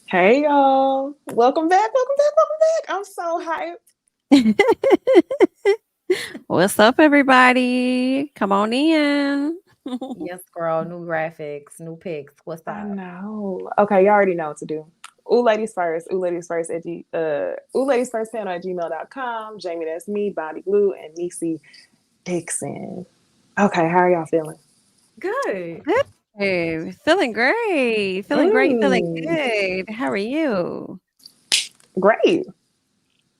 Hey y'all. Welcome back. Welcome back. Welcome back. I'm so hyped. What's up, everybody? Come on in. Yes, girl. New graphics, new pics. What's I up? know. Okay, y'all already know what to do. Ooh ladies first. Ooh ladies first at Ooh ladies first panel at gmail.com. Jamie, that's me, Bonnie Blue, and Necey Dixon. Okay, how are y'all feeling? Good. Good. Feeling great. Feeling great. Feeling Mm, good. How are you? great.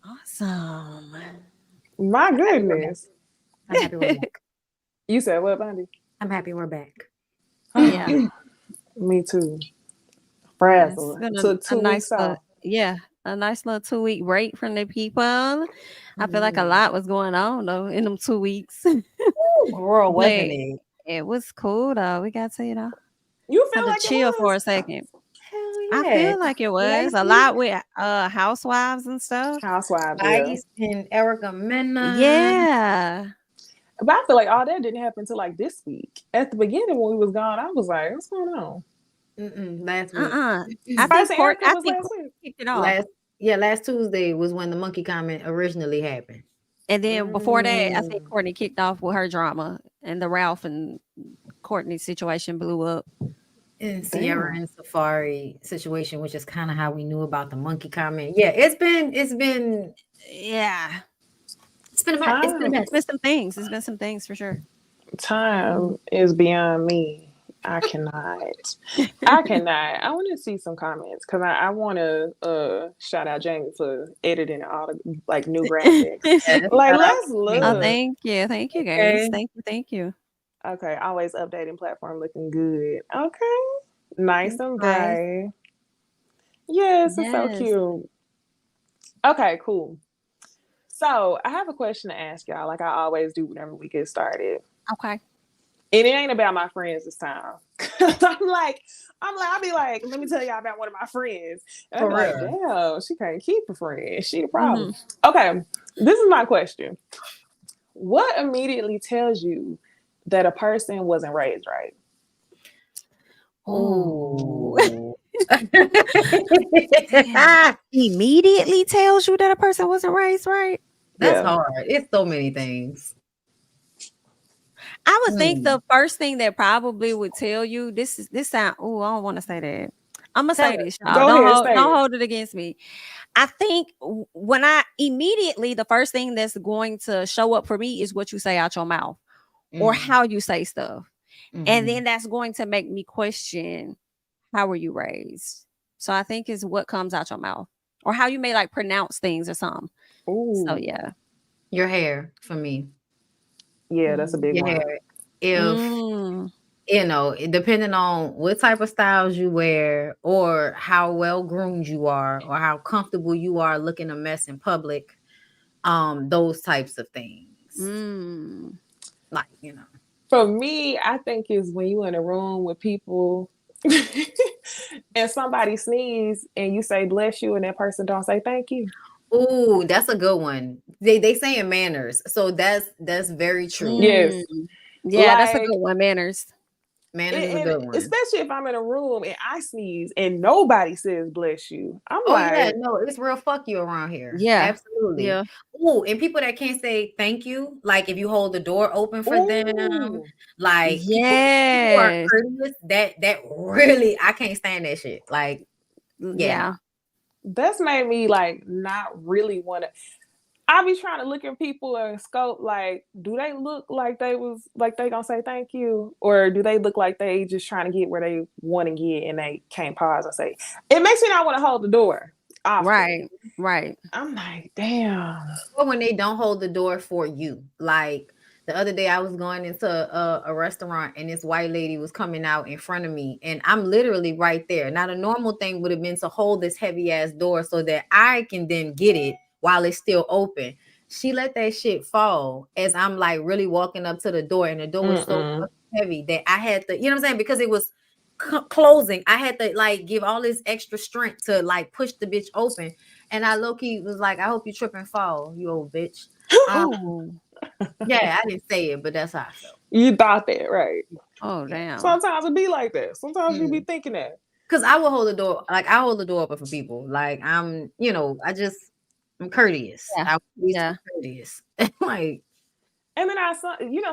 Awesome. My I'm happy we're back. goodness. I'm happy we're back. You said what, Bonnie? I'm happy we're back. Yeah. Me too. Yeah. It's Frazzle. been Took a 2 weeks nice little, off. yeah, a nice little 2 week break from the people. I feel like a Mm. lot was going on though in them 2 weeks. Ooh, girl, wasn't But it? it was cool though. We got to, You feel had to like it chill for was? a second. Hell I yeah. feel like it was a Lacey, lot with housewives and stuff. Housewives, yeah. Spice, and Erica Mena. Yeah. But I feel like all that didn't happen until like this week. At the beginning when we was gone, I was like, what's going on? Last week. Uh-uh. Spice and Erica I was think last Court week. kicked it off. last yeah, last Tuesday was when the monkey comment originally happened. And then before that, I think Mm, Courtney kicked off with her drama and the Ralph and Courtney situation blew up. In Sierra damn. and Safari situation, which is kind of how we knew about the monkey comment. Yeah, Yeah. it's been a Time It's been mess. some things. It's been some things for sure. time is beyond me. I cannot. I cannot. I want to see some comments because I want to shout out Jamie for editing all the like new graphics. Yes, Like, shout out let's to Oh, me. look. thank you. Thank you guys. Okay. Thank you. Okay, always updating platform looking good. Okay, nice Thanks, and guys. bright. Yes, it's so Yes. cute. Okay, cool. So I have a question to ask y'all, like I always do whenever we get started. Okay. And it ain't about my friends this time. I'll be like, let me tell y'all about one of my friends. And I'll For be like, real. damn, she can't keep a friend. She the problem. Hmm. Okay, this is my question. What immediately tells you that a person wasn't raised right? Oh. Ooh. Damn. Immediately tells you that a person wasn't raised right. That's Yeah. hard. It's so many things. I would think Hmm. the first thing that probably would tell you this sound. Oh, I don't want to say that. I'm gonna Tell say us. this, y'all. Go ahead, say Don't it. hold it against me. I think when I immediately the first thing that's going to show up for me is what you say out your mouth or Mm, how you say stuff, and hmm then that's going to make me question how were you raised. So I think is what comes out your mouth or how you may like pronounce things or something. So Ooh. yeah. Your hair for me. Yeah, that's a Mm. big Your one. hair. If Mm. depending on what type of styles you wear or how well groomed you are or how comfortable you are looking a mess in public, those types of things. Mm. Like. For me, I think is when you in a room with people and somebody sneeze and you say bless you and that person don't say thank you. Ooh, that's a good one. They saying manners. So that's very true. Yes. Mm. Yeah, that's a Like good one, manners. Manners is a and good one. especially if I'm in a room and I sneeze and nobody says bless you. I'm Oh yeah, like, no, it's real fuck you around here. Yeah. Absolutely. Yeah. Ooh, and people that can't say thank you, like if you hold the door open for them, ooh, like people who are Yes. courteous, that really I can't stand that shit. Like, yeah, no. Yeah. that's made me like not really want to. I be trying to look at people and scope like, do they look like they was like they gonna say thank you, or do they look like they just trying to get where they want to get and they can't pause and say? It makes me not want to hold the door often. Right. Right. I'm like, damn. Or when they don't hold the door for you. Like the other day, I was going into a restaurant and this white lady was coming out in front of me, and I'm literally right there. Now, the normal thing would have been to hold this heavy ass door so that I can then get it while it's still open. She let that shit fall as I'm like really walking up to the door, and the door was so Mm-mm. fucking heavy that I had to, what I'm saying? Because it was closing, I had to like give all this extra strength to like push the bitch open. And I low key was like, I hope you trip and fall, you old bitch. Um, Oh. yeah, I didn't say it, but that's how I felt. You thought that, right? Oh, Yeah. damn. Sometimes it be like that. Sometimes you be Mm. thinking that. Cause I will hold the door, like I hold the door open for people. Like I'm, I'm courteous. Yeah. I always Yeah. courteous. Like, And then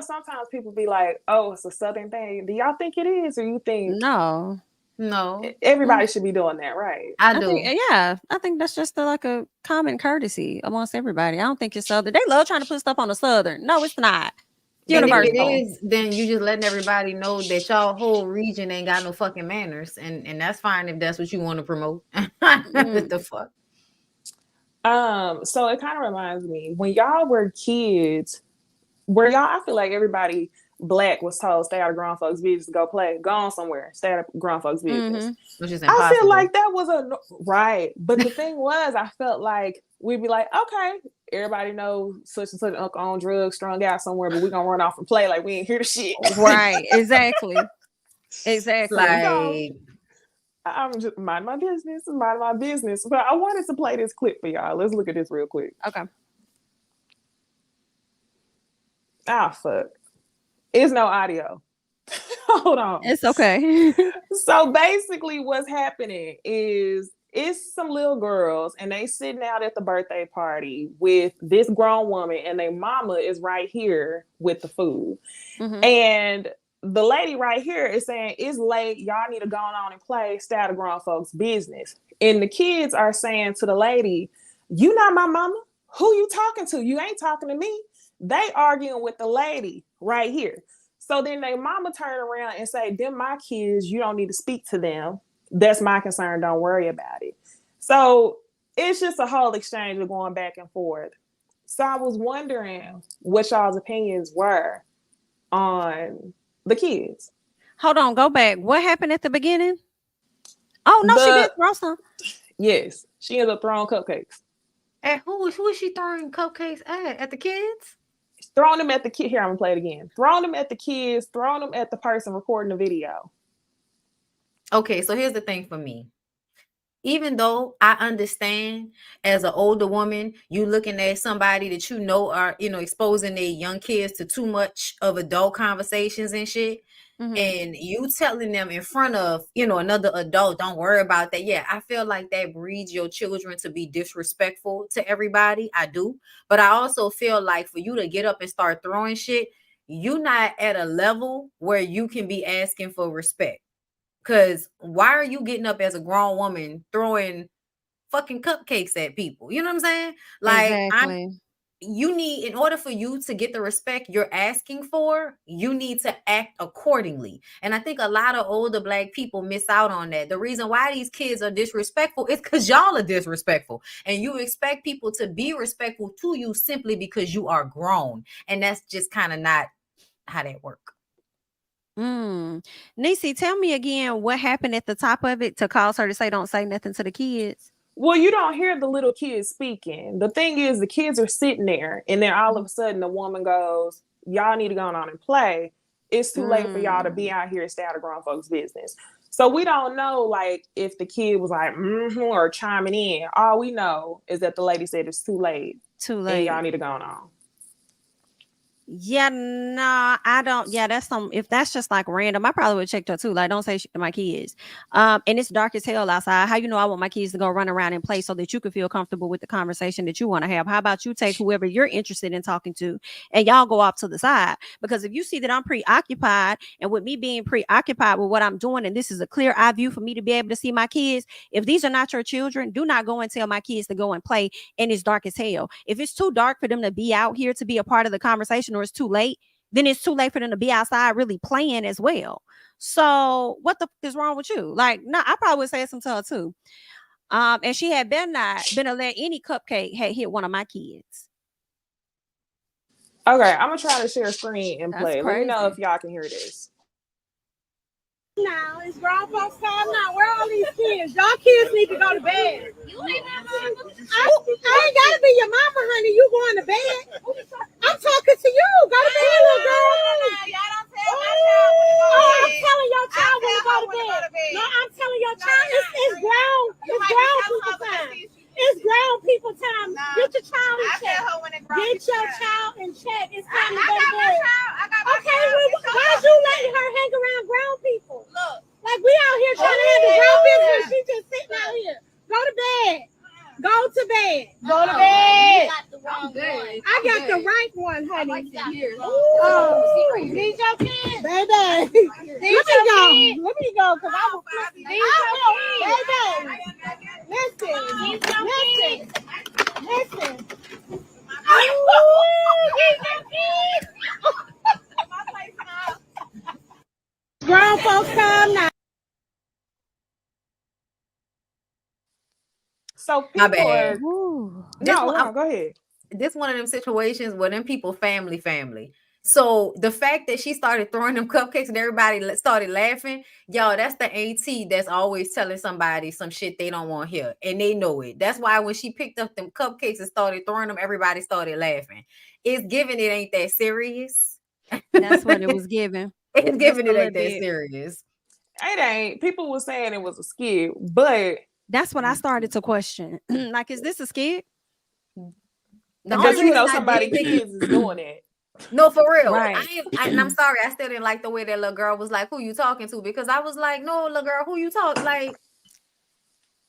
sometimes people be like, "Oh, it's a Southern thing." Do y'all think it is, or you think No. no, everybody should be doing that, right? I I do. think, yeah, I think that's just like a common courtesy amongst everybody. I don't think it's Southern. They love trying to put stuff on the Southern. No, it's not. And if it Universal. is, then you just letting everybody know that y'all whole region ain't got no fucking manners, and that's fine if that's what you want to promote. What the fuck? So it kind of reminds me when y'all were kids, I feel like everybody Black was told stay out of grown folks' business, go play, go on somewhere, stay out of grown folks' business. Which is I impossible. feel like that was right. But the thing was, I felt like we'd be like, okay, everybody knows such and such uncle on drugs, strung out somewhere, but we're gonna run off and play like we ain't hear the shit. Right. Exactly. Exactly. Like, I'm just mind my business. But I wanted to play this clip for y'all. Let's look at this real quick. Okay. Ah, fuck. It's no audio. Hold on. It's okay. So basically what's happening is it's some little girls and they sitting out at the birthday party with this grown woman and their mama is right here with the food. And the lady right here is saying, it's late, y'all need to go on and play, stay out of grown folks' business. And the kids are saying to the lady, you not my mama? Who you talking to? You ain't talking to me. They arguing with the lady right here. So then their mama turn around and say, them my kids, you don't need to speak to them. That's my concern. Don't worry about it. So it's just a whole exchange of going back and forth. So I was wondering what y'all's opinions were on the kids. Hold on, go back. What happened at the beginning? Oh no, she did throw some. Yes, she ended up throwing cupcakes. At who is she throwing cupcakes at? At the kids? Throwing them at the kid. Here, I'm gonna play it again. Throwing them at the kids, throwing them at the person recording the video. Okay, so here's the thing for me. Even though I understand as an older woman, you looking at somebody that you know are, exposing their young kids to too much of adult conversations and shit. And you telling them in front of, another adult, don't worry about that. Yeah, I feel like that breeds your children to be disrespectful to everybody. I do. But I also feel like for you to get up and start throwing shit, you're not at a level where you can be asking for respect. Because why are you getting up as a grown woman throwing fucking cupcakes at people? You know what I'm saying? Like, exactly. In order for you to get the respect you're asking for, you need to act accordingly. And I think a lot of older Black people miss out on that. The reason why these kids are disrespectful is because y'all are disrespectful. And you expect people to be respectful to you simply because you are grown. And that's just kind of not how that works. Necey, tell me again what happened at the top of it to cause her to say don't say nothing to the kids. Well, you don't hear the little kids speaking. The thing is, the kids are sitting there, and then all of a sudden, the woman goes, y'all need to go on and play. It's too late for y'all to be out here and stay out of grown folks' business. So we don't know, like, if the kid was like, or chiming in. All we know is that the lady said it's too late. Too late. And y'all need to go on. Yeah, no, I don't. Yeah, if that's just like random, I probably would check her too. Like, don't say shit to my kids. And it's dark as hell outside. How you know I want my kids to go run around and play so that you can feel comfortable with the conversation that you want to have? How about you take whoever you're interested in talking to and y'all go off to the side? Because if you see that I'm preoccupied, and with me being preoccupied with what I'm doing, and this is a clear eye view for me to be able to see my kids, if these are not your children, do not go and tell my kids to go and play and it's dark as hell. If it's too dark for them to be out here to be a part of the conversation, or it's too late, then it's too late for them to be outside really playing as well. So what the fuck is wrong with you? Like, no, I probably would say something to her too. And she had better not been to let any cupcake had hit one of my kids. Okay, I'm gonna try to share screen and play. Crazy. Let me know if y'all can hear this. Now it's grown folks time now. Where are all these kids? Y'all kids need to go to bed. You ain't my mama. I ain't gotta be your mama, honey. You going to bed? I'm talking to you. Go to bed, little girl. Y'all don't tell my child. Oh, I'm telling your child when to go to bed. No, I'm telling your child. It's grown. It's grown people time. It's grown people time. Get your child in check. Get your child in check. It's time to go to bed. Okay, why'd you letting her hang around grown people? Look, like we out here trying to handle grown Go to bed. Go to bed. I got the right one, honey. Oh, these your kids? Baby. Let me go, because I will flip. Baby. Listen. Grown folks come now. So My people bad. are Ooh. no, go ahead. This one of them situations where them people family. So the fact that she started throwing them cupcakes and everybody started laughing, y'all, that's the auntie that's always telling somebody some shit they don't want to hear, and they know it. That's why when she picked up them cupcakes and started throwing them, everybody started laughing. It's giving it ain't that serious. That's what it was given. It's giving Just it a ain't that little bit. serious. It ain't. People were saying it was a skit, but That's when I started to question. Like, is this a skit? The because only you know reason I somebody did think- kids is doing it. No, for real. Right. And I'm sorry, I still didn't like the way that little girl was like, "Who you talking to?" Because I was like, "No, little girl, who you talk?" Like,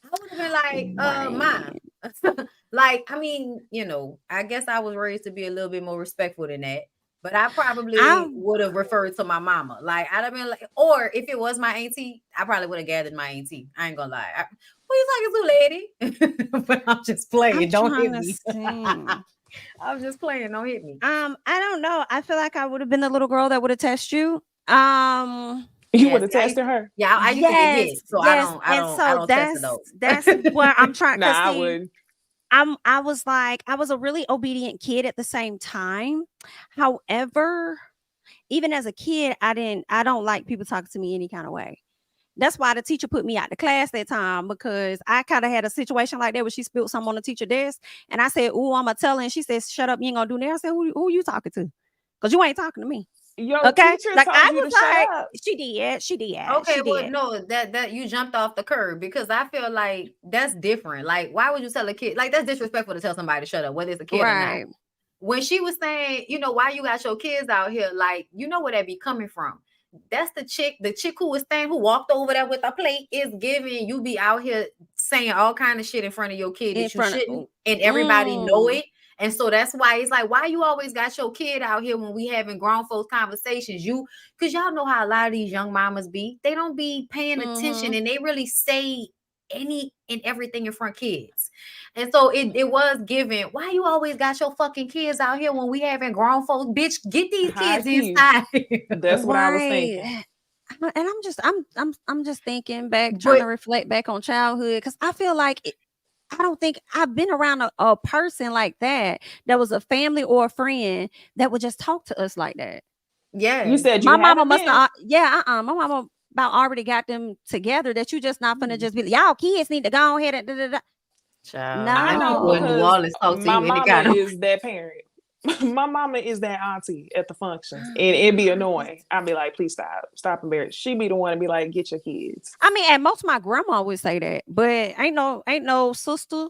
I would have been like, Right. "Mom." Like, I mean, you know, I guess I was raised to be a little bit more respectful than that. But I probably would have referred to my mama. Like, I'd have been like, or if it was my auntie, I probably would have gathered my auntie. I ain't gonna lie. Who you talking to, lady? But I'm just playing. I'm Don't hit trying to me. think. I'm just playing. Don't hit me. I don't know. I feel like I would have been the little girl that would have tested you. You Yes, would have tested her. Yeah, I used to get hit, so yes. I don't test adults. That's where I'm trying. Nah, I See, wouldn't. I was like, I was a really obedient kid at the same time. However, even as a kid, I don't like people talking to me any kind of way. That's why the teacher put me out the class that time, because I kind of had a situation like that where she spilled something on the teacher desk, and I said, "Ooh, I'm gonna tell her." And she said, "Shut up, you ain't gonna do that." I said, "Who you talking to? Because you ain't talking to me." Your Okay, teacher like told I you was to shut like, up. she did. Okay, she well, did. no, that you jumped off the curb, because I feel like that's different. Like, why would you tell a kid? Like, that's disrespectful to tell somebody to shut up, whether it's a kid or not. Right. When she was saying, you know, why you got your kids out here, like, you know where that be coming from. That's the chick who was staying, who walked over there with a plate, is giving you be out here saying all kind of shit in front of your kid In that you front of- shouldn't, and everybody know it. And so that's why it's like, why you always got your kid out here when we having grown folks conversations? Because y'all know how a lot of these young mamas be. They don't be paying attention, and they really say any and everything in front of kids. And so it was given. Why you always got your fucking kids out here when we having grown folks? Bitch, get these High kids key. inside. That's what I was thinking. And I'm just thinking back, trying to reflect back on childhood, because I feel like I don't think I've been around a person like that was a family or a friend that would just talk to us like that. Yeah, you said my you mama haven't must been. have. Yeah, my mama about already got them together. That you just not gonna just be y'all kids need to go ahead and da, da, da. Child, I know No. because my mama is that parent. My mama is that auntie at the functions, and it'd be annoying. I'd be like, please stop embarrassing. She'd be the one to be like, get your kids. I mean, and most of my grandma would say that, but ain't no sister,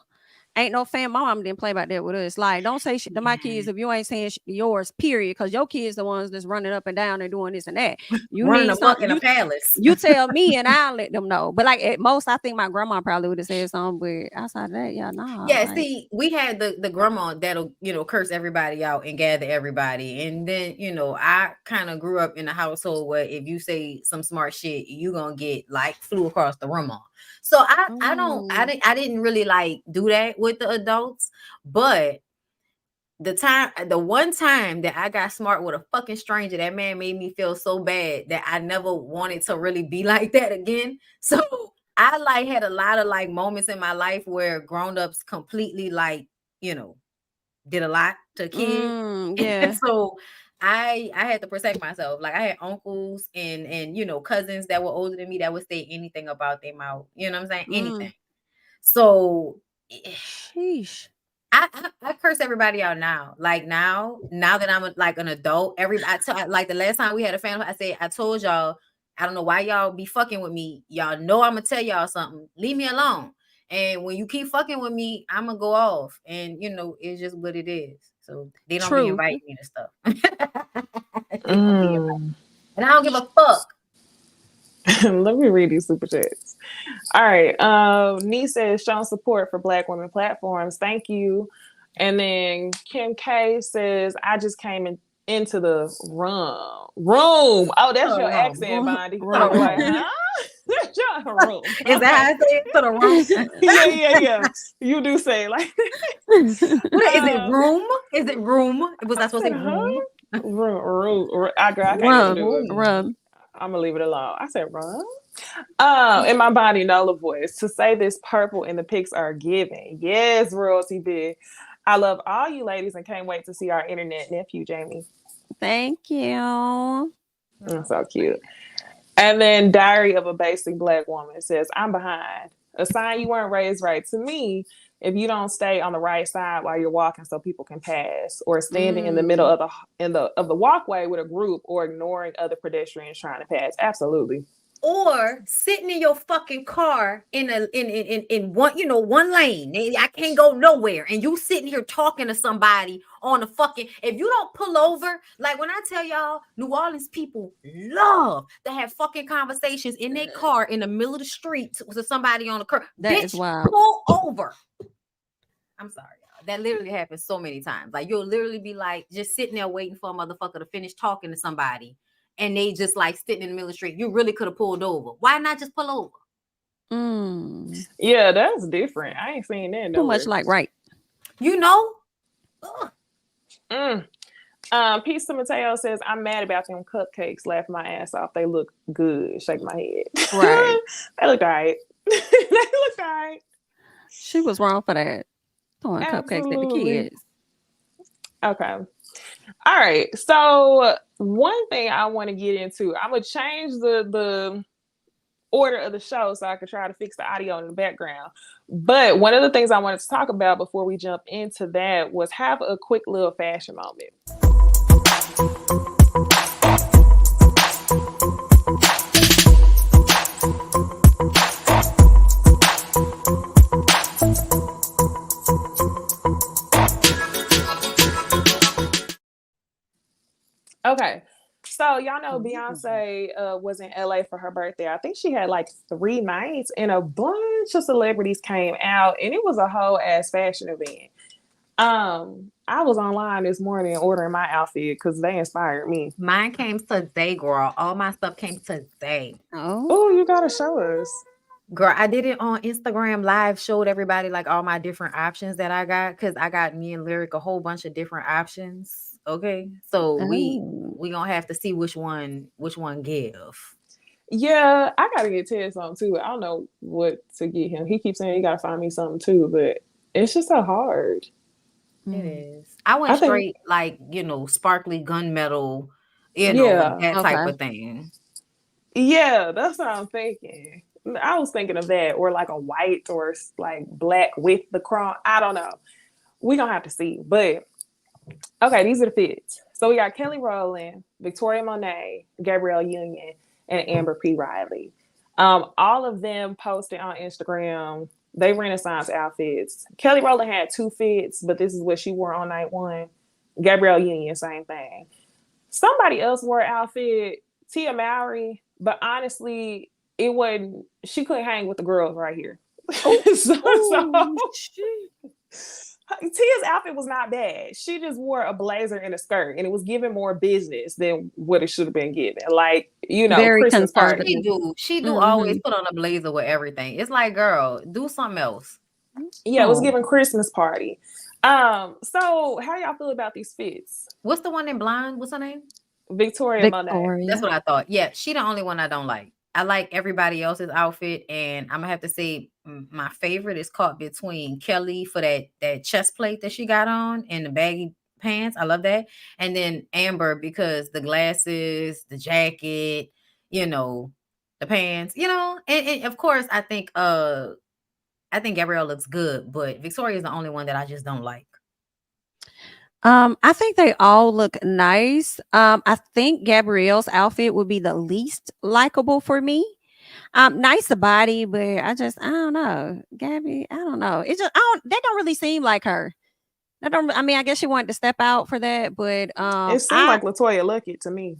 ain't no fan. My mom didn't play about that with us. Like, don't say shit to my kids if you ain't saying yours, period. Because your kids the ones that's running up and down and doing this and that. You running need amok in a palace. You tell me and I'll let them know. But like at most, I think my grandma probably would have said something. But outside of that, yeah, nah. Yeah, like, see, we had the grandma that'll, you know, curse everybody out and gather everybody. And then, you know, I kind of grew up in a household where if you say some smart shit, you gonna get like flew across the room on. So I didn't really like do that with the adults. But the one time that I got smart with a fucking stranger, that man made me feel so bad that I never wanted to really be like that again. So I like had a lot of like moments in my life where grown-ups completely like, you know, did a lot to kids. yeah. And so I had to protect myself. Like, I had uncles and you know, cousins that were older than me that would say anything about their mouth. You know what I'm saying? Anything. So sheesh. I curse everybody out now. Like now that I'm like an adult, like the last time we had a family, I said, I told y'all, I don't know why y'all be fucking with me. Y'all know I'm gonna tell y'all something. Leave me alone. And when you keep fucking with me, I'm gonna go off. And you know, it's just what it is. So they don't be inviting me to stuff. And I don't give a fuck. Let me read these super chats. All right. Nee says showing support for Black women platforms. Thank you. And then Kim K says, I just came into the room. Oh, that's To the your room. accent, Bondi. Room. I was like, huh? That's your room. Is that how I say it? To the room? Yeah. You do say it like that. What is it? Room? Is it room? Was I supposed to say Huh? room? Room. I can't even do it. Rum. I'm gonna leave it alone. I said rum. In my body, Nola voice. To say this purple and the pics are given. Yes, royalty big. I love all you ladies and can't wait to see our internet nephew, Jamie. Thank you. That's so cute. And then Diary of a Basic Black Woman says, I'm behind. A sign you weren't raised right. To me, if you don't stay on the right side while you're walking so people can pass, or standing in the middle of the walkway with a group, or ignoring other pedestrians trying to pass. Absolutely. Or sitting in your fucking car in one lane. I can't go nowhere. And you sitting here talking to somebody on the fucking, if you don't pull over, like when I tell y'all, New Orleans people love to have fucking conversations in their car in the middle of the street with somebody on the curb. That is wild. Pull over. I'm sorry, y'all. That literally happens so many times. Like you'll literally be like just sitting there waiting for a motherfucker to finish talking to somebody. And they just like sitting in the middle of the street. You really could have pulled over. Why not just pull over? Yeah, that's different. I ain't seen that. Too much like right. You know? Peace to Mateo says, I'm mad about them cupcakes. Laugh my ass off. They look good. Shake my head. Right. They look all right. They look all right. She was wrong for that. Throwing cupcakes at the kids. Okay. All right. So one thing I want to get into, I'm gonna change the order of the show so I could try to fix the audio in the background. But one of the things I wanted to talk about before we jump into that was have a quick little fashion moment. Okay, so y'all know Beyonce was in LA for her birthday. I think she had like 3 nights, and a bunch of celebrities came out, and it was a whole ass fashion event. I was online this morning ordering my outfit because they inspired me. Mine came today, girl. All my stuff came today. Oh, you gotta show us. Girl, I did it on Instagram Live, showed everybody like all my different options that I got because I got me and Lyric a whole bunch of different options. Okay, so we gonna have to see which one give. Yeah, I gotta get Ted something too. I don't know what to get him. He keeps saying he gotta find me something too, but it's just so hard. It is. I went straight like sparkly gunmetal, that type of thing. Yeah, that's what I'm thinking. I was thinking of that, or like a white or like black with the crown. I don't know. We're gonna have to see. But okay, these are the fits. So we got Kelly Rowland, Victoria Monet, Gabrielle Union, and Amber P. Riley. All of them posted on Instagram. They Renaissance outfits. Kelly Rowland had 2 fits, but this is what she wore on night 1. Gabrielle Union, same thing. Somebody else wore an outfit, Tia Mowry, but honestly, it wasn't. She couldn't hang with the girls right here. Tia's outfit was not bad. She just wore a blazer and a skirt, and it was giving more business than what it should have been given. Like, very Christmas conservative. party. She do always put on a blazer with everything. It's like, girl, do something else. Yeah, it was giving Christmas party. So how y'all feel about these fits? What's the one in Blonde? What's her name? Victoria Monet. That's what I thought. Yeah, she the only one I don't like. I like everybody else's outfit, and I'm gonna have to say my favorite is caught between Kelly for that chest plate that she got on and the baggy pants. I love that. And then Amber because the glasses, the jacket, the pants, and of course I think Gabrielle looks good, but Victoria is the only one that I just don't like. I think they all look nice. I think Gabrielle's outfit would be the least likable for me. Nice body, but I don't know. Gabby, I don't know. They don't really seem like her. I mean, I guess she wanted to step out for that, but it seemed like LaToya Luckett to me.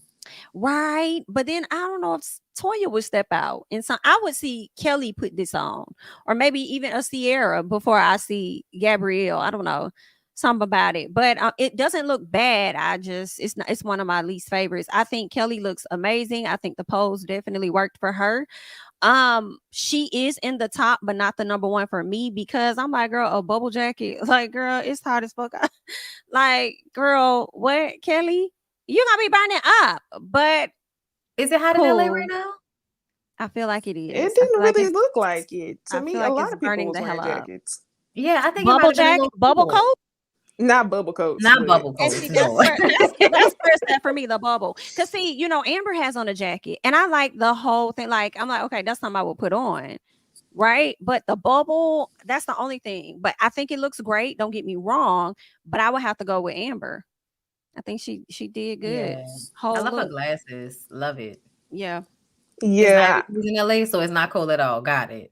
Right. But then I don't know if Toya would step out. And so I would see Kelly put this on, or maybe even a Sierra before I see Gabrielle. I don't know. Something about it. But it doesn't look bad. It's one of my least favorites. I think Kelly looks amazing. I think the pose definitely worked for her. She is in the top, but not the number one for me, because I'm like, girl, a bubble jacket. Like, girl, it's hot as fuck. Like, girl, what, Kelly? You're gonna be burning up, but Is it hot in LA right cool. now? I feel like it is. It I didn't feel like really it's look like it. To I me, feel a like lot it's of people burning was the wearing hell up. jackets. Yeah, I think it might Bubble have been a jacket, little bubble cool. coat. Not bubble coats. Not but- bubble And coats. see, that's No. where that's where it's at for me, the bubble. Cause see, you know, Amber has on a jacket, and I like the whole thing. Like, I'm like, okay, that's something I would put on, right? But the bubble, that's the only thing. But I think it looks great. Don't get me wrong, but I would have to go with Amber. I think she did good. Yeah. Whole I love her look. glasses. Love it. Yeah. It's Yeah. 90 degrees in LA, so it's not cold at all. Got it.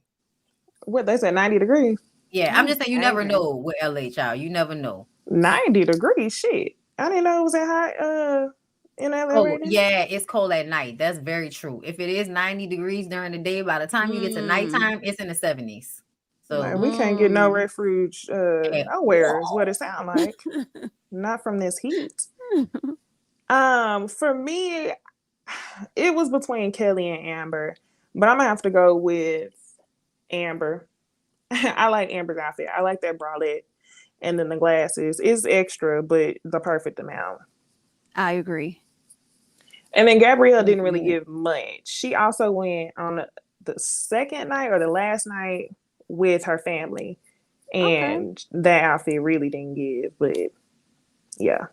What they said, 90 degrees. Yeah, I'm just saying you never Okay. know with LA, child. You never know. 90 degrees. Shit. I didn't know it was that hot in LA Oh, right now. yeah, it's cold at night. That's very true. If it is 90 degrees during the day, by the time you get to nighttime, it's in the 70s. Like, So we can't get no Mm. refuge at nowhere is all. what it sounds like. Not from this heat. For me, it was between Kelly and Amber, but I'm gonna have to go with Amber. I like Amber's outfit. I like that bralette, and then the glasses. It's extra, but the perfect amount. I agree. And then Gabrielle didn't Agree. really give much. She also went on the second night or the last night with her family, and that outfit really didn't give. But yeah,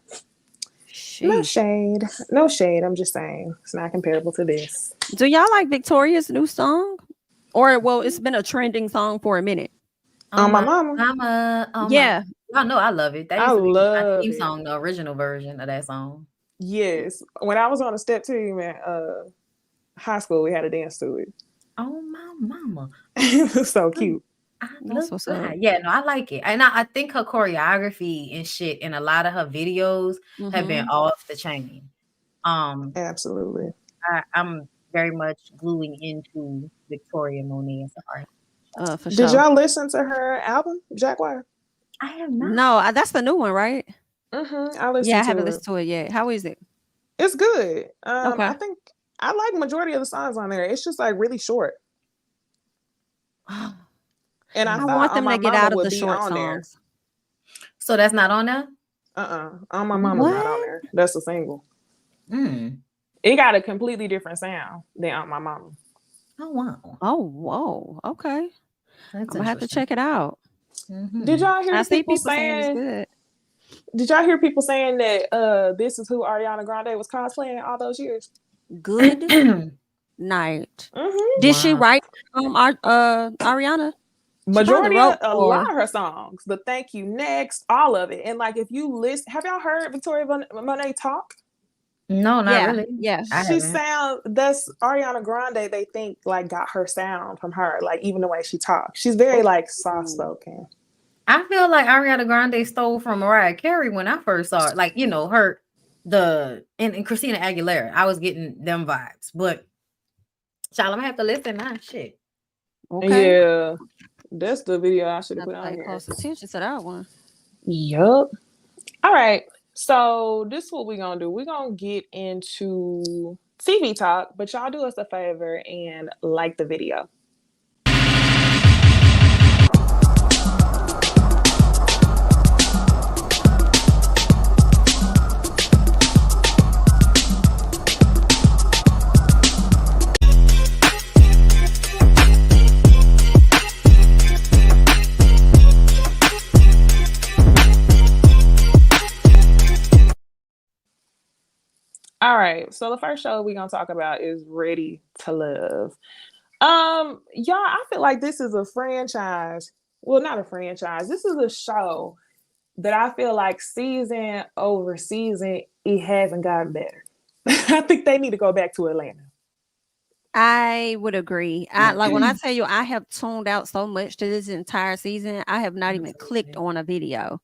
no Sheesh. shade, no shade. I'm just saying it's not comparable to this. Do y'all like Victoria's new song? Or well, it's been a trending song for a minute. Oh On my my mama. mama. Oh Yeah. my. Y'all know I love it. That I used to be my love theme it. song, the original version of that song. Yes, when I was on a step team at high school, we had to dance to it. Oh my mama. It was so cute. I That's love what's that. up. Yeah, no, I like it. And I think her choreography and shit in a lot of her videos have been off the chain. Absolutely. I'm very much gluing into Victoria Monet as an artist. For Did sure. y'all listen to her album, Jaguar? I have not. No, that's the new one, right? I listened Yeah, I to haven't it. listened to it yet. How is it? It's good. Okay. I think I like majority of the songs on there. It's just like really short. And I I thought want On them My to get Mama out of would the be short on there. songs. So that's not on there? On My Mama's not on What? there. That's a single. Mm. It got a completely different sound than On My Mama. Oh wow. Oh, whoa. Okay. That's I'm gonna have to interesting. check it out. Mhm. Did y'all hear I see people people saying it's saying? good. Did y'all hear people saying that this is who Ariana Grande was cosplaying all those years? Good night. Mm-hmm. Did she Wow. write Ariana? Majority wrote of a for- lot of her songs, the Thank You Next, all of it. And like if you list, have y'all heard Victoria Monet talk? No, not Yeah, really. yeah. I She haven't. that's Ariana Grande, they think like got her sound from her, like even the way she talks. She's very like soft spoken. I feel like Ariana Grande stole from Mariah Carey when I first saw it. Like, you know, and Christina Aguilera. I was getting them vibes. But child, I'm gonna have to listen now. Shit. Okay. Yeah. That's the video I should have Have put to on pay here. close attention to that one. Yup. All right. So this is what we're gonna do. We're gonna get into TV talk, but y'all do us a favor and like the video. All right. So the first show we're gonna talk about is Ready to Love. Y'all, I feel like this is a franchise. Well, not a franchise. This is a show that I feel like season over season, it hasn't gotten better. I think they need to go back to Atlanta. I would agree. Like when I tell you I have tuned out so much to this entire season, I have not even clicked on a video.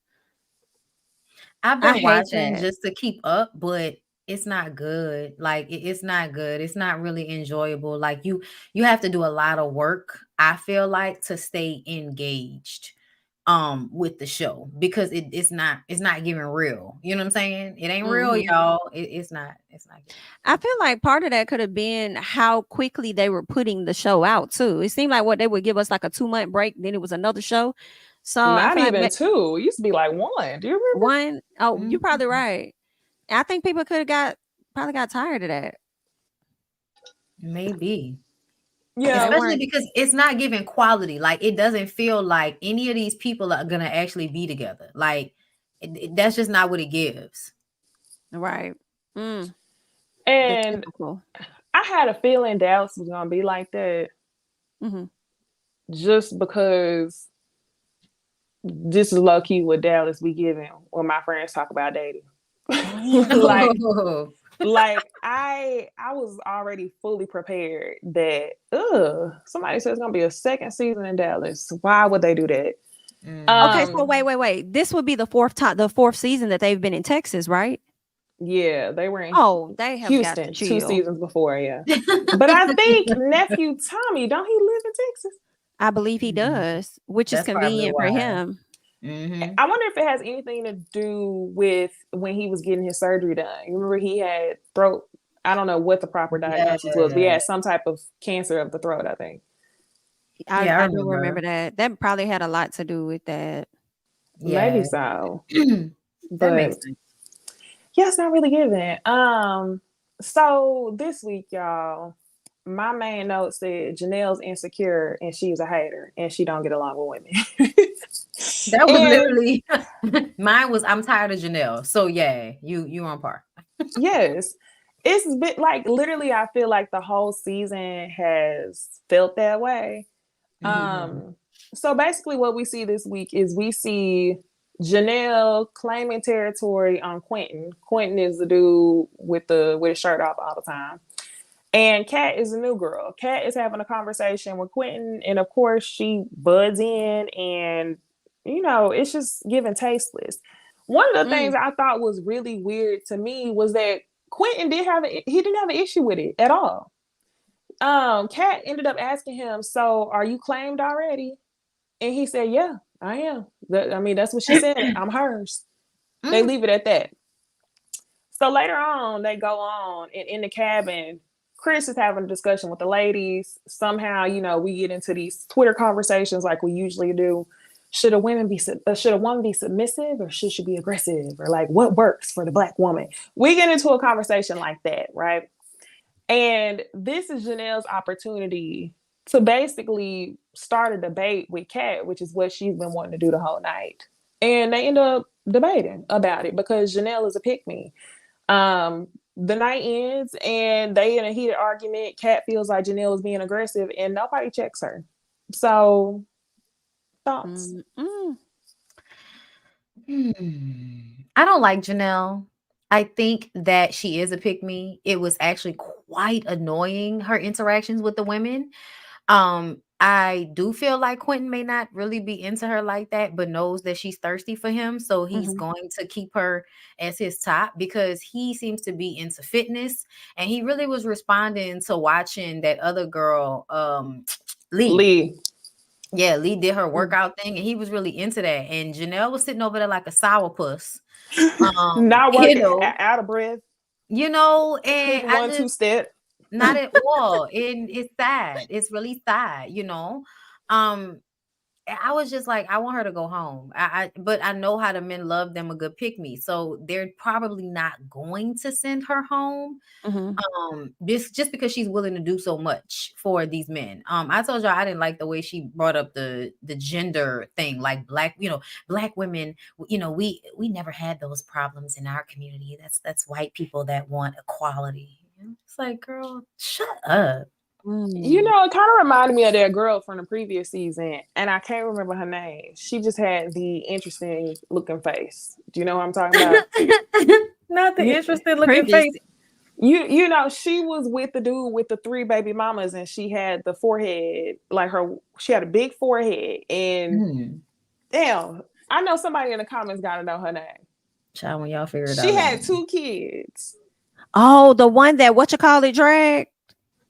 I've I been hate watching that. just to keep up, but it's not good. Like it's not good. It's not really enjoyable. Like you have to do a lot of work, I feel like, to stay engaged with the show, because it's not giving real. You know what I'm saying? It ain't real, Mhm. y'all. It's not giving. I feel like part of that could have been how quickly they were putting the show out too. It seemed like what they would give us like a 2-month break, then it was another show. So I Not feel like even two. It used to be like one. Do you remember? one, oh, you're probably Mhm. right. I think people could have probably got tired of that. Maybe. Yeah. They Especially weren't because it's not giving quality. Like it doesn't feel like any of these people are gonna actually be together. Like that's just not what it gives. right. Mm, the And typical. I had a feeling Dallas was gonna be like that, Hmm. just because this is low key what Dallas be giving when my friends talk about dating. like like I was already fully prepared that somebody says it's gonna be a second season in Dallas. Why would they do that? Okay, so Um wait. This would be the fourth season that they've been in Texas, right? yeah, they were in Oh, they have got to Houston 2 chill. seasons before, yeah. But I think nephew Tommy, don't he live in Texas? I believe he does, which is That's probably convenient for why. him. Mm-hmm. I wonder if it has anything to do with when he was getting his surgery done. You remember he had throat, I don't know what the proper diagnosis was, but he Yeah. had some type of cancer of the throat, I think. I, Yeah, I I do remember remember. that. That probably had a lot to do with that. Maybe Yeah. so. That makes But sense. yeah, it's not really given. So this week, y'all, my main note said Janelle's insecure and she's a hater and she don't get along with women. That was And literally mine was I'm tired of Janelle. So yeah, you on par. yes, it's a bit like literally, I feel like the whole season has felt that way. Mm-hmm. So basically, what we see this week is we see Janelle claiming territory on Quentin. Quentin is the dude with his shirt off all the time. And Kat is a new girl. Kat is having a conversation with Quentin, and of course, she buds in, and it's just giving tasteless. One of the Mm, things I thought was really weird to me was that Quentin he didn't have an issue with it at all. Kat ended up asking him, "So, are you claimed already?" And he said, "Yeah, I am." That's what she said. I'm hers. They leave it at that. So later on, they go on, and in the cabin, Chris is having a discussion with the ladies. Somehow, we get into these Twitter conversations like we usually do. Should a woman be submissive, or should she be aggressive, or like what works for the Black woman? We get into a conversation like that, right? And this is Janelle's opportunity to basically start a debate with Kat, which is what she's been wanting to do the whole night. And they end up debating about it because Janelle is a pick me. The night ends and they in a heated argument. Kat feels like Janelle is being aggressive and nobody checks her. So, thoughts? I don't like Janelle. I think that she is a pick me. It was actually quite annoying, her interactions with the women. I do feel like Quentin may not really be into her like that, but knows that she's thirsty for him. So he's mhm. going to keep her as his top because he seems to be into fitness. And he really was responding to watching that other girl, Lee. Lee. Yeah, Lee did her workout thing and he was really into that. And Janelle was sitting over there like a sourpuss. Not You working, know, out of breath, and couldn't I one, two just step. not at all. And it's sad. It's really sad. Um, I was just like, I want her to go home. But I know how the men love them a good pick me. So they're probably not going to send her home. Mhm. This just because she's willing to do so much for these men. I told y'all I didn't like the way she brought up the gender thing, like black women, we never had those problems in our community. That's white people that want equality. It's like, girl, shut up. It kind of reminded me of that girl from the previous season, and I can't remember her name. She just had the interesting looking face. Do you know what I'm talking about? Not the You, interesting looking Previous. face. she was with the dude with the 3 baby mamas, and she had the forehead like she had a big forehead, and damn, I know somebody in the comments got to know her name. Child, when y'all figure it She out, had 2 kids. Oh, the one that what you call it dragged?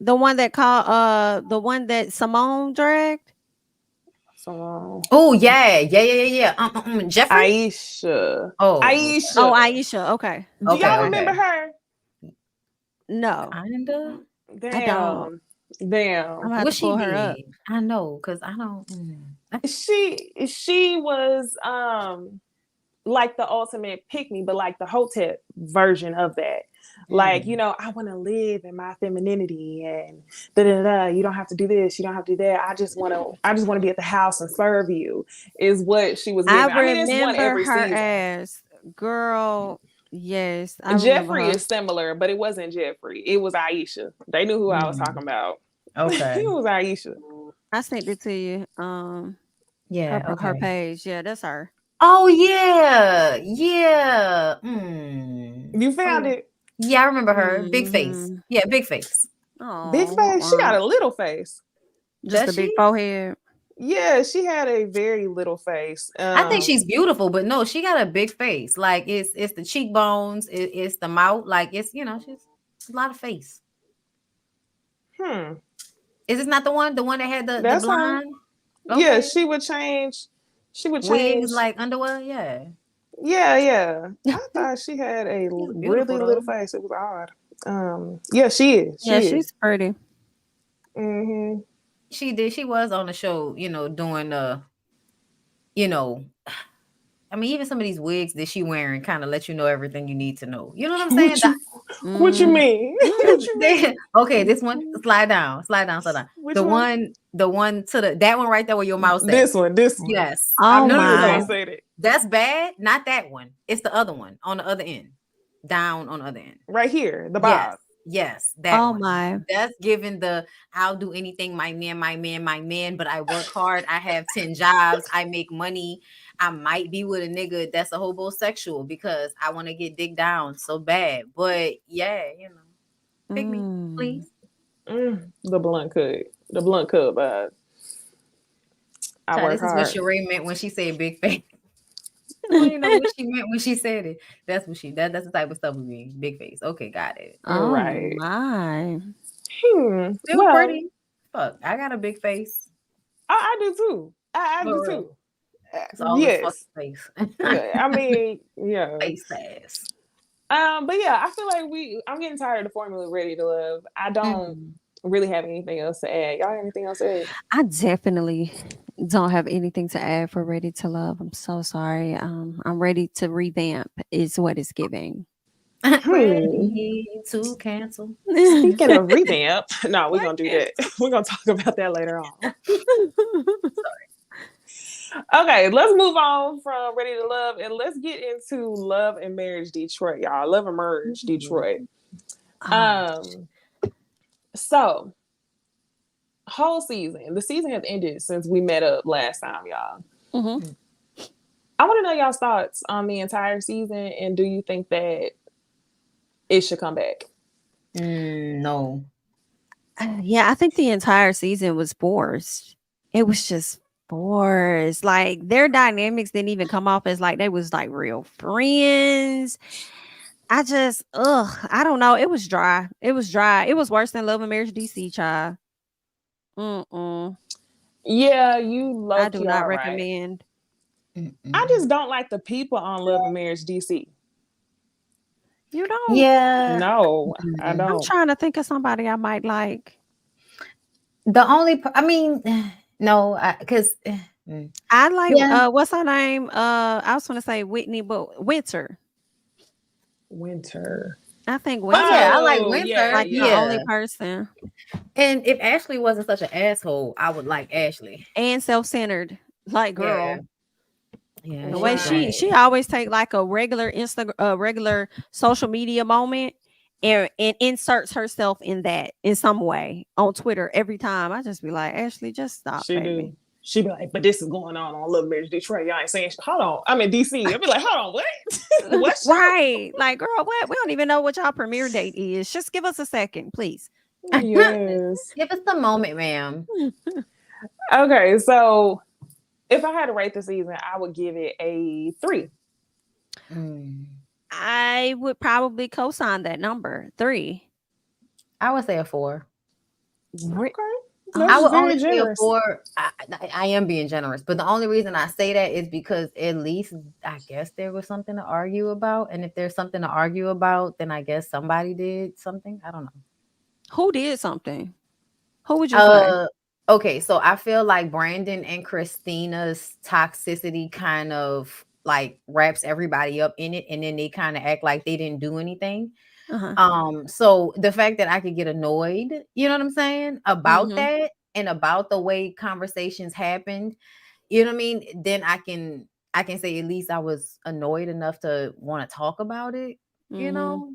The one that Simone dragged? So Oh yeah. Jeffrey. Aisha. Oh, Aisha. Oh, Aisha. Okay. Do okay, y'all remember okay. her? No, Kinda. I don't. I'm Damn. gonna have What to she pull her up. did? I know, cause I don't. She was like the ultimate pick me, but like the hotep version of that. Like, you know, I want to live in my femininity and da da da. You don't have to do this. You don't have to do that. I just want to be at the house and serve you. Is what she was I giving. I mean, it's one remember every her season. as girl. Yes, I remember Jeffrey her. is similar, but it wasn't Jeffrey. It was Aisha. They knew who I was talking about. Okay. It was Aisha. I sent it to you. Yeah. Her Okay. page. Yeah, that's her. Oh yeah. Yeah. Mm. You found it. Yeah, I remember her. Big face. Mhm. Yeah, big face. Big Oh, face. She got a little face. just Does a big she? forehead. Yeah, she had a very little face. I think she's beautiful, but no, she got a big face. Like it's the cheekbones, it's the mouth. Like it's she's a lot of face. Is this not the one? The one that had the That's her. blonde? Yeah, Okay. she would change. She would change. Wigs like underwear. Yeah. Yeah. I thought she had a She's really beautiful little though. face. It was odd. Yeah, she is. Yeah, she's pretty. Mm-hmm. She did. She was on the show, doing I mean, even some of these wigs that she wearing kind of let you know everything you need to know. You know what I'm saying? What you mean? What you mean? Okay, this one, slide down. Which The one? one to that one right there where your mouse at. This one. Yes. Oh I knew you was my. gonna say that. That's bad. Not that one. It's the other one on the other end. Down on the other end. Right here, the bob. Yes, that Oh one. my. That's given the I'll do anything, my man, but I work hard. I have 10 jobs. I make money. I might be with a nigga that's a homosexual because I want to get digged down so bad. But yeah, pick me, please. The blunt cut. The blunt cut, but I work This is hard. what Sheree meant when she said big face. You know what she meant when she said it. That's what that's the type of stuff we mean. Big face. Okay, got it. Oh Right. my. Still pretty. Fuck, I got a big face. I do too. I do too. It's all Yes. face. I mean, yeah. Face ass. But yeah, I feel like I'm getting tired of the formula Ready to Love. I don't really have anything else to add. Y'all have anything else to add? I definitely don't have anything to add for Ready to Love. I'm so sorry. I'm ready to revamp is what it's giving. Ready to cancel. Speaking of revamp, no, we're gonna do that. We're gonna talk about that later on. Okay, let's move on from Ready to Love and let's get into Love and Marriage Detroit, y'all. Love and Marriage Detroit. So whole season. The season has ended since we met up last time, y'all. I want to know y'all's thoughts on the entire season, and do you think that it should come back? No. Yeah, I think the entire season was forced. It was just forced. Like their dynamics didn't even come off as like they was like real friends. I don't know. It was dry. It was worse than Love and Marriage DC, child. Yeah, you love. I do not recommend. I just don't like the people on Love and Marriage DC. You don't? Yeah. No, I don't. I'm trying to think of somebody I might like. The only, no, because I like what's her name? I was going to say Whitney, but Winter. I think Winter. Oh, yeah, I like Winter. Yeah, like the only person. And if Ashley wasn't such an asshole, I would like Ashley. And self-centered, like girl. Yeah. The way she always take like a regular regular social media moment and inserts herself in that in some way on Twitter every time. I just be like, Ashley, just stop. Baby. She be like, but this is going on Love and Marriage Detroit. Y'all ain't saying hold on. I'm in DC. I'd be like, hold on, what? What? Right. Like, girl, what? We don't even know what y'all premiere date is. Just give us a second, please. Yes. Give us a moment, ma'am. Okay, so if I had to rate the season, I would give it a 3. I would probably co-sign that number 3. I would say a 4. Re- Okay. I That's would very only say a generous. 4. I am being generous, but the only reason I say that is because at least I guess there was something to argue about, and if there's something to argue about, then I guess somebody did something. I don't know. Who did something? Who would you say? Uh, okay, so I feel like Brandon and Christina's toxicity kind of like wraps everybody up in it, and then they kind of act like they didn't do anything. Uh-huh. So the fact that I could get annoyed, you know what I'm saying, about Mhm. that and about the way conversations happened, you know what I mean, then I can say at least I was annoyed enough to want to talk about it, you Mhm. know.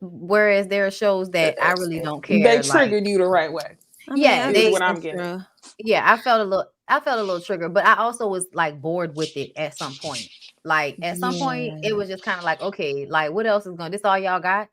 Whereas there are shows that I really don't They care, like, triggered you the right way. I mean, yeah, I Is guess what I'm that's getting. true. yeah, I felt a little triggered, but I also was like bored with it at some point. Like at some point, it Yeah. was just kind of like, okay, like what else is going? This all y'all got?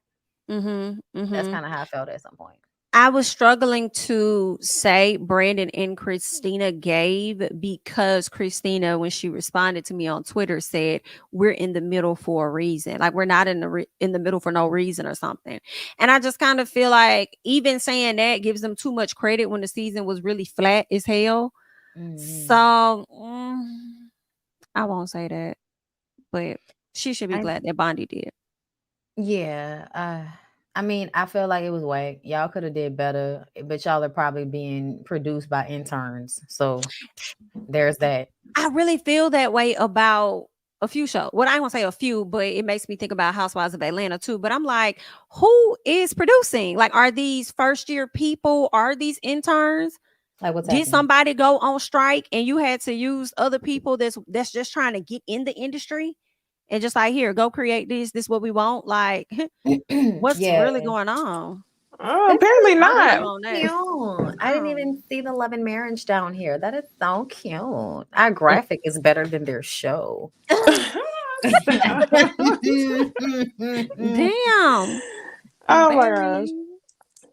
Mhm. That's Mhm. kind of how I felt at some point. I was struggling to say Brandon and Christina gave because Christina, when she responded to me on Twitter, said we're in the middle for a reason. Like we're not in the middle for no reason or something. And I just kind of feel like even saying that gives them too much credit when the season was really flat as hell. Mhm. So I won't say that, but she should be I glad that Bondi did. Yeah, I mean, I feel like it was whack. Y'all could have did better, but y'all are probably being produced by interns. So there's that. I really feel that way about a few shows. Well, I ain't gonna say a few, but it makes me think about Housewives of Atlanta too. But I'm like, who is producing? Like, are these first year people? Are these interns? Like what's Did happening? somebody go on strike and you had to use other people that's just trying to get in the industry and just like here, go create this. This what we want. Like, what's Yeah. really going on? Oh, This apparently is I don't not. know so on that. cute. I I didn't don't even see the Love and Marriage down here. That is so cute. Our graphic is better than their show. Stop. Damn, Oh my gosh.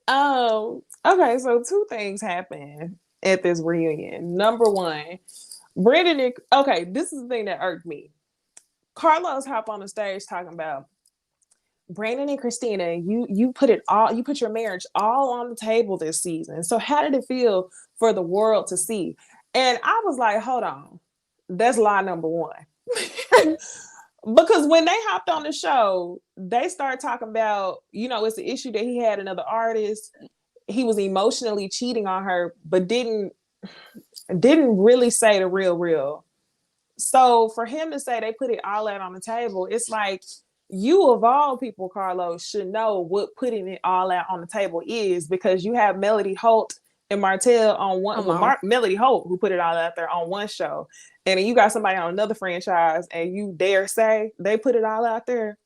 Barry. Okay, so two things happened at this reunion. Number one, Brandon and okay, this is the thing that irked me. Carlos hop on the stage talking about Brandon and Christina, you put your marriage all on the table this season. So how did it feel for the world to see? And I was like, hold on. That's lie number one. Because when they hopped on the show, they started talking about, it's the issue that he had another artist. He was emotionally cheating on her, but didn't really say the real. So for him to say they put it all out on the table, it's like you of all people, Carlos, should know what putting it all out on the table is, because you have Melody Holt and Martell on one. Melody Holt, who put it all out there on one show, and then you got somebody on another franchise, and you dare say they put it all out there.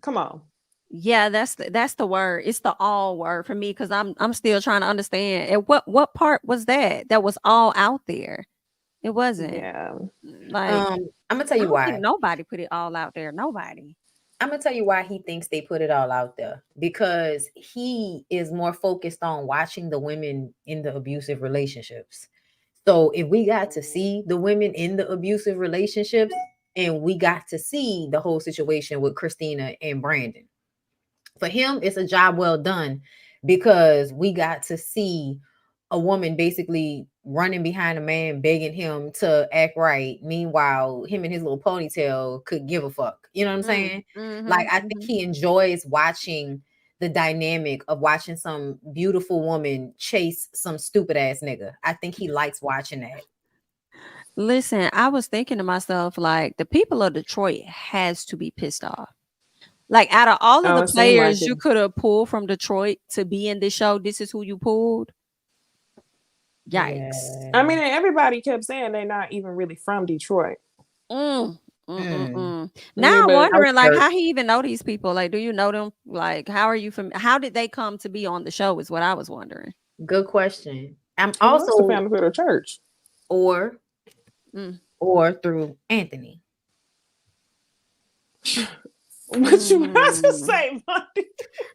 Come on. Yeah, that's the word. It's the all word for me because I'm still trying to understand. And what part was that was all out there? It wasn't. Yeah. Like I'm gonna tell I you don't think why. nobody put it all out there. Nobody. I'm gonna tell you why he thinks they put it all out there, because he is more focused on watching the women in the abusive relationships. So if we got to see the women in the abusive relationships and we got to see the whole situation with Christina and Brandon, for him, it's a job well done, because we got to see a woman basically running behind a man, begging him to act right. Meanwhile, him and his little ponytail could give a fuck. You know what I'm saying? Like, I think he enjoys watching the dynamic of watching some beautiful woman chase some stupid ass nigga. I think he likes watching that. Listen, I was thinking to myself, like the people of Detroit has to be pissed off. Like out of all of Oh, the it seemed like players you it. could have pulled from Detroit to be in this show, this is who you pulled. Yikes. I mean, everybody kept saying they're not even really from Detroit. Mm, mm, mm, Mm. mm. Yeah, Now I'm but wondering, like, Outskirts. how he even know these people? Like, do you know them? Like, how are you from? How did they come to be on the show? Is what I was wondering. Good question. I'm he must have also found it at a church. or Mm. or through Anthony. What you about to Mm. say, Monty?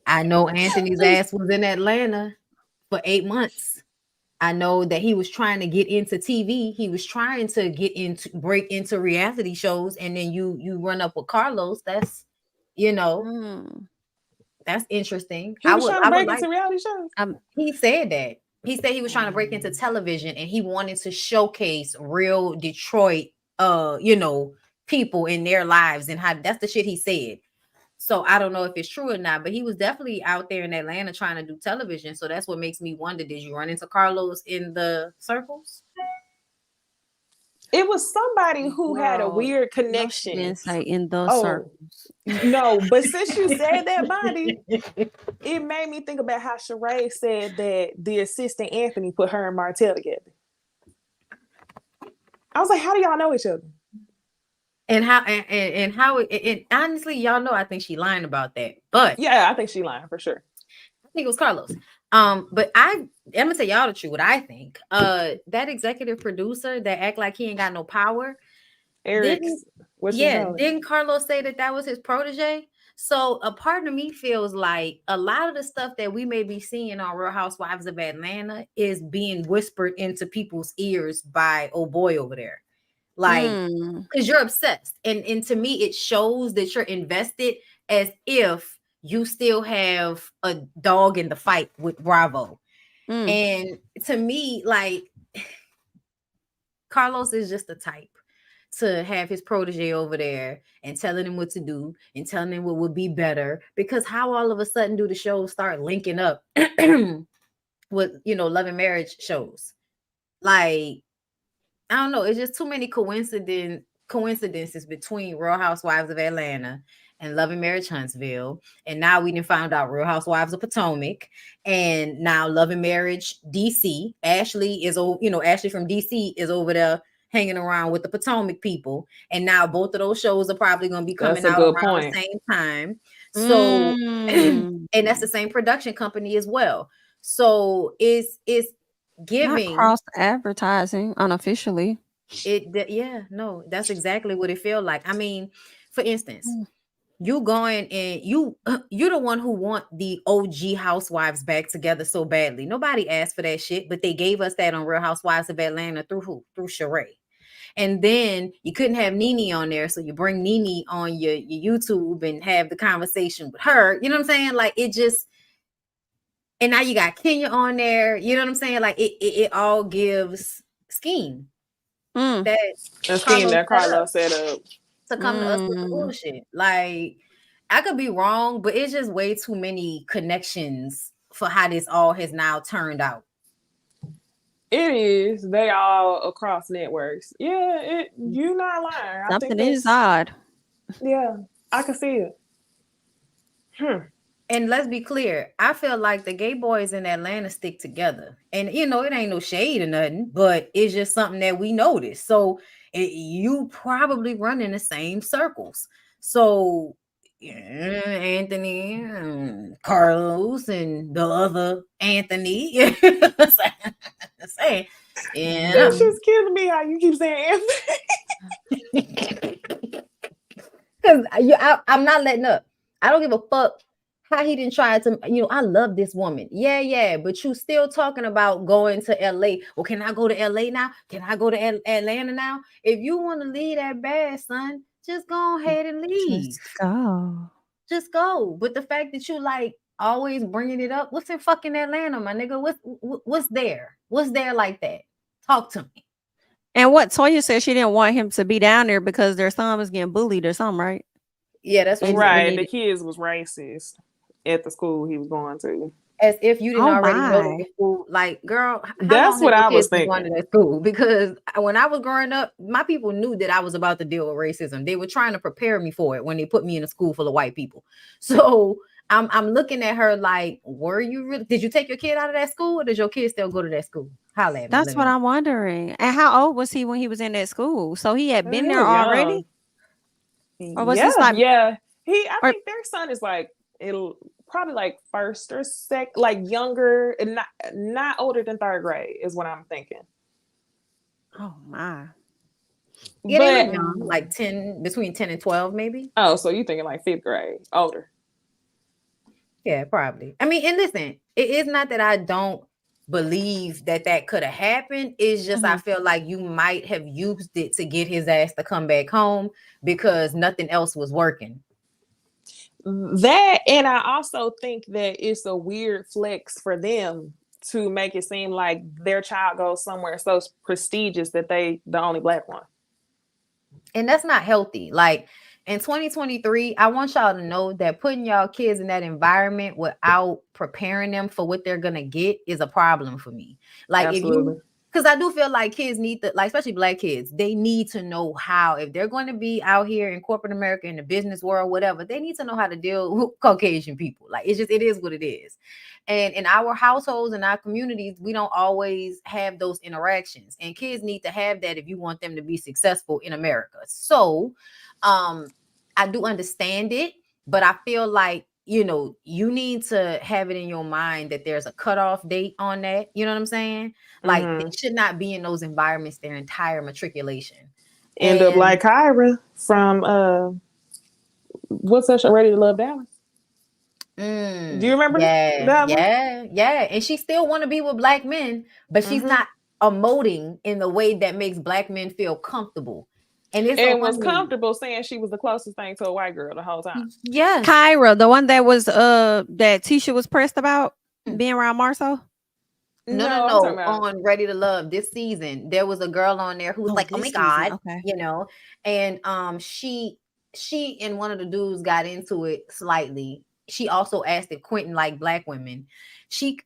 I know Anthony's ass was in Atlanta for 8 months. I know that he was trying to get into TV. He was trying to break into reality shows, and then you run up with Carlos. That's You know, Mm. that's interesting. He was trying to I would break like. into reality shows. He said that. He said he was trying to break into television and he wanted to showcase real Detroit, you know, people in their lives and how that's the shit he said. So I don't know if it's true or not, but he was definitely out there in Atlanta trying to do television. So that's what makes me wonder: did you run into Carlos in the circles? It was somebody who had a Girl, weird no, she connection. didn't say in the Oh, circles. no, but since you said that, Bobby, it made me think about how Sheree said that the assistant Anthony put her and Martell together. I was like, how do y'all know each other? And how it honestly, y'all know, I think she lying about that, but Yeah, I think she lying for sure. I think it was Carlos. But I'm gonna tell y'all the truth. What I think, that executive producer that act like he ain't got no power, Eric's, didn't Carlos say that was his protege? So a part of me feels like a lot of the stuff that we may be seeing on Real Housewives of Atlanta is being whispered into people's ears by old boy over there. Like, because you're obsessed. And to me, it shows that you're invested as if you still have a dog in the fight with Bravo. And to me, like, Carlos is just the type to have his protege over there and telling him what to do and telling him what would be better. Because how all of a sudden do the shows start linking up with, you know, Love and Marriage shows? Like, I don't know. It's just too many coincidences between Real Housewives of Atlanta and Love and Marriage Huntsville. And now we done found out Real Housewives of Potomac. And now Love and Marriage DC. Ashley from DC is over there hanging around with the Potomac people. And now both of those shows are probably going to be coming out around the same time. So, and that's the same production company as well. So it's giving not cross advertising unofficially. That's exactly what it feels like. I mean, for instance, you going and you're the one who want the OG housewives back together so badly. Nobody asked for that shit, but they gave us that on Real Housewives of Atlanta through who? Through Sheree. And then you couldn't have Nene on there, so you bring Nene on your YouTube and have the conversation with her. You know what I'm saying? Like, it just. And now you got Kenya on there. You know what I'm saying? Like, it all gives scheme. That scheme that Carlos set up to come to us with the bullshit. Like, I could be wrong, but it's just way too many connections for how this all has now turned out. It is. They all across networks. Yeah, you're not lying. Something is odd. Yeah, I can see it. And let's be clear, I feel like the gay boys in Atlanta stick together. And, you know, it ain't no shade or nothing, but it's just something that we notice. So you probably run in the same circles. So Anthony, and Carlos, and the other Anthony. Saying, It's just killing me how you keep saying Anthony. Because I'm not letting up. I don't give a fuck how he didn't try to, you know, I love this woman. Yeah, but you still talking about going to LA. Well, can I go to LA now? Can I go to Atlanta now? If you want to leave that bad, son, just go ahead and leave. Just go. But the fact that you like always bringing it up, what's in fucking Atlanta, my nigga? What's there? What's there like that? Talk to me. And what Toya said, she didn't want him to be down there because their son was getting bullied or something, right? Yeah, that's what right. The kids was racist at the school he was going to. As if you didn't already know the school. Like, girl, that's what I was thinking. Going to that school? Because when I was growing up, my people knew that I was about to deal with racism. They were trying to prepare me for it when they put me in a school full of white people. So I'm looking at her like, were you really? Did you take your kid out of that school, or did your kid still go to that school? Holla at me. That's what I'm wondering. And how old was he when he was in that school? So he had been there already, or was this like? Yeah, I think their son is like probably like first or second, like younger and not older than third grade is what I'm thinking. Oh my. Yeah, they were young, like 10, between 10 and 12 maybe. Oh, so you thinking like 5th grade, older. Yeah, probably. I mean, and listen, it is not that I don't believe that could have happened. It's just I feel like you might have used it to get his ass to come back home because nothing else was working. That, and I also think that it's a weird flex for them to make it seem like their child goes somewhere so prestigious that they the only Black one. And that's not healthy. Like in 2023, I want y'all to know that putting y'all kids in that environment without preparing them for what they're gonna get is a problem for me. Like Absolutely. because I do feel like kids need to, like, especially Black kids, they need to know how, if they're going to be out here in corporate America, in the business world, whatever, they need to know how to deal with Caucasian people. Like, it is what it is. And in our households and our communities, we don't always have those interactions. And kids need to have that if you want them to be successful in America. So I do understand it, but I feel like, you know, you need to have it in your mind that there's a cutoff date on that. You know what I'm saying? Like, they should not be in those environments their entire matriculation. End up like Kyra from what's that show, Ready to Love Dallas? Do you remember that one? Yeah. And she still want to be with Black men, but she's not emoting in the way that makes Black men feel comfortable. And it's was comfortable saying she was the closest thing to a white girl the whole time. Yes. Kyra, the one that was that Tisha was pressed about being around Marceau. No. On Ready to Love this season, there was a girl on there who was like, "Oh my God," you know, and she and one of the dudes got into it slightly. She also asked if Quentin liked Black women.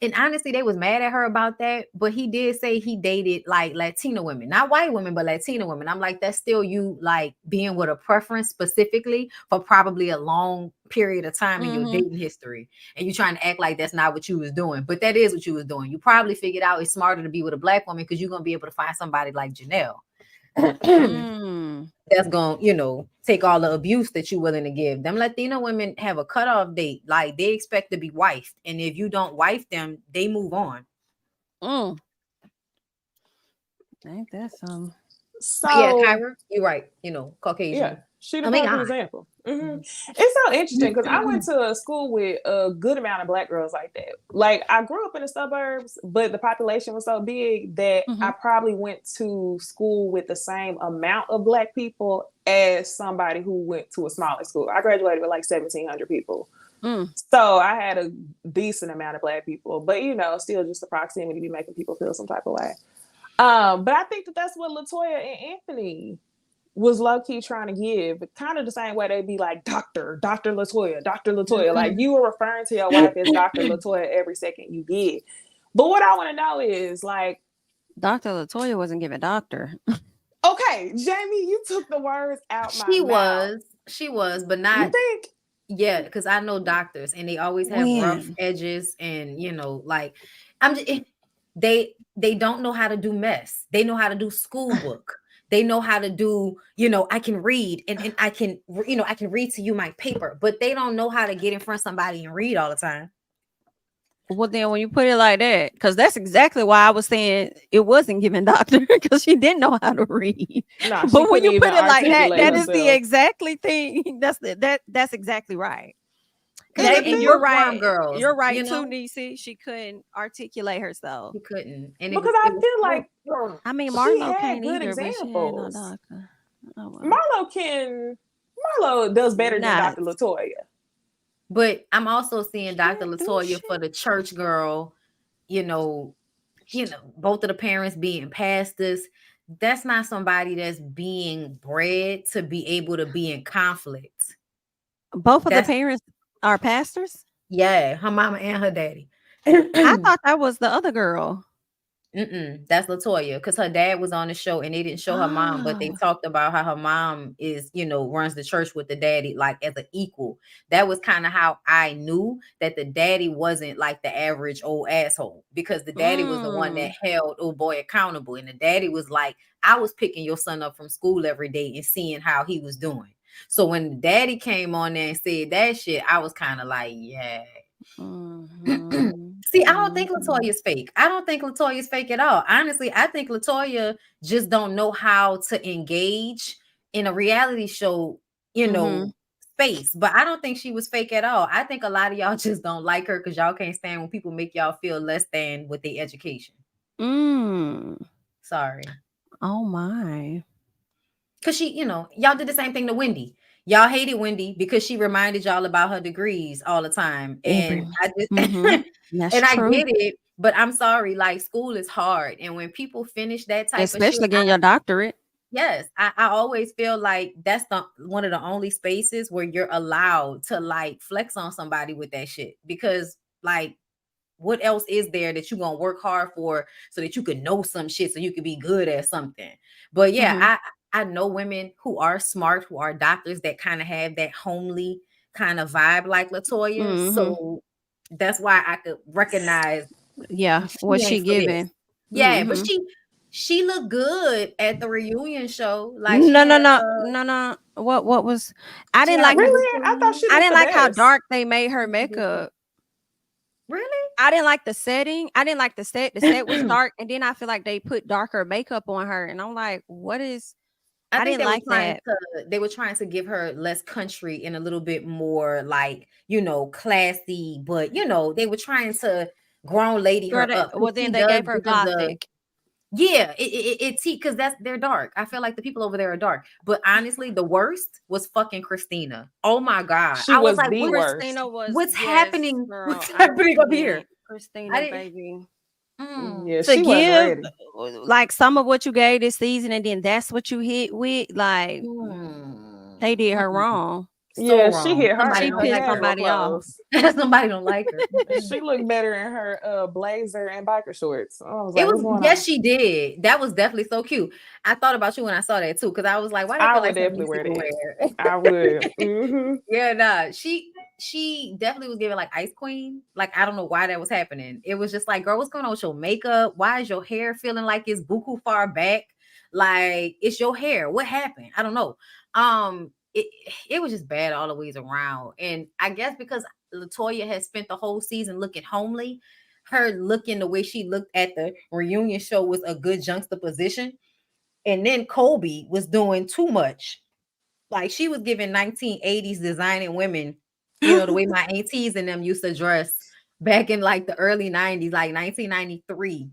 And honestly, they was mad at her about that, but he did say he dated like Latina women, not white women, but Latina women. I'm like, that's still you like being with a preference specifically for probably a long period of time in your dating history, and you trying to act like that's not what you was doing, but that is what you was doing. You probably figured out it's smarter to be with a Black woman because you're gonna be able to find somebody like Janelle that's gonna, you know, take all the abuse that you're willing to give. Them Latino women have a cutoff date. Like, they expect to be wifed, and if you don't wife them, they move on. Ain't that some? So yeah, Kyra, you're right. You know, Caucasian. Yeah, she the perfect example. It's so interesting because I went to a school with a good amount of Black girls like that. Like, I grew up in the suburbs, but the population was so big that I probably went to school with the same amount of Black people as somebody who went to a smaller school. I graduated with like 1,700 people. So I had a decent amount of Black people, but you know, still just the proximity be making people feel some type of way. But I think that's what LaToya and Anthony was low-key trying to give, kind of the same way they'd be like, Dr. LaToya. Like, you were referring to your wife as Dr. LaToya every second you get. But what I want to know is, like, Dr. LaToya wasn't giving doctor. Okay, Jamie, you took the words out my mouth. She was, but not. You think? Yeah, because I know doctors, and they always have rough edges, and you know, like, they don't know how to do mess. They know how to do school book. They know how to do, you know, I can read and I can, you know, I can read to you my paper, but they don't know how to get in front of somebody and read all the time. Well, then when you put it like that, because that's exactly why I was saying it wasn't giving doctor, because she didn't know how to read. No, but when you put it like that, that is the exactly thing. That's exactly right. And you're right. Girls, you're right too, Necey. She couldn't articulate herself. She couldn't, and because I feel like I mean, Marlo can't good either, examples. But she ain't no doctor. Oh, well. Marlo does better than Dr. LaToya. But I'm also seeing Dr. LaToya for the church girl, you know, both of the parents being pastors. That's not somebody that's being bred to be able to be in conflict. Both of the parents are pastors? Yeah, her mama and her daddy. I thought that was the other girl. That's LaToya, because her dad was on the show and they didn't show her mom, but they talked about how her mom is, you know, runs the church with the daddy like as an equal. That was kind of how I knew that the daddy wasn't like the average old asshole, because the daddy was the one that held old boy accountable, and the daddy was like, I was picking your son up from school every day and seeing how he was doing. So when the daddy came on there and said that shit, I was kind of like, yeah. See, I don't think LaToya's fake. I don't think LaToya's fake at all. Honestly, I think LaToya just don't know how to engage in a reality show, you know, space. But I don't think she was fake at all. I think a lot of y'all just don't like her because y'all can't stand when people make y'all feel less than with their education. Sorry. Oh my. Because she, y'all did the same thing to Wendy. Y'all hated Wendy because she reminded y'all about her degrees all the time. And I just That's and I true. get it, but I'm sorry, like school is hard. And when people finish that type of Especially shit, getting your doctorate. yes, I always feel like that's one of the only spaces where you're allowed to like flex on somebody with that shit. Because like what else is there that you're gonna work hard for so that you can know some shit so you can be good at something? But yeah, I know women who are smart, who are doctors that kind of have that homely kind of vibe like LaToya. So that's why I could recognize what she ain't for this. giving. Yeah, but she looked good at the reunion show. Like No. What was I didn't like Really? I thought she I looked didn't the like how best. dark they made her makeup. Really? I didn't like the setting. I didn't like the set. The set was dark, and then I feel like they put darker makeup on her, and I'm like, what is? I think didn't like that. they were trying to give her less country and a little bit more like, classy, but they were trying to grown lady her up. Well, then they gave her gothic. Yeah, it's because they're dark. I feel like the people over there are dark. But honestly, the worst was fucking Christina. Oh my God. She was like, the worst. Christina was what's happening? Girl, What's happening up here? Christina, baby. Yeah, to she give wasn't ready. Like some of what you gave this season, and then that's what you hit with. Like they did her wrong. Yeah, she hit her. She pissed somebody off. Somebody don't like her. She looked better in her blazer and biker shorts. I was like, what's going yes, on? she did. That was definitely so cute. I thought about you when I saw that too, because I was like, why do I feel like definitely wear that? I would. Yeah, nah. She definitely was giving like Ice Queen. Like, I don't know why that was happening. It was just like, girl, what's going on with your makeup? Why is your hair feeling like it's buku far back? Like, it's your hair. What happened? I don't know. It was just bad all the ways around. And I guess because LaToya had spent the whole season looking homely, her looking the way she looked at the reunion show was a good juxtaposition. And then Kobe was doing too much. Like, she was giving 1980s designing women, the way my aunties and them used to dress back in like the early 90s, like 1993,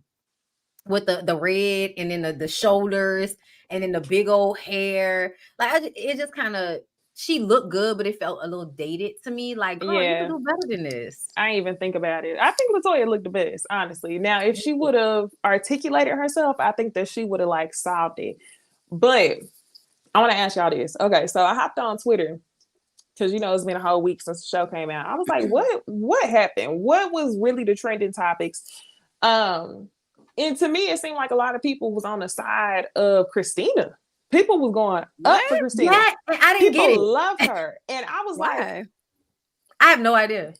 with the red and then the shoulders and then the big old hair. Like, it just kind of, she looked good, but it felt a little dated to me. Like, girl, you can do better than this. I didn't even think about it. I think LaToya looked the best, honestly. Now, if she would have articulated herself, I think that she would have like solved it. But I want to ask y'all this. Okay, so I hopped on Twitter because it's been a whole week since the show came out. I was like, what happened? What was really the trending topics? And to me, it seemed like a lot of people was on the side of Christina. People was going up for Christina. Yeah, I didn't get it. People love her. And I was like, I have no idea.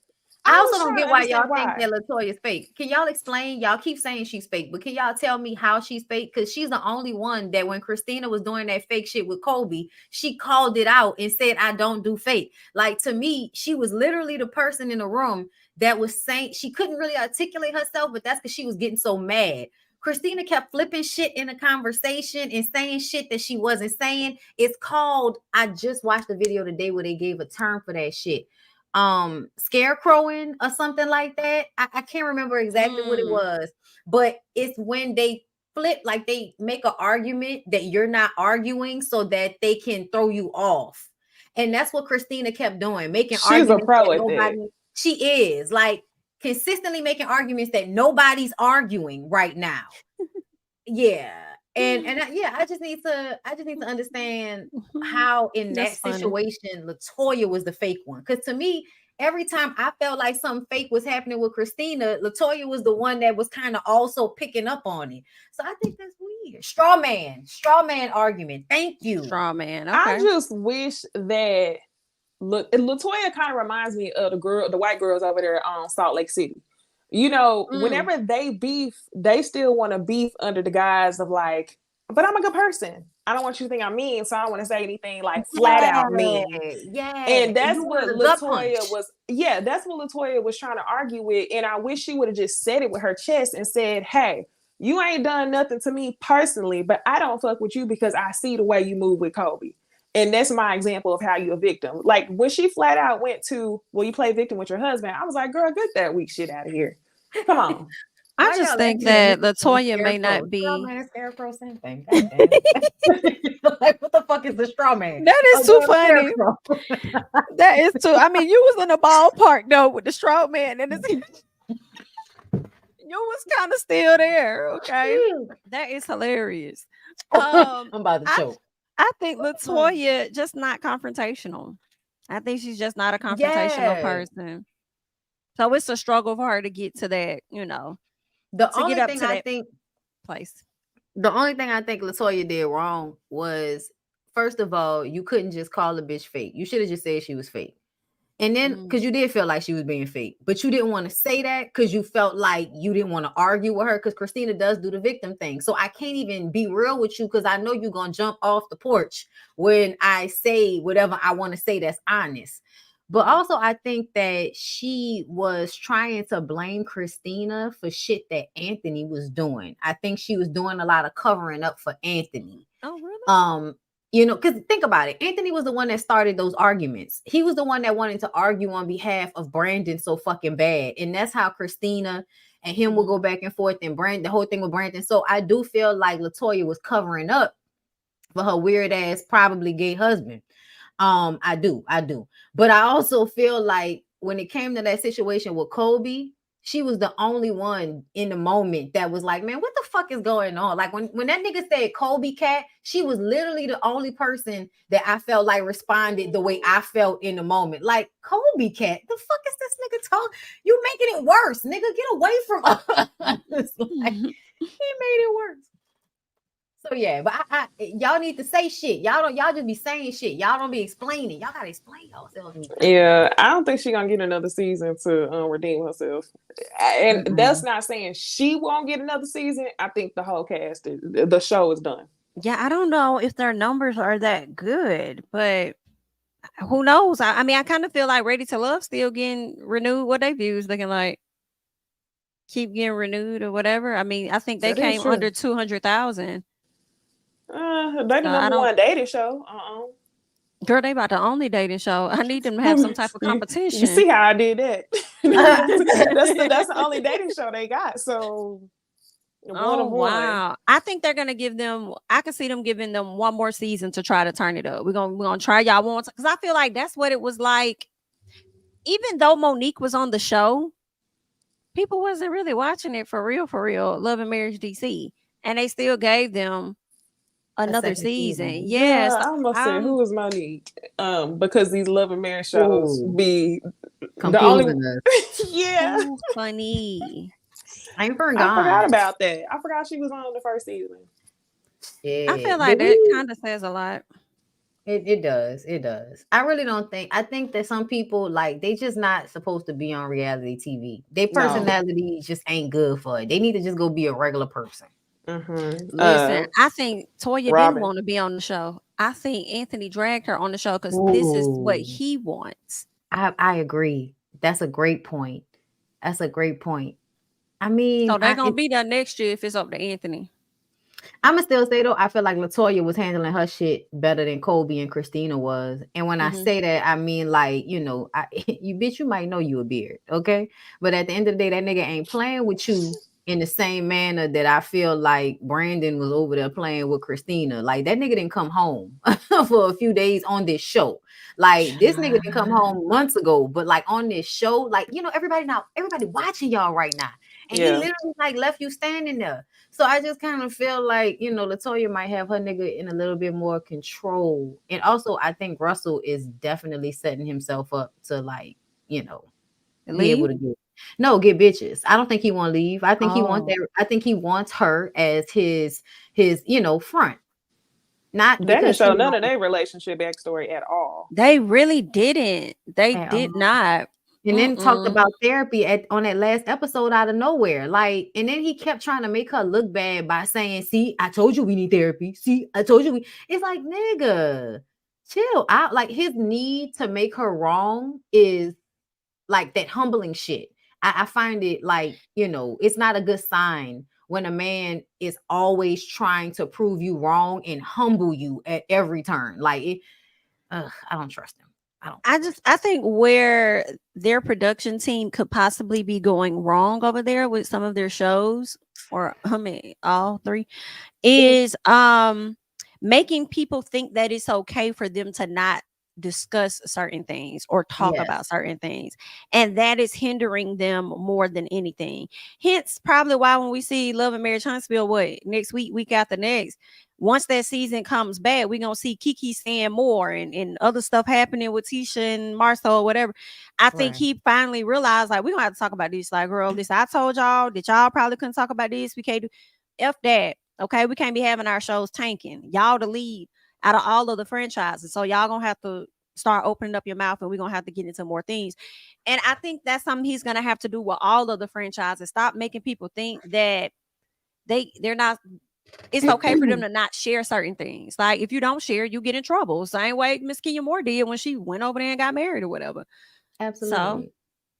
I also don't get why y'all think that LaToya's fake. Can y'all explain? Y'all keep saying she's fake, but can y'all tell me how she's fake? Because she's the only one that when Christina was doing that fake shit with Kobe, she called it out and said, I don't do fake. Like, to me, she was literally the person in the room that was saying, she couldn't really articulate herself, but that's because she was getting so mad. Christina kept flipping shit in the conversation and saying shit that she wasn't saying. It's called, I just watched the video today where they gave a term for that shit. Scarecrowing or something like that. I can't remember exactly what it was, but it's when they flip, like they make an argument that you're not arguing so that they can throw you off. And that's what Christina kept doing, making arguments. She's a pro at that. She is like consistently making arguments that nobody's arguing right now. Yeah. And yeah, I just need to understand how in that situation LaToya was the fake one. Because to me, every time I felt like something fake was happening with Christina, LaToya was the one that was kind of also picking up on it. So I think that's weird. Straw man argument. Thank you. Straw man. Okay. I just wish that LaToya kind of reminds me of the white girls over there on Salt Lake City. Whenever they beef, they still want to beef under the guise of like, but I'm a good person. I don't want you to think I'm mean, so I don't want to say anything like flat out mean. Yeah. And that's what LaToya was. Yeah, that's what LaToya was trying to argue with. And I wish she would have just said it with her chest and said, hey, you ain't done nothing to me personally, but I don't fuck with you because I see the way you move with Kobe. And that's my example of how you're a victim. Like when she flat out went to, well, you play victim with your husband. I was like, girl, get that weak shit out of here. Come on. I Why just y'all think acting that like Latoya may scarecrow? not Straw be. man and scarecrow, same thing. God damn. Like, what the fuck is the straw man? That is A too damn funny. scarecrow. That is too. I mean, you was in a ballpark though with the straw man, and it's, you was kind of still there. Okay, that is hilarious. I'm about to I choke. I think Latoya just not confrontational. I think she's just not a confrontational Yeah. person. So it's a struggle for her to get to that, you know, The to get only up thing to I that think place. the only thing I think Latoya did wrong was, first of all, you couldn't just call a bitch fake. You should have just said she was fake. And then, because you did feel like she was being fake, but you didn't want to say that because you felt like you didn't want to argue with her, because Christina does do the victim thing. So I can't even be real with you because I know you're going to jump off the porch when I say whatever I want to say that's honest. But also, I think that she was trying to blame Christina for shit that Anthony was doing. I think she was doing a lot of covering up for Anthony. Oh, really? You know, because think about it. Anthony was the one that started those arguments. He was the one that wanted to argue on behalf of Brandon so fucking bad. And that's how Christina and him will go back and forth, and Brandon, the whole thing with Brandon. So I do feel like Latoya was covering up for her weird ass, probably gay husband. I do. But I also feel like when it came to that situation with Kobe, she was the only one in the moment that was like, man, what the fuck is going on? Like when that nigga said Kobe cat, she was literally the only person that I felt like responded the way I felt in the moment. Like, Kobe cat, the fuck is this nigga talking? You making it worse, nigga. Get away from us. Like, he made it worse. So yeah, but I y'all need to say shit. Y'all just be saying shit. Y'all don't be explaining. Y'all gotta explain yourselves. Yeah, I don't think she's gonna get another season to redeem herself. And that's not saying she won't get another season. I think the whole cast, the show is done. Yeah, I don't know if their numbers are that good, but who knows? I mean, I kind of feel like Ready to Love still getting renewed. What they views looking like? Keep getting renewed or whatever. I mean, I think they That is came true. under 200,000. They the number one dating show. Girl, they about the only dating show. I need them to have some type of competition. You see how I did that? that's the only dating show they got. So one of one. Wow. I think they're gonna give them. I can see them giving them one more season to try to turn it up. We're gonna try y'all once, because I feel like that's what it was like. Even though Monique was on the show, people wasn't really watching it for real. Love and Marriage DC, and they still gave them another season. Yes. Yeah, I almost said, who is Monique? Because these Love and Marriage shows be the only. Yeah. Too funny. I forgot about that. I forgot she was on the first season. Yeah. I feel like that kind of says a lot. It does. I really don't think. I think that some people, like, they just not supposed to be on reality TV. Their personality just ain't good for it. They need to just go be a regular person. Listen, I think Toya didn't want to be on the show. I think Anthony dragged her on the show because this is what he wants. I agree. That's a great point. I mean, so they're gonna be there next year if it's up to Anthony. I'ma still say though, I feel like Latoya was handling her shit better than Kobe and Christina was. And when I say that, I mean, like, you know, you bitch, you might know you a beard, okay? But at the end of the day, that nigga ain't playing with you in the same manner that I feel like Brandon was over there playing with Christina. Like, that nigga didn't come home for a few days on this show. Like, this nigga didn't come home months ago, but like on this show, like, you know, everybody watching y'all right now. And he literally like left you standing there. So I just kind of feel like, you know, Latoya might have her nigga in a little bit more control. And also, I think Russell is definitely setting himself up to, like, you know, be able to get bitches. I don't think he want to leave. I think he wants her as his, you know, front. Not they didn't show none of their relationship backstory at all. They really didn't. They did not. And then talked about therapy on that last episode out of nowhere. Like, and then he kept trying to make her look bad by saying, see, I told you we need therapy. See, I told you it's like, nigga, chill out. Like, his need to make her wrong is like that humbling shit. I find it like, you know, it's not a good sign when a man is always trying to prove you wrong and humble you at every turn. Like, I don't trust him. I think where their production team could possibly be going wrong over there with some of their shows, or I mean all three, is making people think that it's okay for them to not discuss certain things or talk Yes. about certain things, and that is hindering them more than anything. Hence probably why when we see Love and Marriage Huntsville, what, next week after next, once that season comes back, we're gonna see Kiki saying more and other stuff happening with Tisha and Marcel or whatever. I think Right. he finally realized, like, we don't have to talk about this. Like, girl, this, I told y'all that y'all probably couldn't talk about this. We can't do F that. Okay, we can't be having our shows tanking. Y'all the lead out of all of the franchises. So y'all gonna have to start opening up your mouth, and we're gonna have to get into more things. And I think that's something he's gonna have to do with all of the franchises. Stop making people think that they're not, it's okay for them to not share certain things. Like, if you don't share, you get in trouble. Same way Miss Kenya Moore did when she went over there and got married or whatever. Absolutely.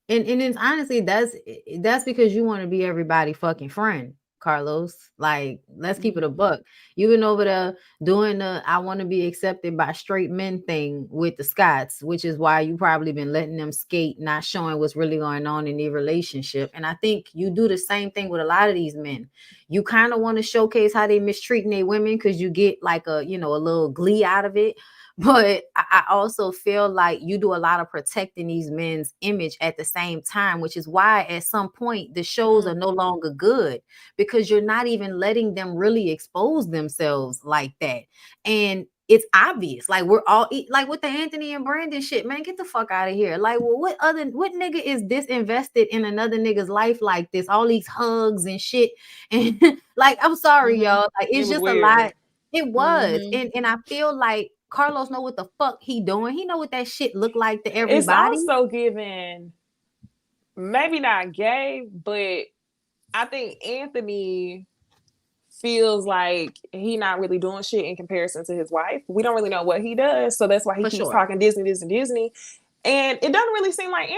And it's honestly, that's because you want to be everybody fucking friend, Carlos. Like, let's keep it a buck. You've been over there doing the I want to be accepted by straight men thing with the Scots, which is why you probably been letting them skate, not showing what's really going on in their relationship. And I think you do the same thing with a lot of these men. You kind of want to showcase how they mistreating their women because you get like a little glee out of it. But I also feel like you do a lot of protecting these men's image at the same time, which is why at some point the shows are no longer good, because you're not even letting them really expose themselves like that. And it's obvious. Like, we're all like with the Anthony and Brandon shit, man, get the fuck out of here. Like, well, what nigga is disinvested in another nigga's life like this? All these hugs and shit. And like, I'm sorry, y'all. Like, it's just a lot. It was. And I feel like Carlos know what the fuck he doing. He know what that shit look like to everybody. It's also given, maybe not gay, but I think Anthony feels like he not really doing shit in comparison to his wife. We don't really know what he does, so that's why he keeps talking Disney. And it doesn't really seem like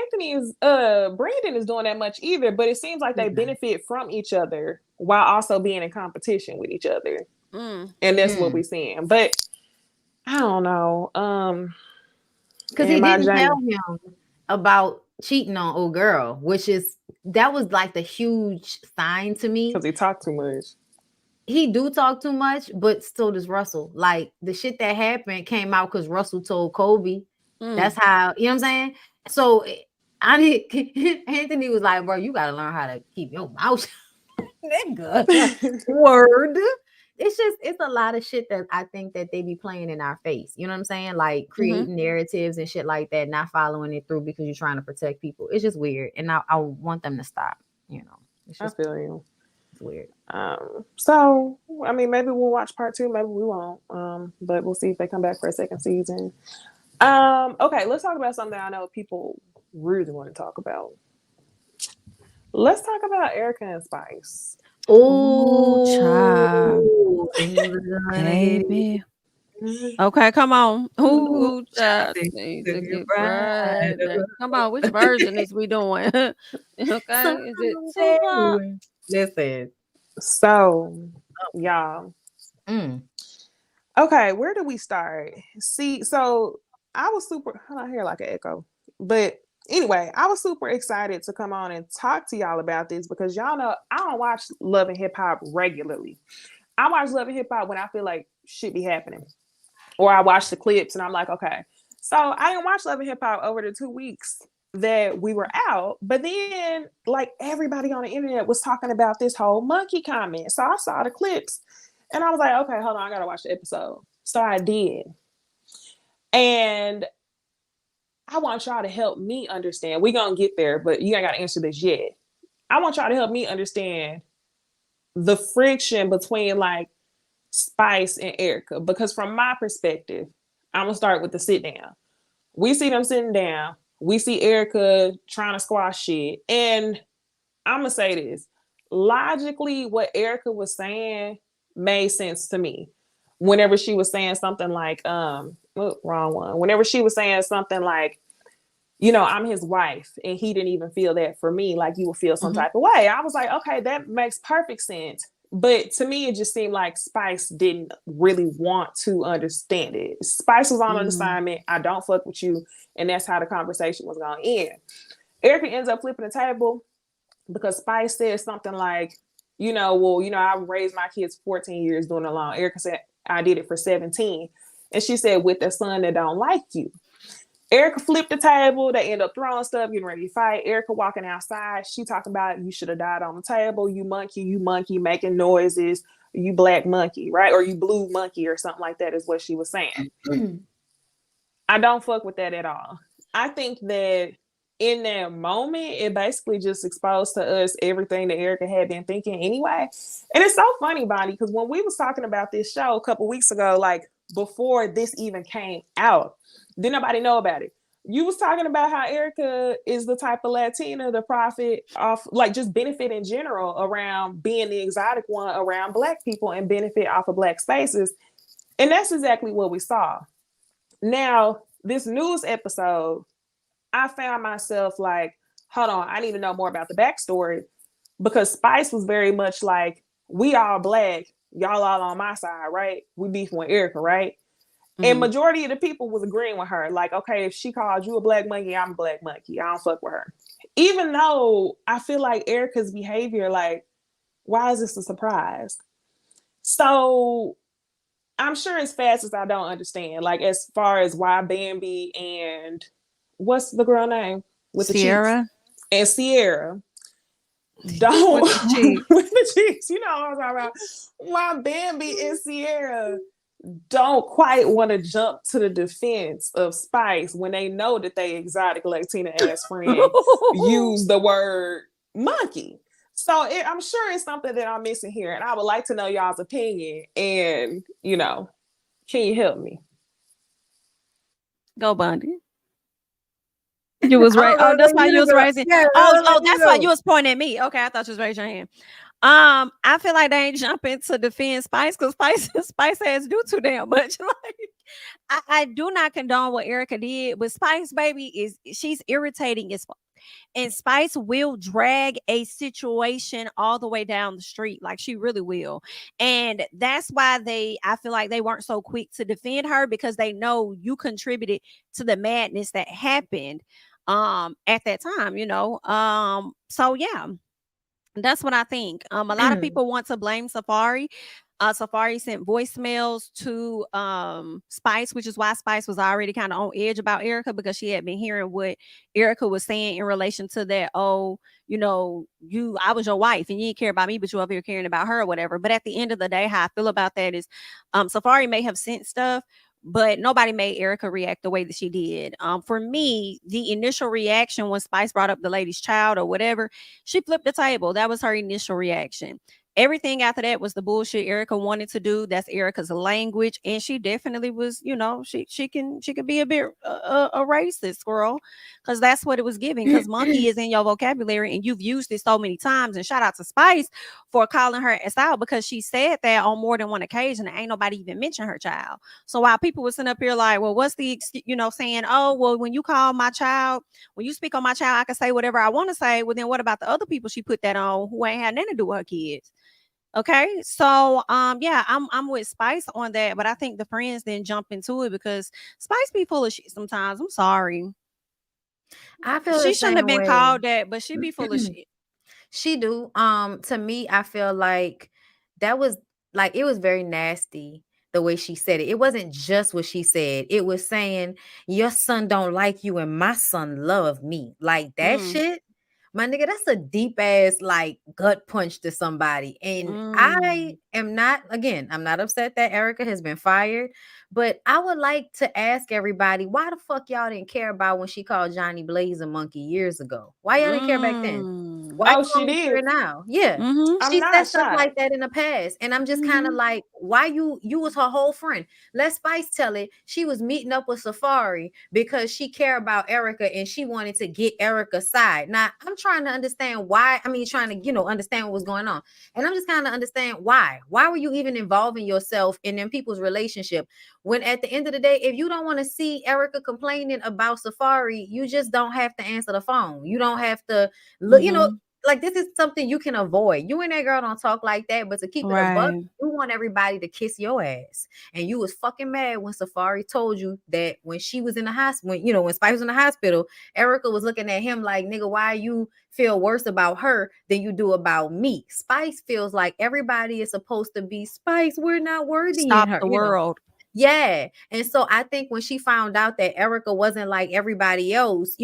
Brandon is doing that much either, but it seems like they benefit from each other while also being in competition with each other. And that's what we're seeing. But I don't know. Because he didn't tell him about cheating on old girl, that was like the huge sign to me. Because he talked too much. He do talk too much, but so does Russell. Like, the shit that happened came out because Russell told Kobe. That's how, you know what I'm saying? So Anthony was like, bro, you gotta learn how to keep your mouth shut. Nigga. Word. It's a lot of shit that I think that they be playing in our face. You know what I'm saying? Like, creating narratives and shit like that, not following it through because you're trying to protect people. It's just weird. And I want them to stop, It's just, I feel you. It's weird. So, I mean, maybe we'll watch part 2, maybe we won't. But we'll see if they come back for a second season. Okay, let's talk about something I know people really want to talk about. Let's talk about Erica and Spice. Oh, baby. Okay, come on. Who child? Come on, which version is we doing? Okay, is it Tupac? Listen. So, y'all. Okay, where do we start? See, so I was super. I hear like an echo, but anyway, I was super excited to come on and talk to y'all about this because y'all know I don't watch Love and Hip Hop regularly. I watch Love and Hip Hop when I feel like shit be happening, or I watch the clips and I'm like, okay. So I didn't watch Love and Hip Hop over the 2 weeks that we were out, but then like everybody on the internet was talking about this whole monkey comment. So I saw the clips and I was like, okay, hold on, I gotta watch the episode. So I did. And I want y'all to help me understand. We're going to get there, but you ain't got to answer this yet. I want y'all to help me understand the friction between like Spice and Erica. Because from my perspective, I'm going to start with the sit down. We see them sitting down. We see Erica trying to squash shit. And I'm going to say this. Logically, what Erica was saying made sense to me. Whenever she was saying something like, wrong one. Whenever she was saying something like, I'm his wife and he didn't even feel that for me, like you would feel some type of way. I was like, okay, that makes perfect sense. But to me, it just seemed like Spice didn't really want to understand it. Spice was on an assignment. I don't fuck with you. And that's how the conversation was going to end. Erica ends up flipping the table because Spice said something like, I raised my kids 14 years doing it alone. Erica said, I did it for 17. And she said, with a son that don't like you. Erica flipped the table. They end up throwing stuff, getting ready to fight. Erica walking outside. She talking about, you should have died on the table. You monkey, making noises. You black monkey, right? Or you blue monkey or something like that is what she was saying. I don't fuck with that at all. I think that in that moment, it basically just exposed to us everything that Erica had been thinking anyway. And it's so funny, Bonnie, because when we was talking about this show a couple weeks ago, like before this even came out, didn't nobody know about it. You was talking about how Erica is the type of Latina to profit off, like just benefit in general around being the exotic one around Black people and benefit off of Black spaces. And that's exactly what we saw. Now, this news episode, I found myself like, hold on, I need to know more about the backstory, because Spice was very much like, we all Black, y'all all on my side, right? We beefing with Erica, right? And majority of the people was agreeing with her. Like, okay, if she called you a black monkey, I'm a black monkey. I don't fuck with her. Even though I feel like Erica's behavior, like, why is this a surprise? So I'm sure as fast as I don't understand, like as far as why Bambi and what's the girl name? With Sierra. the cheeks? And Sierra. Don't with the cheeks. with the cheeks. You know what I'm talking about. Why Bambi and Sierra don't quite want to jump to the defense of Spice when they know that they exotic Latina ass friend use the word monkey. So I'm sure it's something that I'm missing here, and I would like to know y'all's opinion. And can you help me? Go, Bundy. You was right. Oh, that's why you was raising. Yeah, That's why you was pointing at me. Okay, I thought you was raising your hand. I feel like they ain't jumping to defend Spice because Spice has do too damn much. Like, I do not condone what Erica did, but Spice, baby, she's irritating as fuck. And Spice will drag a situation all the way down the street. Like, she really will. And that's why I feel like they weren't so quick to defend her, because they know you contributed to the madness that happened at that time, so yeah, that's what I think. A lot of people want to blame Safari. Safari sent voicemails to Spice, which is why Spice was already kind of on edge about Erica, because she had been hearing what Erica was saying in relation to that. Oh, I was your wife and you didn't care about me, but you up here caring about her or whatever. But at the end of the day, how I feel about that is Safari may have sent stuff, but nobody made Erica react the way that she did. For me, the initial reaction when Spice brought up the lady's child or whatever, she flipped the table. That was her initial reaction. Everything after that was the bullshit Erica wanted to do. That's Erica's language, and she definitely was. She can be a bit a racist, girl, because that's what it was giving. Because monkey is in your vocabulary, and you've used it so many times. And shout out to Spice for calling her ass out, because she said that on more than one occasion. And ain't nobody even mentioned her child. So while people were sitting up here like, well, what's the saying? Oh, well, when you call my child, when you speak on my child, I can say whatever I want to say. Well, then what about the other people she put that on who ain't had nothing to do with her kids? Okay, so yeah, I'm with Spice on that, but I think the friends then jump into it because Spice be full of shit sometimes. I'm sorry. I feel she shouldn't have been called that, but she be full of shit. She do. To me, I feel like that was it was very nasty the way she said it. It wasn't just what she said. It was saying your son don't like you and my son love me. Like that shit. My nigga, that's a deep ass gut punch to somebody. And I am not, again, I'm not upset that Erica has been fired, but I would like to ask everybody, why the fuck y'all didn't care about when she called Johnny Blaze a monkey years ago? Why y'all didn't care back then? Why she did now? Yeah. She said stuff like that in the past. And I'm just kind of like, why you was her whole friend? Let Spice tell it. She was meeting up with Safari because she cared about Erica and she wanted to get Erica's side. Now, I'm trying to understand why. I mean, trying to, understand what was going on. And I'm just kind of understand why. Why were you even involving yourself in them people's relationship? When at the end of the day, if you don't want to see Erica complaining about Safari, you just don't have to answer the phone. You don't have to look, like this is something you can avoid. You and that girl don't talk like that, but to keep it a buck, Right. you want everybody to kiss your ass. And you was fucking mad when Safari told you that when she was in the hospital, when Spice was in the hospital, Erica was looking at him like, nigga, why you feel worse about her than you do about me? Spice feels like everybody is supposed to be Spice. We're not worthy in Stop her, the world. Yeah. And so I think when she found out that Erica wasn't like everybody else,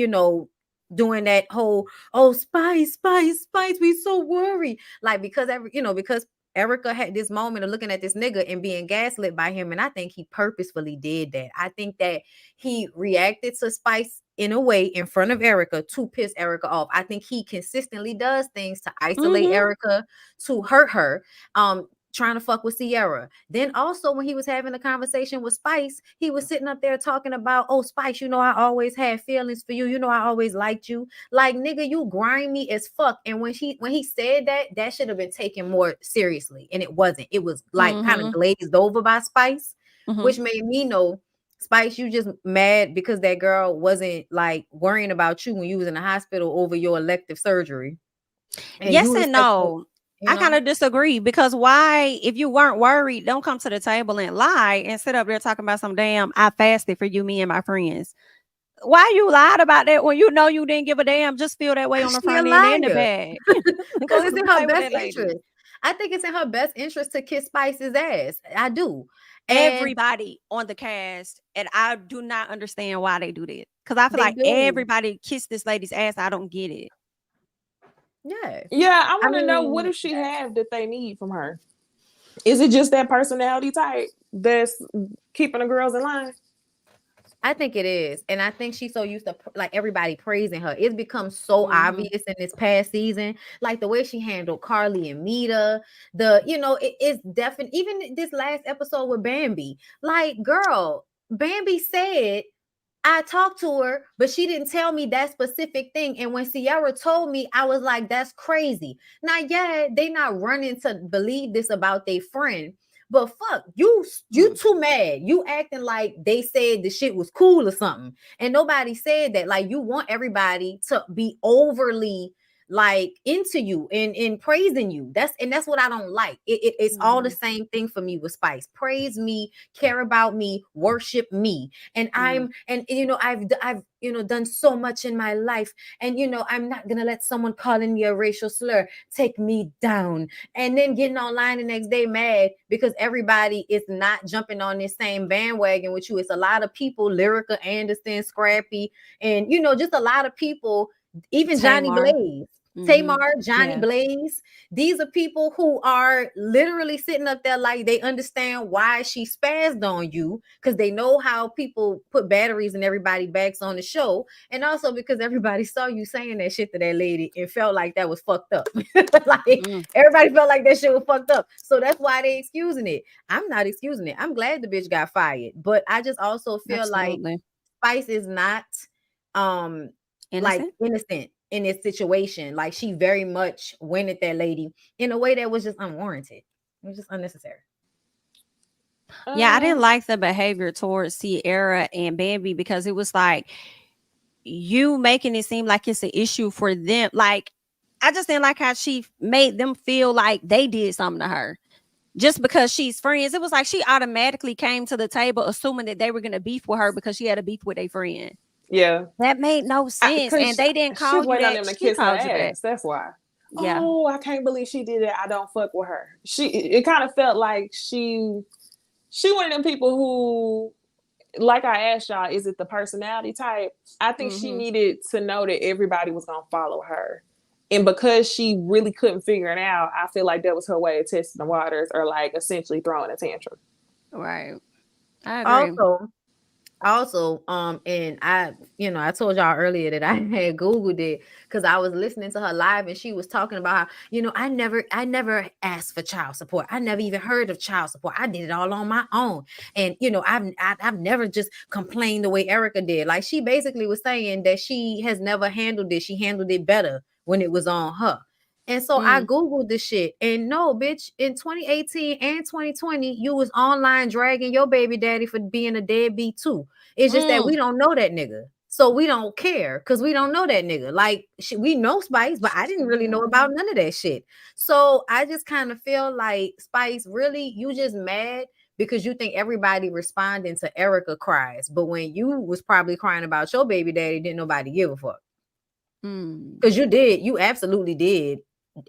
doing that whole, oh, Spice, we so worried. Like, because because Erica had this moment of looking at this nigga and being gaslit by him. And I think he purposefully did that. I think that he reacted to Spice in a way in front of Erica to piss Erica off. I think he consistently does things to isolate Erica, to hurt her. Trying to fuck with Sierra. Then also when he was having a conversation with Spice, he was sitting up there talking about, oh, Spice, I always had feelings for you. I always liked you. Like, nigga, you grimy as fuck. And when he said that should have been taken more seriously. And it wasn't. It was like kind of glazed over by Spice, which made me know, Spice, you just mad because that girl wasn't like worrying about you when you was in the hospital over your elective surgery. And yes and no. I kind know? of disagree, because why, if you weren't worried, don't come to the table and lie and sit up there talking about some damn, I fasted for you, me and my friends. Why you lied about that when you know you didn't give a damn? Just feel that way on the She a front end and the liar. back. Because it's in her best interest. I think it's in her best interest to kiss Spice's ass. I do. And everybody on the cast, and I do not understand why they do that. Because I feel They like do. everybody kissed this lady's ass. I don't get it. Yeah, I want to know, what does she have that they need from her? Is it just that personality type that's keeping the girls in line? I think it is. And I think she's so used to like everybody praising her. It's become so obvious in this past season. Like the way she handled Carly and Mita. It's definitely, even this last episode with Bambi. Like, girl, Bambi said, I talked to her, but she didn't tell me that specific thing. And when Sierra told me, I was like, that's crazy. Now, yeah, they not running to believe this about their friend. But fuck, you too mad. You acting like they said the shit was cool or something. And nobody said that. Like, you want everybody to be overly like into you and praising you. That's what I don't like. It's all the same thing for me with Spice. Praise me, care about me, worship me. And I've done so much in my life. And I'm not gonna let someone calling me a racial slur take me down. And then getting online the next day mad because everybody is not jumping on this same bandwagon with you. It's a lot of people, Lyrica Anderson, Scrappy, and just a lot of people, even Johnny Blaze. Tamar, Johnny Blaze. These are people who are literally sitting up there like they understand why she spazzed on you, because they know how people put batteries in everybody's backs on the show, and also because everybody saw you saying that shit to that lady and felt like that was fucked up. Everybody felt like that shit was fucked up, so that's why they excusing it. I'm not excusing it. I'm glad the bitch got fired, but I just also feel like Spice is not like innocent in this situation. Like, she very much went at that lady in a way that was just unwarranted. It was just unnecessary. Yeah, I didn't like the behavior towards Sierra and Bambi, because it was like you making it seem like it's an issue for them. Like, I just didn't like how she made them feel like they did something to her just because she's friends. It was like she automatically came to the table assuming that they were going to beef with her because she had a beef with a friend. Yeah, that made no sense. And they didn't call you that. She kiss her ass. That's why. Yeah. Oh, I can't believe she did it. I don't fuck with her. It kind of felt like she one of them people who, like I asked y'all, is it the personality type? I think she needed to know that everybody was gonna follow her, and because she really couldn't figure it out, I feel like that was her way of testing the waters, or like essentially throwing a tantrum. Right. I agree. Also, and I told y'all earlier that I had Googled it because I was listening to her live and she was talking about how, I never asked for child support. I never even heard of child support. I did it all on my own. And, I've never just complained the way Erica did. Like, she basically was saying that she has never handled it. She handled it better when it was on her. And so I Googled this shit, and no, bitch, in 2018 and 2020, you was online dragging your baby daddy for being a deadbeat too. It's just that we don't know that nigga. So we don't care because we don't know that nigga. Like we know Spice, but I didn't really know about none of that shit. So I just kind of feel like Spice, really, you just mad because you think everybody responding to Erica cries, but when you was probably crying about your baby daddy, didn't nobody give a fuck. Because you absolutely did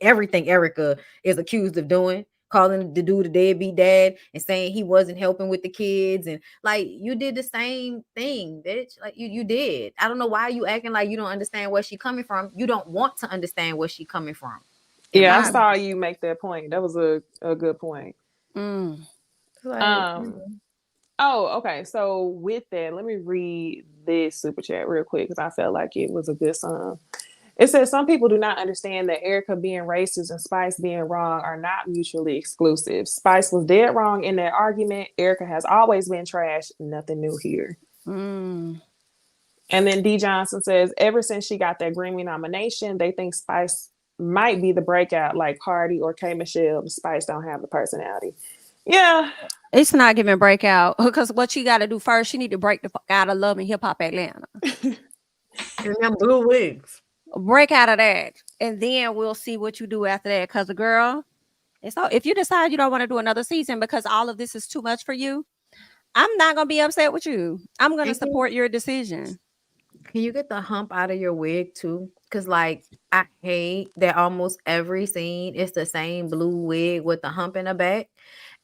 everything Erica is accused of doing, calling the dude a deadbeat dad and saying he wasn't helping with the kids, and like you did the same thing, bitch. Like you did. I don't know why you acting like you don't understand where she coming from. You don't want to understand where she coming from. Yeah, I saw you make that point. That was a good point. Like, Oh, okay. So with that, let me read this super chat real quick because I felt like it was a good song. It says some people do not understand that Erica being racist and Spice being wrong are not mutually exclusive. Spice was dead wrong in that argument. Erica has always been trash. Nothing new here. And then D Johnson says ever since she got that Grammy nomination, they think Spice might be the breakout like Cardi or K Michelle. Spice don't have the personality. Yeah. It's not giving breakout because what she got to do first, she need to break the fuck out of Love and Hip Hop Atlanta. And them blue wigs. Break out of that, and then we'll see what you do after that. Because the girl, and so if you decide you don't want to do another season because all of this is too much for you, I'm not gonna be upset with you. I'm gonna support your decision. Can you get the hump out of your wig too? Because like I hate that almost every scene it's the same blue wig with the hump in the back.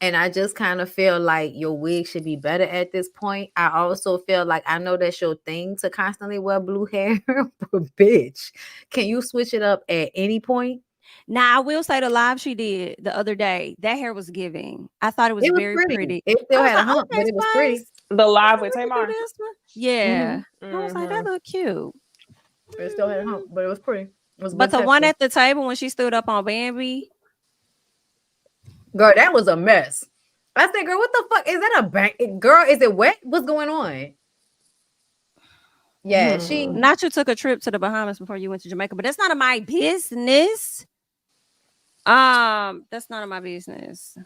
And I just kind of feel like your wig should be better at this point. I also feel like I know that's your thing to constantly wear blue hair, but bitch, can you switch it up at any point? Now I will say the live she did the other day, that hair was giving. I thought it was very pretty. It still had a hump, but it was pretty. The live with Tamar. Yeah. I was like, that looked cute. It still had a hump, but it was pretty. It was but the one at the table when she stood up on Bambi. Girl, that was a mess. I said, girl, what the fuck? Is that a bank? Girl, is it wet? What's going on? Yeah, she not you took a trip to the Bahamas before you went to Jamaica, but that's none of my business. That's none of my business.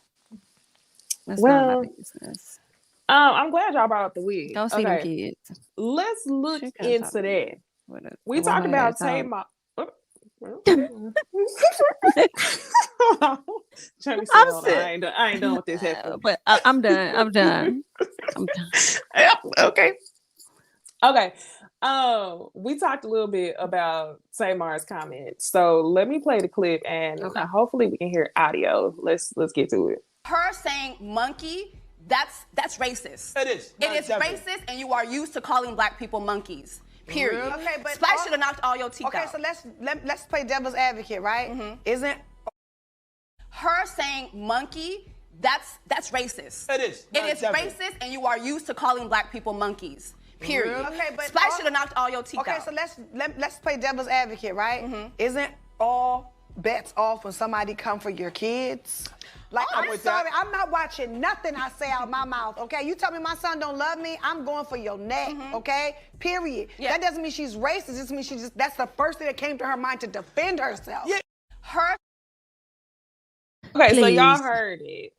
That's none of my business. I'm glad y'all brought up the wig. Don't see them kids. Let's look into that. We talked about Tamar. I ain't done with this happening. But I'm done. I'm done. Okay. We talked a little bit about Tamar's comments. So let me play the clip and hopefully we can hear audio. Let's get to it. Her saying monkey, that's racist. It is. It is racist, and you are used to calling black people monkeys. Period. Okay, but Spice should have knocked all your teeth out. Okay, so let's play devil's advocate, right? Isn't her saying monkey, that's racist. It is. It is racist, and you are used to calling black people monkeys. Period. Okay, but Spice should have knocked all your teeth out. Okay, so let's play devil's advocate, right? Isn't all bets off when somebody come for your kids? Like, I'm sorry, I'm not watching nothing I say out my mouth, okay? You tell me my son don't love me, I'm going for your neck, okay? Period. Yeah. That doesn't mean she's racist. It just means that's the first thing that came to her mind to defend herself. Yeah. Okay, so y'all heard it.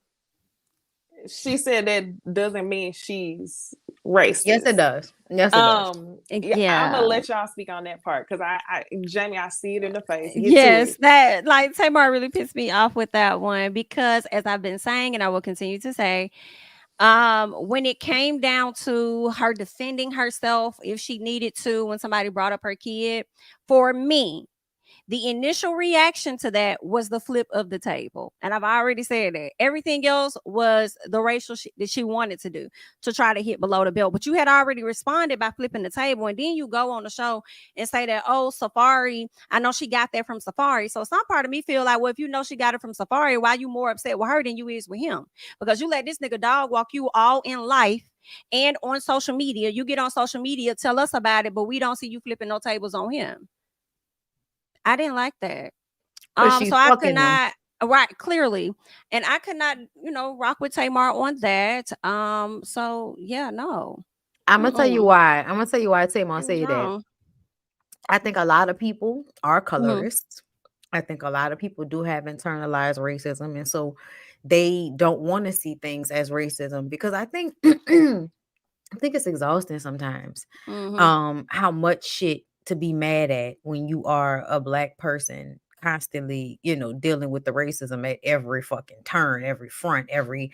She said that doesn't mean she's racist. Yes, it does. Yes, it does. I'm gonna let y'all speak on that part because Jamie, I see it in the face. Yes, that like Tamar really pissed me off with that one because as I've been saying and I will continue to say, when it came down to her defending herself if she needed to when somebody brought up her kid, for me, the initial reaction to that was the flip of the table. And I've already said that. Everything else was the racial that she wanted to do to try to hit below the belt. But you had already responded by flipping the table. And then you go on the show and say that, oh, Safari, I know she got that from Safari. So some part of me feel like, well, if you know she got it from Safari, why you more upset with her than you is with him? Because you let this nigga dog walk you all in life and on social media. You get on social media, tell us about it, but we don't see you flipping no tables on him. I didn't like that. So I could not, clearly. And I could not, rock with Tamar on that. So yeah, no. I'm gonna tell you why. Tamar said that. I think a lot of people are colorists. I think a lot of people do have internalized racism. And so they don't want to see things as racism because I think I think it's exhausting sometimes. Mhm. How much shit to be mad at when you are a black person constantly, dealing with the racism at every fucking turn, every front, every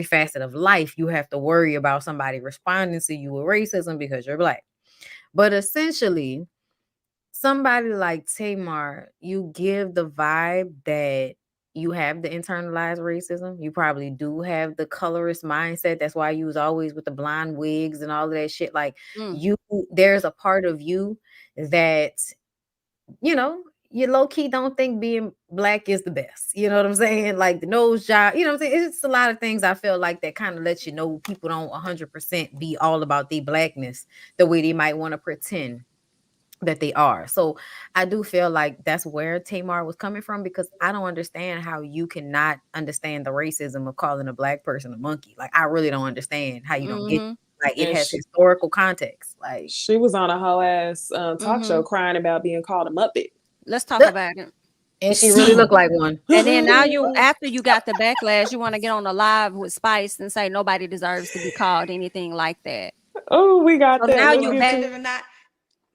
facet of life. You have to worry about somebody responding to you with racism because you're black. But essentially, somebody like Tamar, you give the vibe that you have the internalized racism. You probably do have the colorist mindset. That's why you was always with the blonde wigs and all of that shit. Like Mm. there's a part of you that, you low key don't think being black is the best. You know what I'm saying? Like the nose job, you know what I'm saying? It's just a lot of things I feel like that kind of lets you know people don't 100% be all about the blackness the way they might want to pretend that they are. So I do feel like that's where Tamar was coming from, because I don't understand how you cannot understand the racism of calling a black person a monkey. Like I really don't understand how you don't get Mhm. like it And has historical context. Like she was on a whole ass talk show Mhm. crying about being called a Muppet. Let's talk about it. and she really looked like one. And then now after you got the backlash, you want to get on the live with Spice and say nobody deserves to be called anything like that. Oh, we got So that. now Let's you get back. Believe it or not,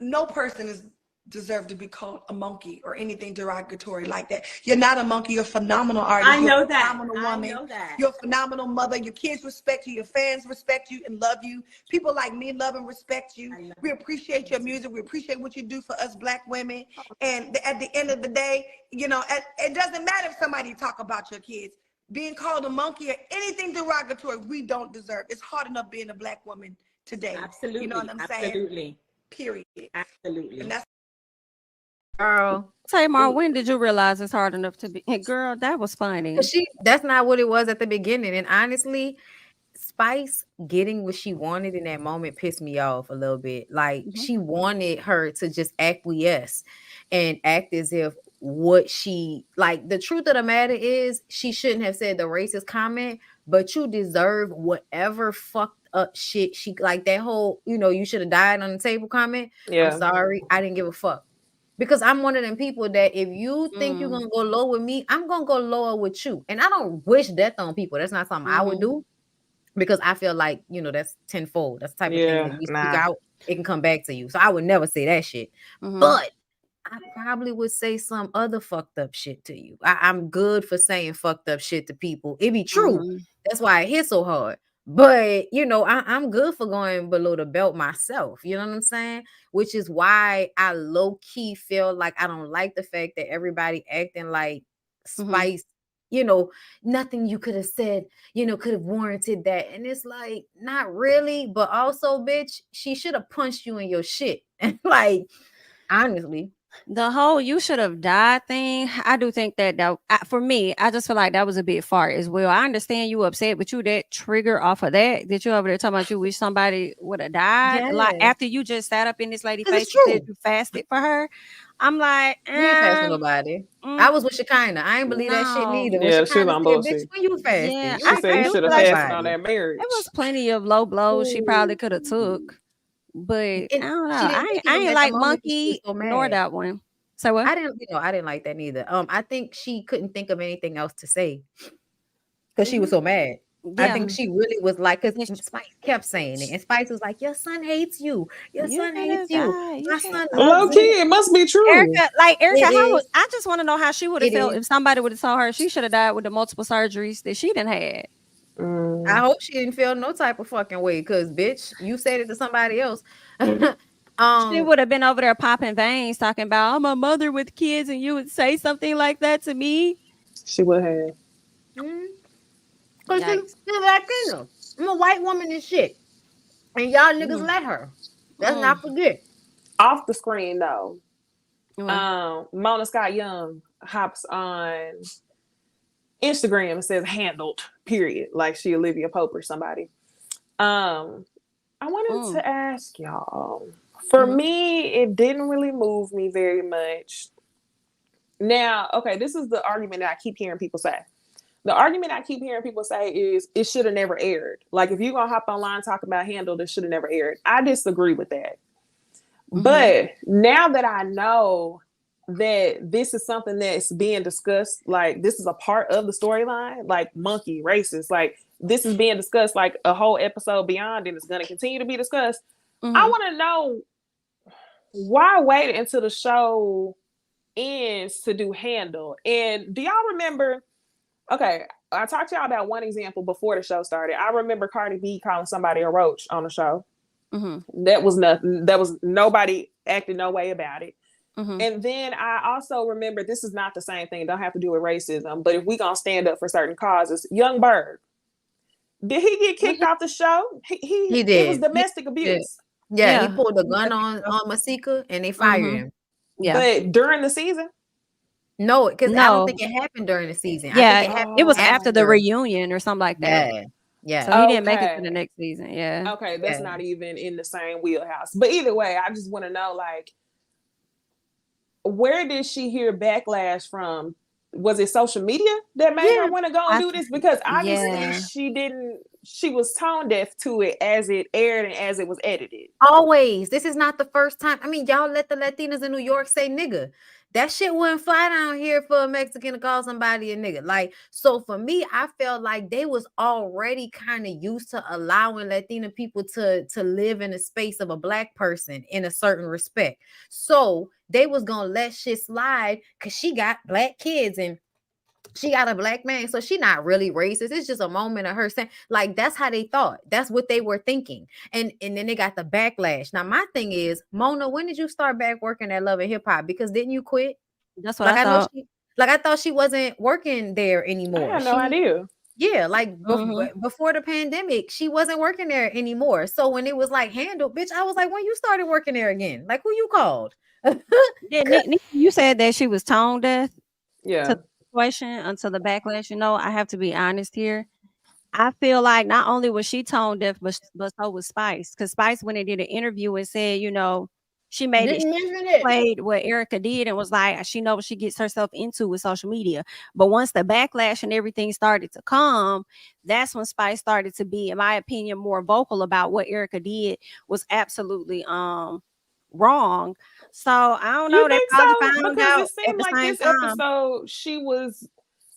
no person is deserved to be called a monkey or anything derogatory like that. You're not a monkey. You're a phenomenal artist. I know you're a that. phenomenal I woman. know that. You're a phenomenal mother. Your kids respect you. Your fans respect you and love you. People like me love and respect you. We appreciate your music. We appreciate what you do for us black women. And at the end of the day, it doesn't matter if somebody talk about your kids. Being called a monkey or anything derogatory, we don't deserve. It's hard enough being a black woman today. Absolutely. You know what I'm saying? Absolutely. Period. Absolutely. And that's Girl. Tamar, when did you realize it's hard enough to be? Hey, girl, that was funny. That's not what it was at the beginning. And honestly, Spice getting what she wanted in that moment pissed me off a little bit. Like Mhm. she wanted her to just acquiesce and act as if what she like. The truth of the matter is she shouldn't have said the racist comment, but you deserve whatever fucked up shit she like that whole, you should have died on the table comment. I'm Yeah. sorry, I didn't give a fuck. Because I'm one of them people that if you think you're Mm. gonna go low with me, I'm gonna go lower with you. And I don't wish death on people. That's not something I would Mhm. do, because I feel like, that's tenfold. That's the type of thing that Yeah. you speak Nah. out, it can come back to you. So I would never say that shit. Mhm. But I probably would say some other fucked up shit to you. I'm good for saying fucked up shit to people. It be true. Mhm. That's why it hit so hard. But I'm good for going below the belt myself. You know what I'm saying? Which is why I low key feel like I don't like the fact that everybody acting like Mhm. Spice. Nothing you could have said, could have warranted that. And it's like, not really, but also, bitch, she should have punched you in your shit. Like, honestly. The whole "you should have died" thing, I do think for me, I just feel like that was a bit far as well. I understand you upset, but you that trigger off of that you over there talking about you wish somebody would have died. Like Yes. after you just sat up in this lady 'Cause face it's and said true. you fasted for her, I'm like, We ain't fast for nobody. I was with Shekinah. I ain't believe that shit no. neither. When Yeah, she was Shekinah on said, bitch, bullshit. when you Yeah, fasted, you She ain't said you I do fast should for have feel like fasted on nobody. that it was marriage. plenty of low blows she probably could have Ooh. took, but I And don't know. she didn't take I him ain't at the like moment because she was Monkey so nor mad. that one. So what? I didn't like that neither. I think she couldn't think of anything else to say because she was so mad. I Yeah. think she really was like, because Yes. Spice kept saying it, and Spice was like, "Your son hates you. Your You son should hates have you. died. You My should. son Low loves key, you." it must be true. Erica, It how would is. I just want to know how she would have It felt is. if somebody would have told her she should have died with the multiple surgeries that she didn't had. I Mm. hope she didn't feel no type of fucking way, because bitch, you said it to somebody else. She would have been over there popping veins talking about I'm a mother with kids and you would say something like that to me. She would have. Cause Yikes. she's Latino. I'm a white woman and shit. And y'all niggas Mm, let her. Let's mm, not forget. Off the screen though. well, Mona Scott Young hops on Instagram and says handled, period. Like she Olivia Pope or somebody. I wanted mm, to ask y'all. For mhm, me, it didn't really move me very much. Now, okay, this is the argument that I keep hearing people say. The argument I keep hearing people say is it should have never aired. Like if you're gonna hop online talking about handled, it should have never aired. I disagree with that. mhm, But now that I know that this is something that's being discussed, like this is a part of the storyline, like monkey racist, like this is being discussed like a whole episode beyond, and it's going to continue to be discussed. Mhm. I want to know why wait until the show ends to do Handle. And do y'all remember? Okay, I talked to y'all about one example before the show started. I remember Cardi B calling somebody a roach on the show. Mm-hmm. That was nothing. That was nobody acted no way about it. Mm-hmm. And then I also remember, this is not the same thing. Don't have to do with racism. But if we gonna stand up for certain causes, Young Berg, did he get kicked off the show? He It did. was domestic abuse. Yeah, Yeah. he pulled a gun on Masika and they fired Mhm. him. Yeah. But during the season, No, because I No. don't think it happened during the season. I Yeah, think it happened it was after the after. reunion or something like that. Yeah, yeah. So he didn't make it to Okay. the next season. Yeah. okay, that's Yeah. not even in the same wheelhouse. But either way, I just want to know, like, where did she hear backlash from? Was it social media that made Yeah, her want to go and do this? Because obviously Yeah. she didn't. She was tone deaf to it as it aired and as it was edited. always. This is not the first time. I mean, y'all let the Latinas in New York say nigga. That shit wouldn't fly down here for a Mexican to call somebody a nigga. Like, so for me, I felt like they was already kind of used to allowing Latina people to live in a space of a black person in a certain respect. So they was gonna let shit slide because she got black kids and she got a black man, so she not really racist. It's just a moment of her saying, like, that's how they thought. That's what they were thinking. And then they got the backlash. Now, my thing is, Mona, when did you start back working at Love and Hip Hop? Because didn't you quit? That's what Like I I know thought. I thought she wasn't working there I anymore. had no idea. Yeah, like Mhm. before the pandemic, she wasn't working there anymore. So when it was like handled, bitch, I was like, when you started working there again? Like, who you called? Yeah, you said that she was tone deaf Yeah. to the situation until the backlash. You know, I have to be honest here. I feel like not only was she tone deaf, but so was Spice. Because Spice went and did an interview and said, you know, she made it. Didn't mention it. Played what Erica did and was like, she knows what she gets herself into with social media. But once the backlash and everything started to come, that's when Spice started to be, in my opinion, more vocal about what Erica did was absolutely wrong. So I don't know. You They think probably so? found Because out it at seemed the like same this time. episode, she was.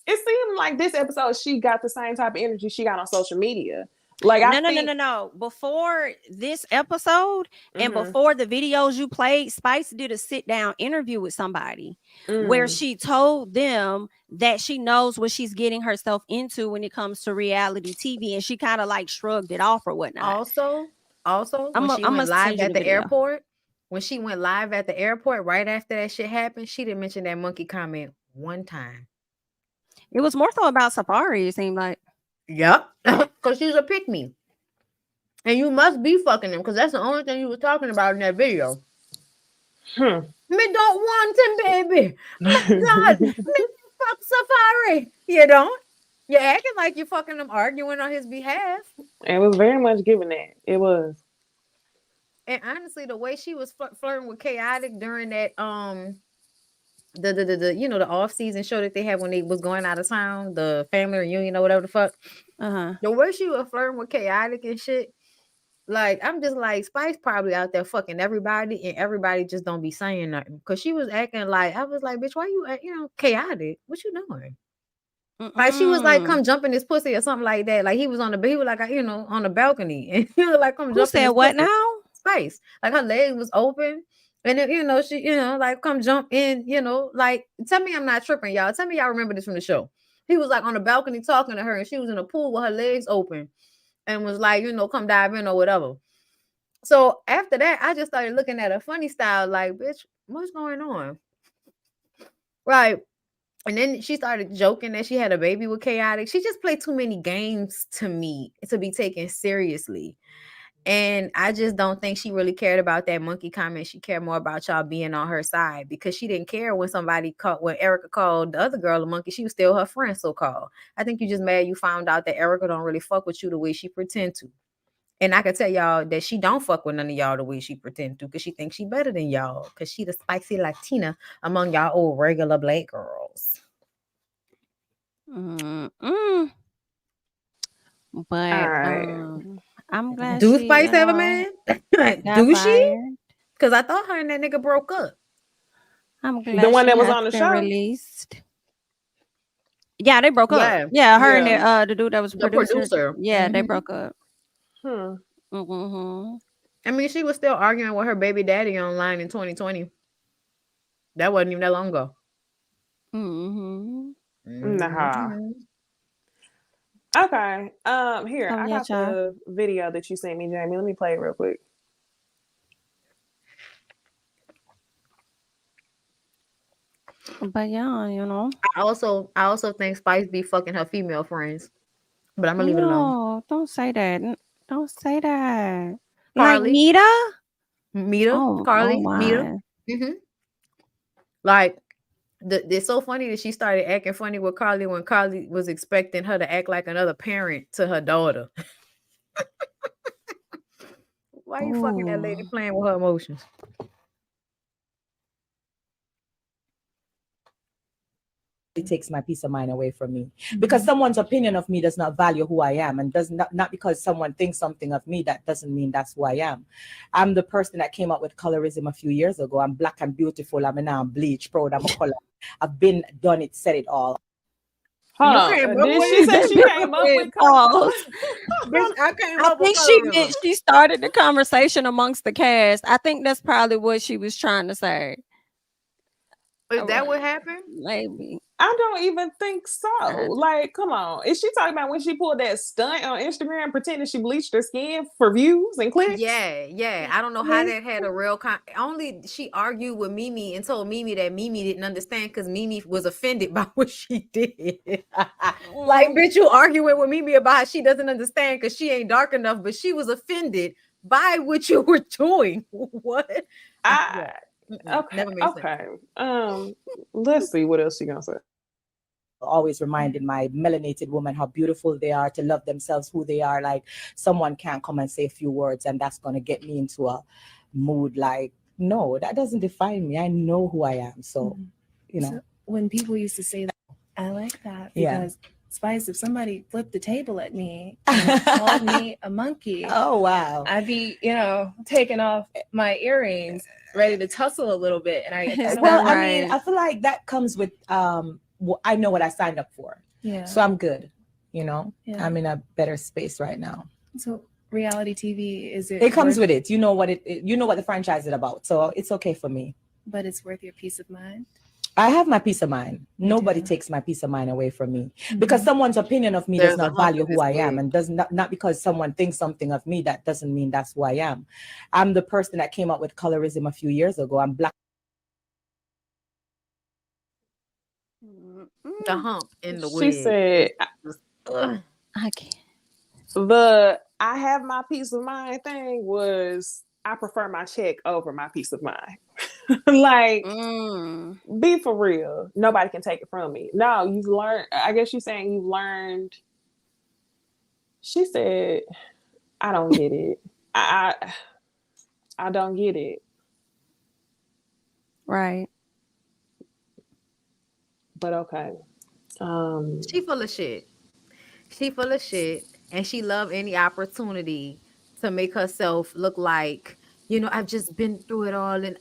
It seemed like this episode she got the same type of energy she got on social media. Like No. Before this episode and Mhm. before the videos you played, Spice did a sit down interview with somebody where Mm. she told them that she knows what she's getting herself into when it comes to reality TV, and she kind of like shrugged it off or whatnot. Also, when she I'm went gonna live send you at the the video. airport, right after that shit happened, she didn't mention that monkey comment one time. It was more so about Safari, it seemed like. Yep. Because she's a pick me. And you must be fucking him because that's the only thing you were talking about in that video. Me don't want him, baby. My God. Me fuck Safari. You don't? You're acting like you're fucking him, arguing on his behalf. It was very much given that. It was. And honestly, the way she was flirting with Chaotic during that the you know the off-season show that they had when they was going out of town, the family reunion or whatever the fuck. The way she was flirting with Chaotic and shit, like I'm just like Spice probably out there fucking everybody, and everybody just don't be saying nothing because she was acting like I was like, bitch, why you Chaotic? What you doing? Like she was like, come jump in this pussy or something like that. Like he was on the balcony, and he was like, come Who jump in said this what pussy. now? Spice, like her leg was open, and then she like come jump in, like tell me I'm not tripping, y'all. Tell me y'all remember this from the show. He was like on the balcony talking to her, and she was in a pool with her legs open, and was like, come dive in or whatever. So after that, I just started looking at her funny style, like, bitch, what's going on? Right. And then she started joking that she had a baby with Chaotic. She just played too many games to me to be taken seriously. And I just don't think she really cared about that monkey comment. She cared more about y'all being on her side because she didn't care when when Erica called the other girl a monkey. She was still her friend, so-called. I think you just mad you found out that Erica don't really fuck with you the way she pretend to. And I can tell y'all that she don't fuck with none of y'all the way she pretend to because she thinks she better than y'all because she the spicy Latina among y'all old regular black girls. But I'm glad Do she, Spice have a man? Do she? Because I thought her and that nigga broke up. I'm glad The one she that was has on the been show released. Yeah, they broke up. Yeah. Yeah, her and Yeah. the dude that was The producer. producer. Yeah, they Mhm. broke up. Hmm. Mm-hmm. I mean, she was still arguing with her baby daddy online in 2020. That wasn't even that long ago. Mm-hmm. Nah. Mhm. Okay. Here, So I yeah, got child. the video that you sent me, Jamie. Let me play it real quick. But yeah, I also think Spice be fucking her female friends, but I'm gonna leave it alone. No, don't say that. Don't say that. Like Carly, Nita? Mita, Oh Carly, Mita. my. hmm Like it's so funny that she started acting funny with Carly when Carly was expecting her to act like another parent to her daughter. Why you fucking that lady Ooh. playing with her emotions? It takes my peace of mind away from me because someone's opinion of me does not value who I am, and does not because someone thinks something of me, that doesn't mean that's who I am. I'm the person that came up with colorism a few years ago. I'm black and beautiful. I'm now bleach, proud. I'm a color. I've been done it, said it all. Hold You on. came up Did with she it? say she came up with Pause. Bitch, I came I up with think she meant colorism. she started the conversation amongst the cast. I think that's probably what she was trying to say. Is that what happened? Maybe. I don't even think so. Like, come on. Is she talking about when she pulled that stunt on Instagram pretending she bleached her skin for views and clicks? Yeah. I don't know how that had a real only she argued with Mimi and told Mimi that Mimi didn't understand because Mimi was offended by what she did. Like, bitch, you arguing with Mimi about how she doesn't understand because she ain't dark enough, but she was offended by what you were doing. What? Okay. Never made sense. Okay. Let's see what else she gonna say. Always reminding my melanated women how beautiful they are, to love themselves, who they are. Like, someone can't come and say a few words and that's going to get me into a mood. Like, no, that doesn't define me. I know who I am. So, So when people used to say that, I like that Yeah. because Spice, if somebody flipped the table at me and called me a monkey, oh wow, I'd be, taking off my earrings, ready to tussle a little bit. And I well, that I mean, right? I feel like that comes with I know what I signed up for. Yeah. So I'm good. Yeah. I'm in a better space right now. So reality TV, is it? It comes with it. You know what you know what the franchise is about. So it's okay for me. But it's worth your peace of mind. I have my peace of mind. Nobody do. takes my peace of mind away from me because someone's opinion of me There's does a not hump value in who this I am, wig. and does not because someone thinks something of me, that doesn't mean that's who I am. I'm the person that came up with colorism a few years ago. I'm black. The hump in the She wig. said Ugh. I can't. the I have my peace of mind thing was I prefer my check over my peace of mind. Like, be for real. Nobody can take it from me. No, you've learned. I guess you're saying you've learned. She said, I don't get it. I don't get it. Right. But okay. She full of shit. She full of shit, and she love any opportunity to make herself look like, I've just been through it all, and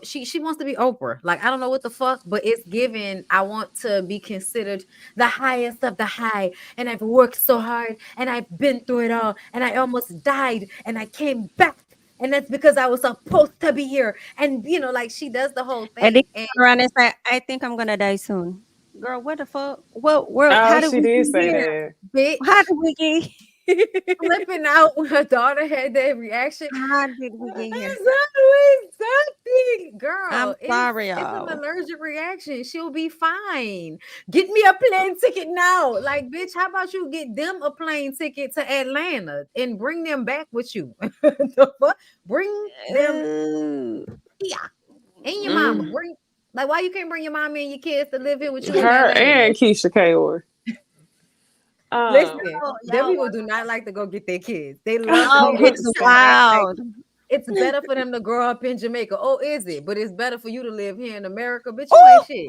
she wants to be Oprah. Like, I don't know what the fuck, but it's given. I want to be considered the highest of the high, and I've worked so hard, and I've been through it all, and I almost died, and I came back. And that's because I was supposed to be here. And, like, she does the whole And they thing. And turn around and say, I think I'm gonna die soon. Girl, what the fuck? How Oh, did she we did get say here? that. bitch How did we get flipping out when her daughter had that reaction. How did we get here? There's always something, girl. I'm sorry, It's an y'all. allergic reaction. She'll be fine. Get me a plane ticket now. Like, bitch, how about you get them a plane ticket to Atlanta and bring them back with you? The fuck? Bring them here. And your mama. Like, why you can't bring your mama and your kids to live here with you in Her Atlanta? and Keisha Kaur. Listen, Y'all them people want- do not like to go get their kids. They love to Oh, be able it's to come back. Like, wild. it's better for them to grow up in Jamaica. Oh, is it? But it's better for you to live here in America. Bitch, you ain't shit.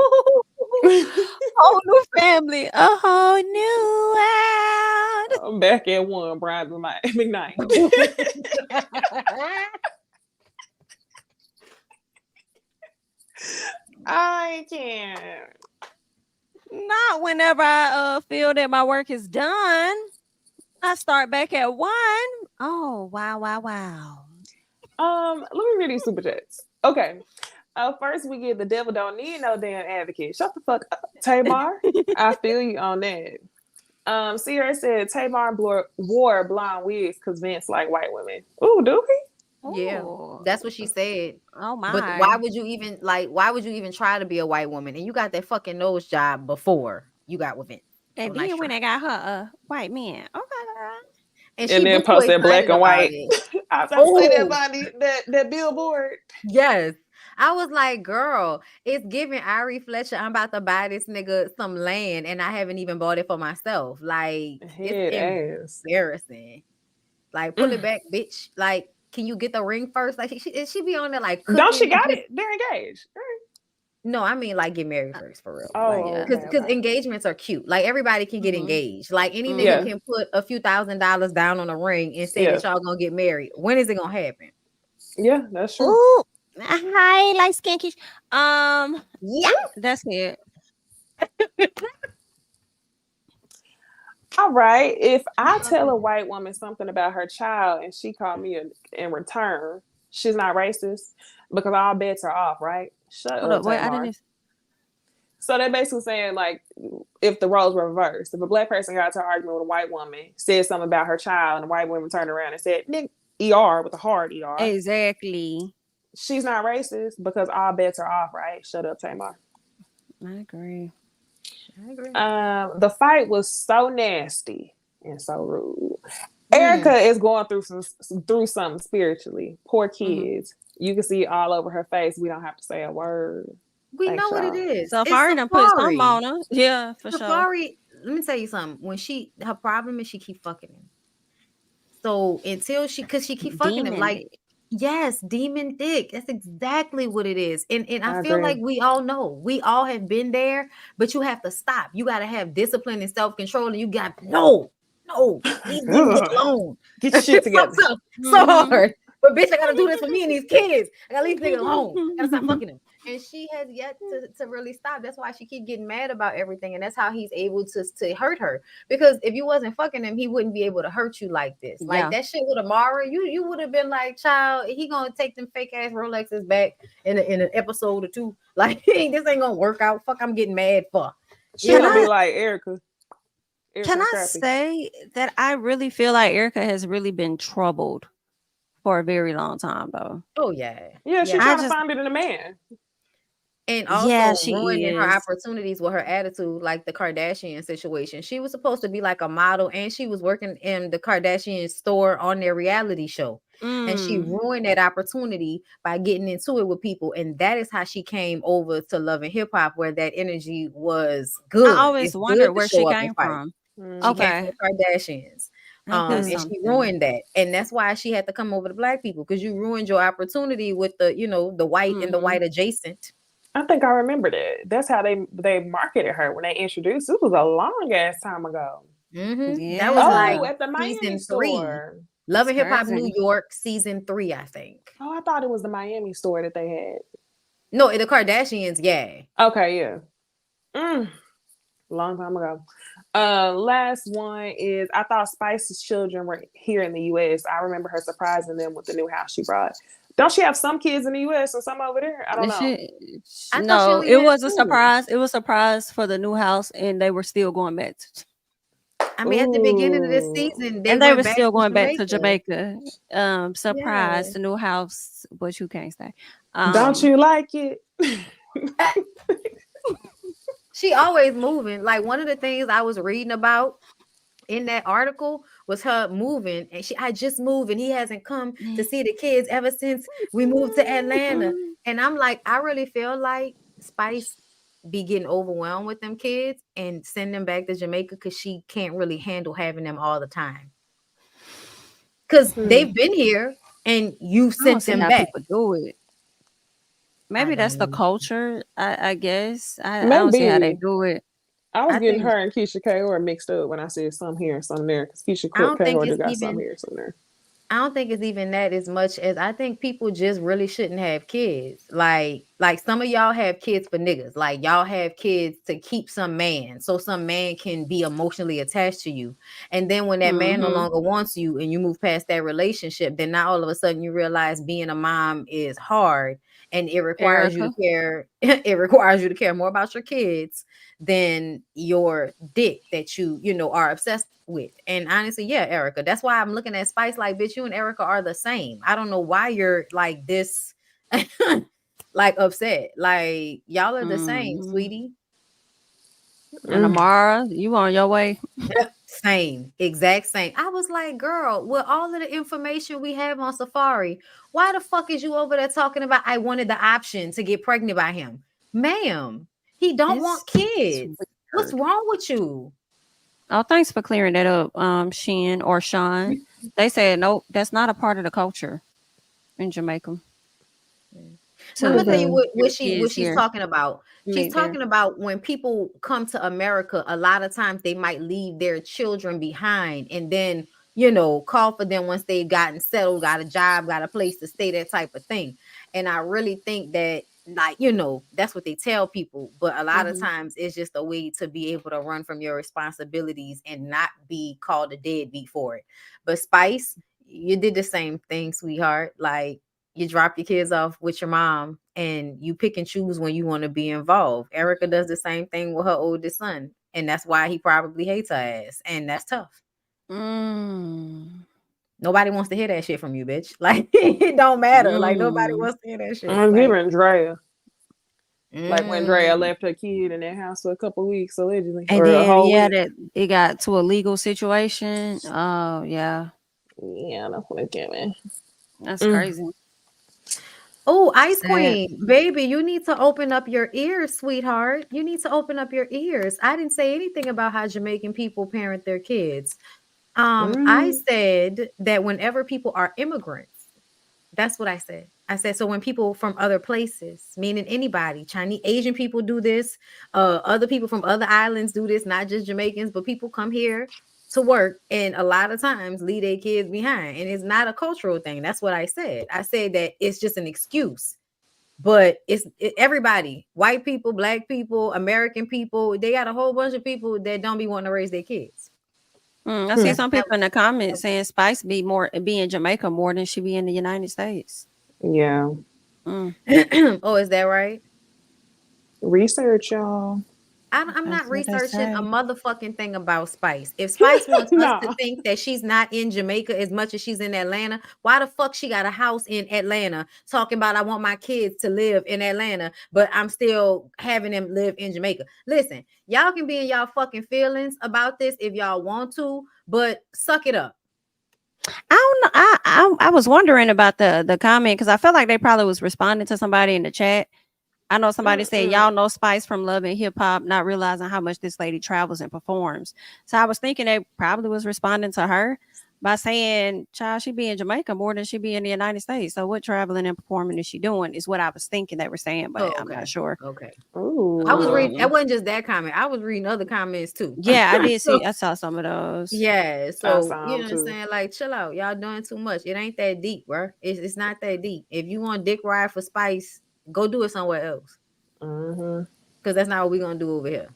Whole new family, a whole new world. I'm back at one, Brian McKnight. I can't. Not whenever I feel that my work is done. I start back at 1. Oh, wow. Let me read these super chats. Okay. First we get the devil don't need no damn advocate. Shut the fuck up, Tamar. I feel you on that. Sierra said Tamar wore blonde wigs because Vince like white women. Ooh, do he? Yeah, Ooh. that's what she said. Oh my. But why would you even try to be a white woman? And you got that fucking nose job before you got with it. And So nice then when try. they got her a white man. Okay, girl. And And she then been so post that black excited and about white. it. I was about to say that Oh. Bonnie, that billboard. Yes. I was like, girl, it's giving Ari Fletcher. I'm about to buy this nigga some land and I haven't even bought it for myself. Like, Head it's ass. embarrassing. Like, pull it back, bitch. Like, can you get the ring first? Like, she be on there like cooking. Don't she got it? They're engaged. Right? No, I mean like get married first for real. Oh, Like, okay, because okay. engagements are cute. Like everybody can get Mhm. engaged. Like any nigga Yeah. can put a few $1,000s down on a ring and say that y'all gonna get married. When is it gonna happen? Yeah, that's true. Ooh. Hi, light skin Keisha. Yeah. That's it. All right. If I tell a white woman something about her child and she called me in return, she's not racist because all bets are off, right? Shut Hold up, up, wait, I Tamar. didn't. So they're basically saying, like, if the roles were reversed, if a black person got into an argument with a white woman, said something about her child, and the white woman turned around and said, "Nick, ER," with a hard ER, Exactly. she's not racist because all bets are off, right? Shut up, Tamar. I agree. The fight was so nasty and so rude. Erica is going through something spiritually. Poor kids. You can see it all over her face. We don't have to say a word. We Thanks, know what it y'all. is. Safari done put some on her. Yeah, for sure. Safari, let me tell you something. When her problem is she keep fucking him. So until she keep fucking him, like dick. Yes, demon dick. That's exactly what it is. And I feel agree. like we all know. We all have been there, but you have to stop. You got to have discipline and self-control. And you got no, leave these niggas alone. Get your shit together. So hard. But bitch, I gotta do this for me and these kids. I gotta leave these niggas alone. Gotta stop fucking them. And she has yet to really stop. That's why she keep getting mad about everything. And that's how he's able to hurt her. Because if you wasn't fucking him, he wouldn't be able to hurt you like this. Like that shit with Amara, you would have been like, child, he gonna take them fake ass Rolexes back in an episode or two. Like, this ain't gonna work out. Fuck, I'm getting mad for. She gonna be like Erica. Can I say that I really feel like Erica has really been troubled for a very long time, though. Oh yeah, yeah. She's trying to find it in a man, and also she ruining her is. opportunities with her attitude, like the Kardashian situation. She was supposed to be like a model, and she was working in the Kardashian store on their reality show, and she ruined that opportunity by getting into it with people, and that is how she came over to Love and Hip Hop, where that energy was good. I always wondered where she came from. She came from the Kardashians. And she ruined that, and that's why she had to come over to Black people, because you ruined your opportunity with the the white and the white adjacent. I think I remember that. That's how they marketed her when they introduced. It was a long ass time ago. That was like at the Miami store. Love and Hip Hop New York season 3, I think. Oh, I thought it was the Miami store that they had. No, the Kardashians, yeah. Okay, yeah. Long time ago. Last one is I thought Spice's children were here in the US. I remember her surprising them with the new house she brought. Don't she have some kids in the US and some over there? I don't know. No, it was a surprise. It was a surprise for the new house, and they were still going back to I mean, at the beginning of this season, they were still going back to Jamaica. Surprise, the new house, but you can't say. Don't you like it? She always moving. Like, one of the things I was reading about in that article was her moving, and I just moved, and he hasn't come to see the kids ever since we moved to Atlanta. And I'm like, I really feel like Spice be getting overwhelmed with them kids and send them back to Jamaica because she can't really handle having them all the time. Because they've been here and you sent them back. People do it. Maybe that's the culture. I guess I don't see how they do it. I was getting her and Keisha Kaur mixed up when I said some here and some there, because Keisha Kaur got some here, some there. I don't think it's even that as much as I think people just really shouldn't have kids. Like, Like some of y'all have kids for niggas. Like y'all have kids to keep some man, so some man can be emotionally attached to you. And then when that man no longer wants you and you move past that relationship, then now all of a sudden you realize being a mom is hard and it requires you to care. It requires you to care more about your kids than your dick that you know are obsessed with. And honestly, yeah, Erica, that's why I'm looking at Spice like, bitch, you and Erica are the same. I don't know why you're like this. Like upset, like y'all are the same, sweetie. And Amara, you on your way? Same, exact same. I was like, girl, with all of the information we have on Safari, why the fuck is you over there talking about I wanted the option to get pregnant by him? Ma'am, he don't want kids. What's wrong with you? Oh, thanks for clearing that up, Shin or Sean. They said nope, that's not a part of the culture in Jamaica. I'm gonna tell you what she's talking about. She's talking about when people come to America, a lot of times they might leave their children behind and then, you know, call for them once they've gotten settled, got a job, got a place to stay, that type of thing. And I really think that, like, you know, that's what they tell people. But a lot of times it's just a way to be able to run from your responsibilities and not be called a deadbeat for it. But Spice, you did the same thing, sweetheart. Like, you drop your kids off with your mom and you pick and choose when you want to be involved. Erica does the same thing with her oldest son. And that's why he probably hates her ass. And that's tough. Nobody wants to hear that shit from you, bitch. Like, it don't matter. Like, nobody wants to hear that shit. I'm giving Drea. Like when Drea left her kid in their house for a couple of weeks, allegedly. And then, that it got to a legal situation. Oh, yeah. Yeah, that's what it's giving. That's crazy. Oh, Ice Queen, baby, you need to open up your ears, sweetheart. You need to open up your ears. I didn't say anything about how Jamaican people parent their kids. I said that whenever people are immigrants, that's what I said. I said, so when people from other places, meaning anybody, Chinese, Asian people do this, other people from other islands do this, not just Jamaicans, but people come here to work and a lot of times leave their kids behind. And it's not a cultural thing. That's what I said. I said that it's just an excuse. But everybody, white people, black people, American people, they got a whole bunch of people that don't be wanting to raise their kids. I see some people in the comments saying Spice be in Jamaica more than she be in the United States. Yeah. Oh, is that right? Research, y'all. I'm not researching a motherfucking thing about Spice. If Spice wants us to think that she's not in Jamaica as much as she's in Atlanta, why the fuck she got a house in Atlanta talking about I want my kids to live in Atlanta, but I'm still having them live in Jamaica? Listen, y'all can be in y'all fucking feelings about this if y'all want to, but suck it up. I don't know. I was wondering about the comment because I felt like they probably was responding to somebody in the chat. I know somebody said, y'all know Spice from Love and Hip Hop, not realizing how much this lady travels and performs. So I was thinking they probably was responding to her by saying, child, she be in Jamaica more than she be in the United States. So what traveling and performing is she doing is what I was thinking they were saying, but I'm not sure. Okay. Ooh. I was reading, it wasn't just that comment. I was reading other comments too. Yeah, I did see, I saw some of those. Yeah, so you know what I'm saying? Like, chill out. Y'all doing too much. It ain't that deep, bro. It's not that deep. If you want dick ride for Spice, go do it somewhere else. Because that's not what we're gonna do over here.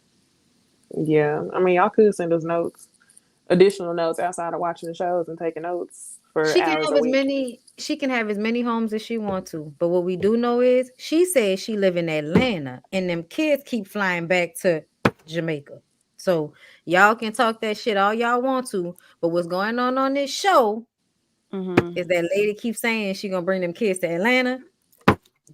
Yeah, I mean, y'all could send us notes, additional notes outside of watching the shows and taking notes for She can hours have a as week. many homes as she wants to. But what we do know is she says she live in Atlanta, and them kids keep flying back to Jamaica. So y'all can talk that shit all y'all want to. But what's going on this show is that lady keeps saying she gonna bring them kids to Atlanta.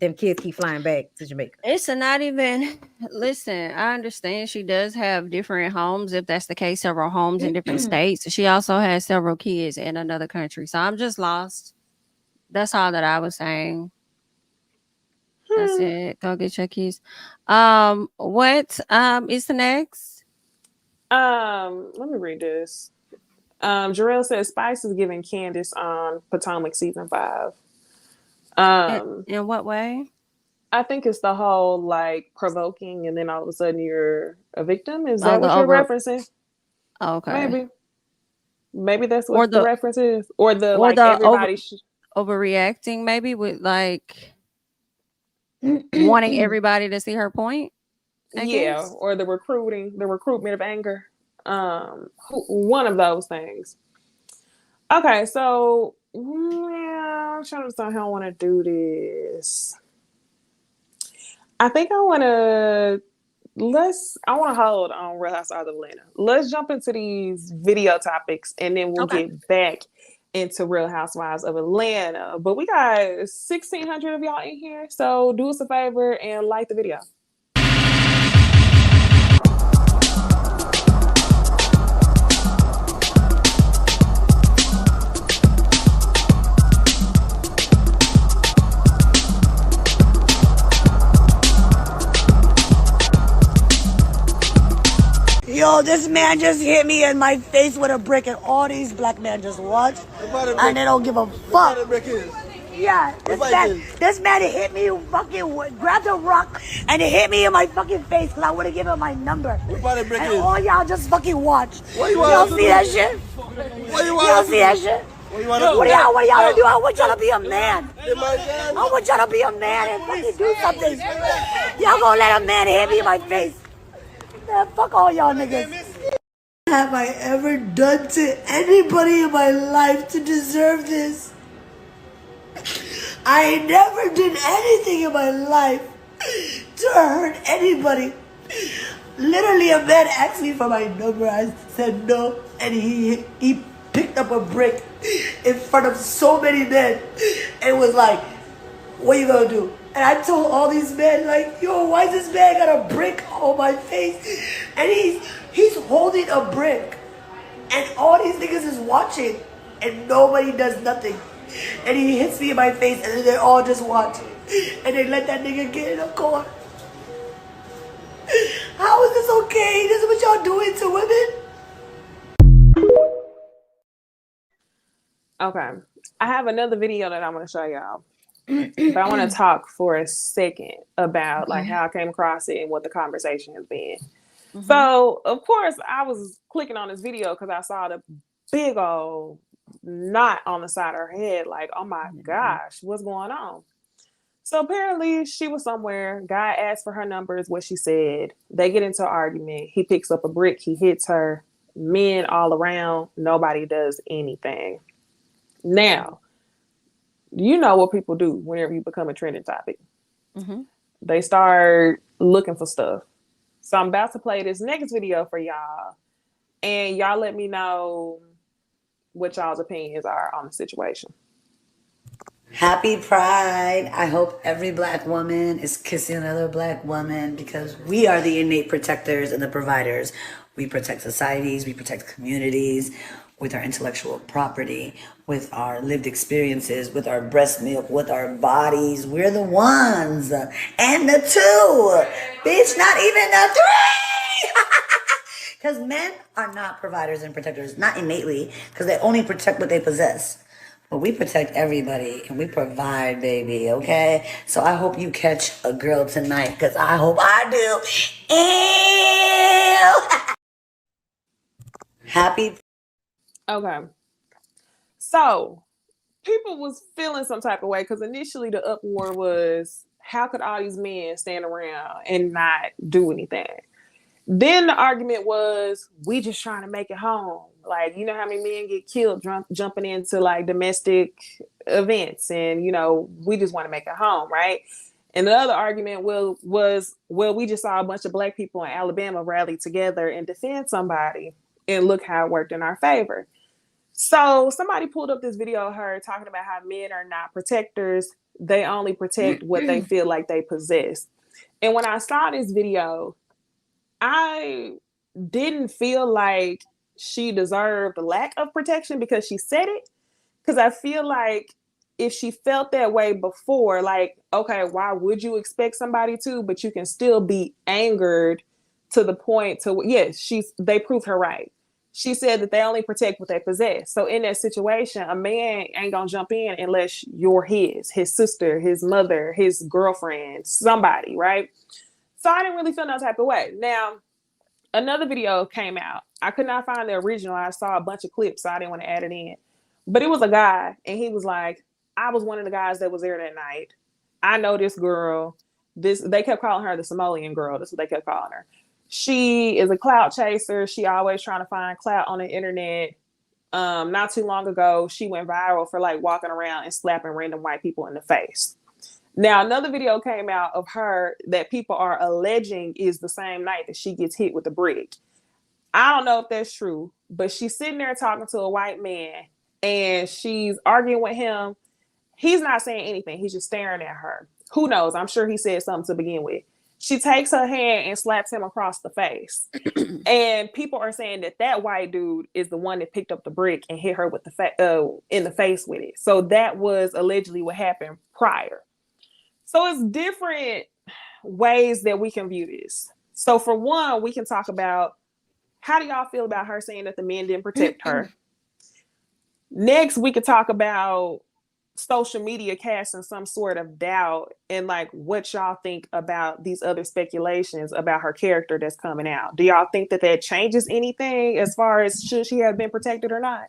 Them kids keep flying back to Jamaica. It's not even, listen, I understand she does have different homes. If that's the case, several homes in different states. She also has several kids in another country. So I'm just lost. That's all that I was saying. That's it. Go get your keys. What is the next? Let me read this. Jarrell says Spice is giving Candace on Potomac season 5. In what way? I think it's the whole like provoking and then all of a sudden you're a victim. Is that what you're referencing? Okay. Maybe that's what the reference is. Or the like everybody overreacting maybe with like wanting everybody to see her point. I Yeah, guess. or the recruitment of anger. One of those things. Okay, so yeah, I'm trying to decide how I want to do this. I think I want to hold on Real Housewives of Atlanta. Let's jump into these video topics and then we'll get back into Real Housewives of Atlanta. But we got 1,600 of y'all in here, so do us a favor and like the video. Yo, this man just hit me in my face with a brick, and all these black men just watch, and they don't give a fuck. Yeah, this man hit me, fucking grabbed a rock, and it hit me in my fucking face because I would have given him my number. And all y'all just fucking watch. Y'all see that shit? Y'all see that shit? What do y'all do? I want y'all to be a man. I want y'all to be a man and fucking do something. Y'all gonna let a man hit me in my face? Man, fuck all y'all niggas. Have I ever done to anybody in my life to deserve this? I never did anything in my life to hurt anybody. Literally, a man asked me for my number. I said no, and he picked up a brick in front of so many men and was like, "What you gonna do?" And I told all these men, like, yo, why this man got a brick on my face? And he's holding a brick. And all these niggas is watching. And nobody does nothing. And he hits me in my face and then they all just watch. And they let that nigga get in a car. How is this okay? This is what y'all doing to women? Okay. I have another video that I'm going to show y'all. But I want to talk for a second about like how I came across it and what the conversation has been. So, of course, I was clicking on this video because I saw the big old knot on the side of her head. Like, oh my gosh, what's going on? So apparently she was somewhere. Guy asked for her number is what she said. They get into an argument. He picks up a brick. He hits her. Men all around. Nobody does anything. Now, you know what people do whenever you become a trending topic. They start looking for stuff. So I'm about to play this next video for y'all. And y'all let me know what y'all's opinions are on the situation. Happy Pride. I hope every black woman is kissing another black woman because we are the innate protectors and the providers. We protect societies, we protect communities with our intellectual property, with our lived experiences, with our breast milk, with our bodies. We're the ones. And the two. Bitch, not even the three. Because men are not providers and protectors, not innately, because they only protect what they possess. But we protect everybody and we provide, baby, okay? So I hope you catch a girl tonight, because I hope I do. Ew. Happy. Okay. So people was feeling some type of way because initially the uproar was, how could all these men stand around and not do anything? Then the argument was, we just trying to make it home. Like, you know how many men get killed jumping into like domestic events, and you know, we just want to make it home, right? And the other argument was, we just saw a bunch of black people in Alabama rally together and defend somebody, and look how it worked in our favor. So somebody pulled up this video of her talking about how men are not protectors. They only protect what they feel like they possess. And when I saw this video, I didn't feel like she deserved a lack of protection because she said it. Because I feel like if she felt that way before, like, okay, why would you expect somebody to? But you can still be angered to the point to, yes, they proved her right. She said that they only protect what they possess. So in that situation, a man ain't gonna jump in unless you're his sister, his mother, his girlfriend, somebody, right? So I didn't really feel no type of way. Now, another video came out. I could not find the original. I saw a bunch of clips, so I didn't want to add it in. But it was a guy, and he was like, I was one of the guys that was there that night. I know this girl. they kept calling her the Somalian girl. That's what they kept calling her. She is a clout chaser. She always trying to find clout on the internet. Not too long ago, she went viral for like walking around and slapping random white people in the face. Now, another video came out of her that people are alleging is the same night that she gets hit with a brick. I don't know if that's true, but she's sitting there talking to a white man and she's arguing with him. He's not saying anything. He's just staring at her. Who knows? I'm sure he said something to begin with. She takes her hand and slaps him across the face. And people are saying that white dude is the one that picked up the brick and hit her with in the face with it. So that was allegedly what happened prior. So it's different ways that we can view this. So for one, we can talk about, how do y'all feel about her saying that the men didn't protect her? Next, we could talk about social media casting some sort of doubt and like what y'all think about these other speculations about her character that's coming out. Do y'all think that changes anything as far as should she have been protected or not?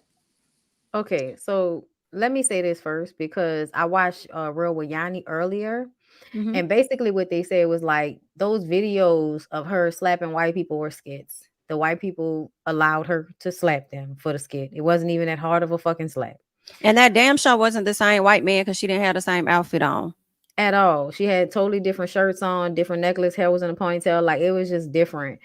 Okay, so let me say this first, because I watched Real with Yanni earlier, and basically what they said was like those videos of her slapping white people were skits. The white people allowed her to slap them for the skit. It wasn't even that hard of a fucking slap. And that damn show wasn't the same white man, because she didn't have the same outfit on at all. She had totally different shirts on, different necklace, hair was in a ponytail. Like, it was just different.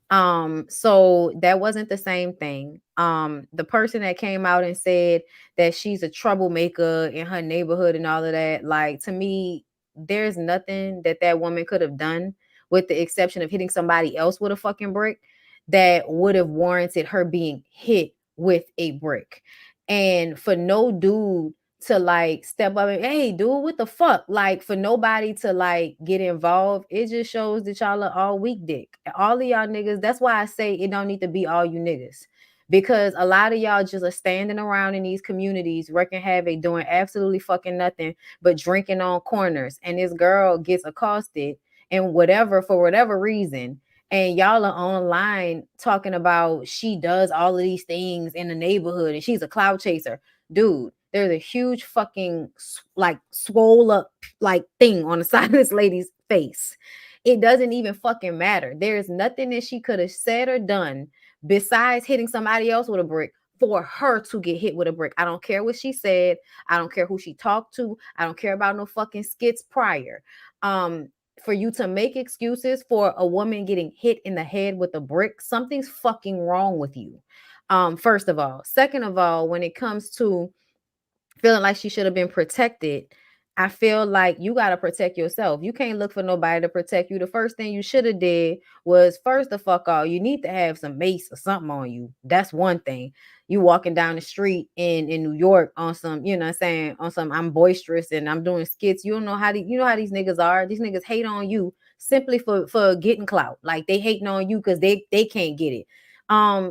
So that wasn't the same thing. The person that came out and said that she's a troublemaker in her neighborhood and all of that, like, to me, there's nothing that woman could have done, with the exception of hitting somebody else with a fucking brick, that would have warranted her being hit with a brick. And for no dude to like step up and, hey, dude, what the fuck? Like, for nobody to like get involved, it just shows that y'all are all weak dick. All of y'all niggas, that's why I say it don't need to be all you niggas. Because a lot of y'all just are standing around in these communities, wreaking havoc, doing absolutely fucking nothing but drinking on corners. And this girl gets accosted and for whatever reason. And y'all are online talking about she does all of these things in the neighborhood and she's a cloud chaser. Dude, there's a huge fucking like swole up like thing on the side of this lady's face. It doesn't even fucking matter. There's nothing that she could have said or done besides hitting somebody else with a brick for her to get hit with a brick. I don't care what she said. I don't care who she talked to. I don't care about no fucking skits prior. For you to make excuses for a woman getting hit in the head with a brick, something's fucking wrong with you. First of all. Second of all, when it comes to feeling like she should have been protected, I feel like you got to protect yourself. You can't look for nobody to protect you. The first thing you should have did was, first the fuck all, you need to have some mace or something on you. That's one thing. You walking down the street in New York on some, you know what I'm saying, on some, I'm boisterous and I'm doing skits. You don't know how you know how these niggas are. These niggas hate on you simply for getting clout. Like, they hating on you because they can't get it.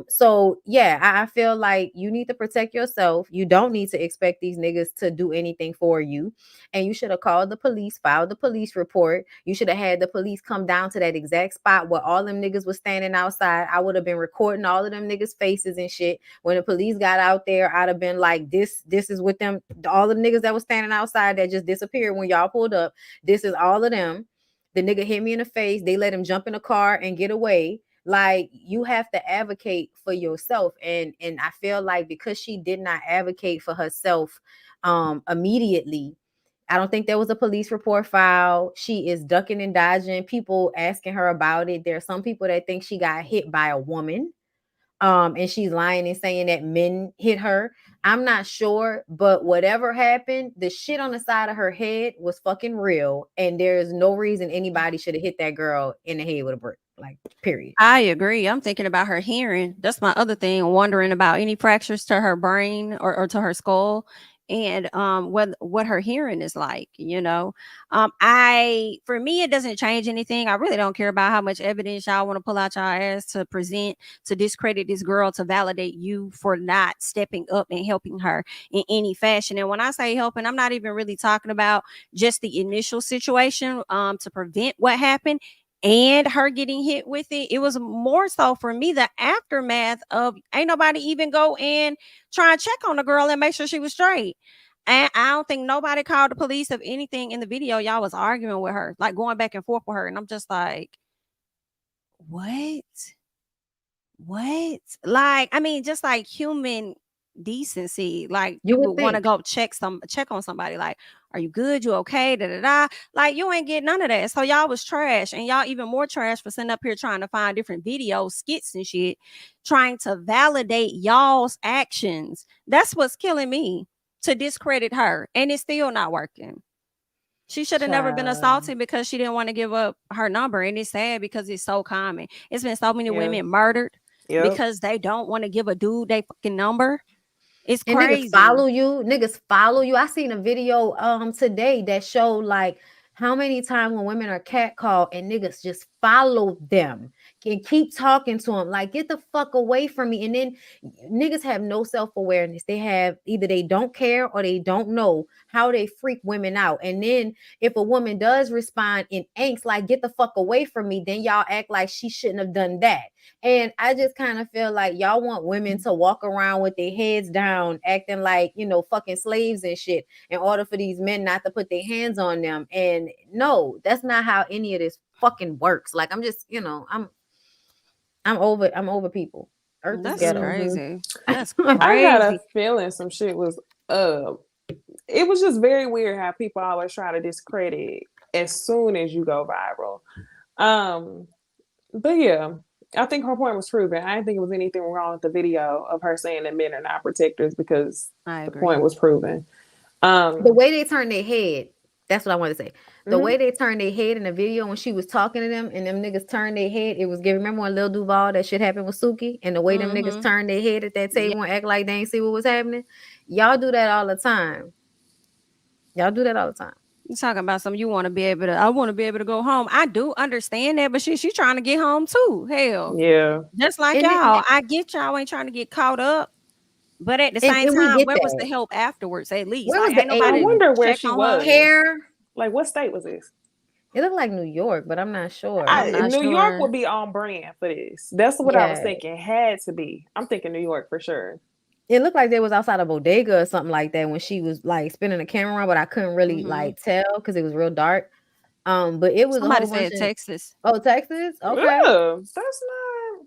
So yeah, I feel like you need to protect yourself. You don't need to expect these niggas to do anything for you. And you should have called the police, filed the police report. You should have had the police come down to that exact spot where all them niggas was standing outside. I would have been recording all of them niggas' faces and shit. When the police got out there, I'd have been like, this is with them, all the niggas that was standing outside that just disappeared when y'all pulled up. This is all of them. The nigga hit me in the face. They let him jump in a car and get away. Like, you have to advocate for yourself. And I feel like because she did not advocate for herself immediately, I don't think there was a police report filed. She is ducking and dodging people asking her about it. There are some people that think she got hit by a woman. And she's lying and saying that men hit her. I'm not sure, but whatever happened, the shit on the side of her head was fucking real. And there's no reason anybody should have hit that girl in the head with a brick. Like, period. I agree. I'm thinking about her hearing. That's my other thing. Wondering about any fractures to her brain or to her skull, and what her hearing is like. You know, for me, it doesn't change anything. I really don't care about how much evidence y'all want to pull out y'all ass to present to discredit this girl, to validate you for not stepping up and helping her in any fashion. And when I say helping, I'm not even really talking about just the initial situation to prevent what happened and her getting hit with it. It was more so for me the aftermath of ain't nobody even go and try and check on the girl and make sure she was straight. And I don't think nobody called the police of anything in the video. Y'all was arguing with her, like going back and forth with her. And I'm just like, what? What? Like, I mean, just like human decency. Like You you would would want to think. go check on somebody. Like, are you good? You okay? Da da da. Like you ain't get none of that. So y'all was trash, and y'all even more trash for sitting up here trying to find different videos, skits, and shit, trying to validate y'all's actions. That's what's killing me, to discredit her, and it's still not working. She should have never been Child. assaulted because she didn't want to give up her number. And it's sad because it's so common. It's been so many Yeah. women murdered Yep. because they don't want to give a dude their fucking number. It's And crazy. niggas follow you. Niggas follow you. I seen a video today that showed like how many times when women are catcalled and niggas just follow them and keep talking to them like get the fuck away from me. And then niggas have no self-awareness. They have either they don't care or they don't know how they freak women out. And then if a woman does respond in angst like get the fuck away from me, then y'all act like she shouldn't have done that. And I just kind of feel like y'all want women to walk around with their heads down, acting like, you know, fucking slaves and shit in order for these men not to put their hands on them. And no, that's not how any of this fucking works. Like, I'm just, you know, I'm over people. Earth is That's ghetto. crazy. That's I had crazy. a feeling some shit was it was just very weird how people always try to discredit as soon as you go viral. But yeah, I think her point was proven. I didn't think it was anything wrong with the video of her saying that men are not protectors because I the agree. point was proven. The way they turn their head, that's what I want to say. The Mhm. way they turned their head in the video when she was talking to them and them niggas turned their head, it was giving. Remember when Lil Duval that shit happened with Suki and the way them niggas turned their head at that table and act like they ain't see what was happening? Y'all do that all the time. Y'all do that all the time. You talking about something you want to be able to, I want to be able to go home. I do understand that, but she trying to get home too. Hell. Yeah. Just like And y'all. I get y'all ain't trying to get caught up. But at the same we time, get where was the that. help afterwards? At least, Where like, was ain't the I nobody aid? wonder where check she on was. her. Hair. Like, what state was this? It looked like New York, but I'm not sure. I'm not New York sure. would be on brand for this. That's what I was Yeah. thinking. Had to be. I'm thinking New York for sure. It looked like they was outside a bodega or something like that when she was like spinning the camera around, but I couldn't really like tell because it was real dark. But it was Somebody a whole bunch said of Texas. oh Texas, okay, Ugh, that's not.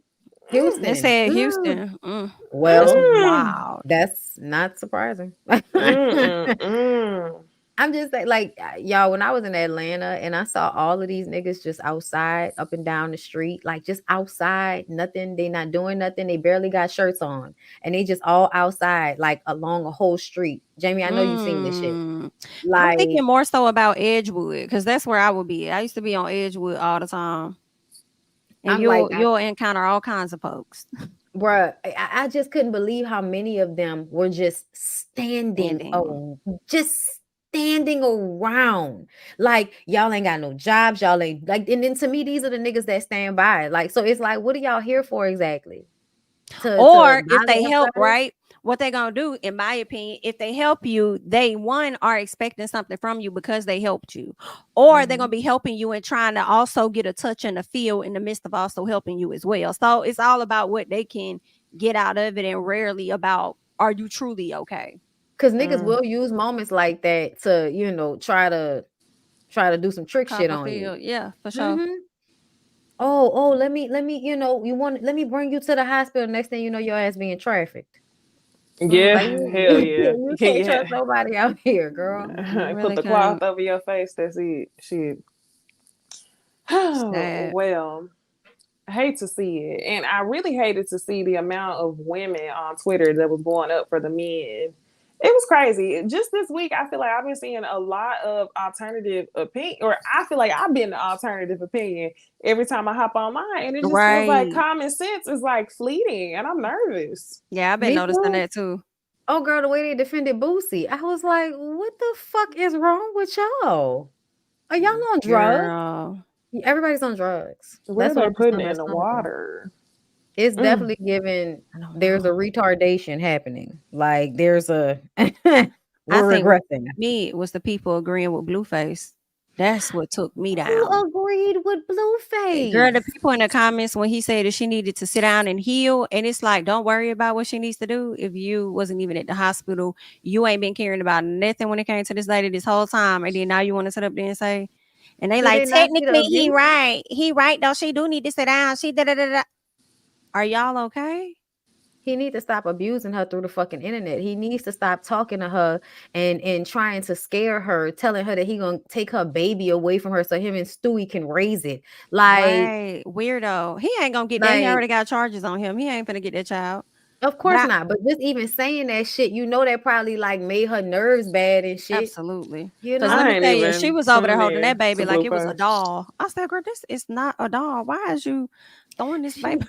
They Houston. said Houston. That's Well, wild. that's not surprising. Mm. I'm just like y'all, when I was in Atlanta and I saw all of these niggas just outside, up and down the street, like just outside, nothing, they not doing nothing, they barely got shirts on, and they just all outside, like along a whole street. Jamie, I know you've seen this shit. I'm Like, thinking more so about Edgewood because that's where I would be. I used to be on Edgewood all the time, and I'm like, you'll encounter all kinds of folks. bruh, I just couldn't believe how many of them were just standing around. Like, y'all ain't got no jobs, y'all ain't like, and then to me, these are the niggas that stand by. Like, so it's like, what are y'all here for exactly? Or if they bother help, everybody? right? What they gonna do, in my opinion, if they help you, they are expecting something from you because they helped you, or they're gonna be helping you and trying to also get a touch and a feel in the midst of also helping you as well. So it's all about what they can get out of it, and rarely about are you truly okay? Because niggas will use moments like that to, you know, try to do some trick shit on you. Yeah, for sure. Oh, let me, you know, let me bring you to the hospital. Next thing you know, your ass being trafficked. Yeah, Like, hell yeah. you can't trust nobody out here, girl. Put the cloth over your face. That's it. Shit. Sad. Well, I hate to see it. And I really hated to see the amount of women on Twitter that was going up for the men. It was crazy. Just this week, I feel like I've been seeing a lot of alternative opinion, or I feel like I've been the alternative opinion every time I hop online. And it just feels like common sense is like fleeting, and I'm nervous. Yeah, I've been noticing that too. Oh, girl, the way they defended Boosie, I was like, what the fuck is wrong with y'all? Are y'all on drugs? Girl. Everybody's on drugs. That's what they're putting in the water. It's definitely given. There's a retardation happening. Like there's a we're regressing. Me, it was the people agreeing with Blueface. That's what took me Who down. agreed with Blueface? Girl, the people in the comments when he said that she needed to sit down and heal, and it's like, don't worry about what she needs to do. If you wasn't even at the hospital, you ain't been caring about nothing when it came to this lady this whole time, and then now you want to sit up there and say, and they Do like, they not see the technically he abuse? right though. She do need to sit down. She da da da da. Are y'all okay? He needs to stop abusing her through the fucking internet. He needs to stop talking to her and trying to scare her, telling her that he gonna take her baby away from her so him and Stewie can raise it. Right, weirdo. He ain't gonna get that. He Like, already got charges on him. He ain't finna get that child. of But course not. But just even saying that shit, you know, that probably like made her nerves bad and shit. absolutely. You Because know, let I me ain't tell you, she even was over there tuned holding that in baby to like it was a Blueface. doll. I said, girl, this is not a doll. Why is you throwing this baby?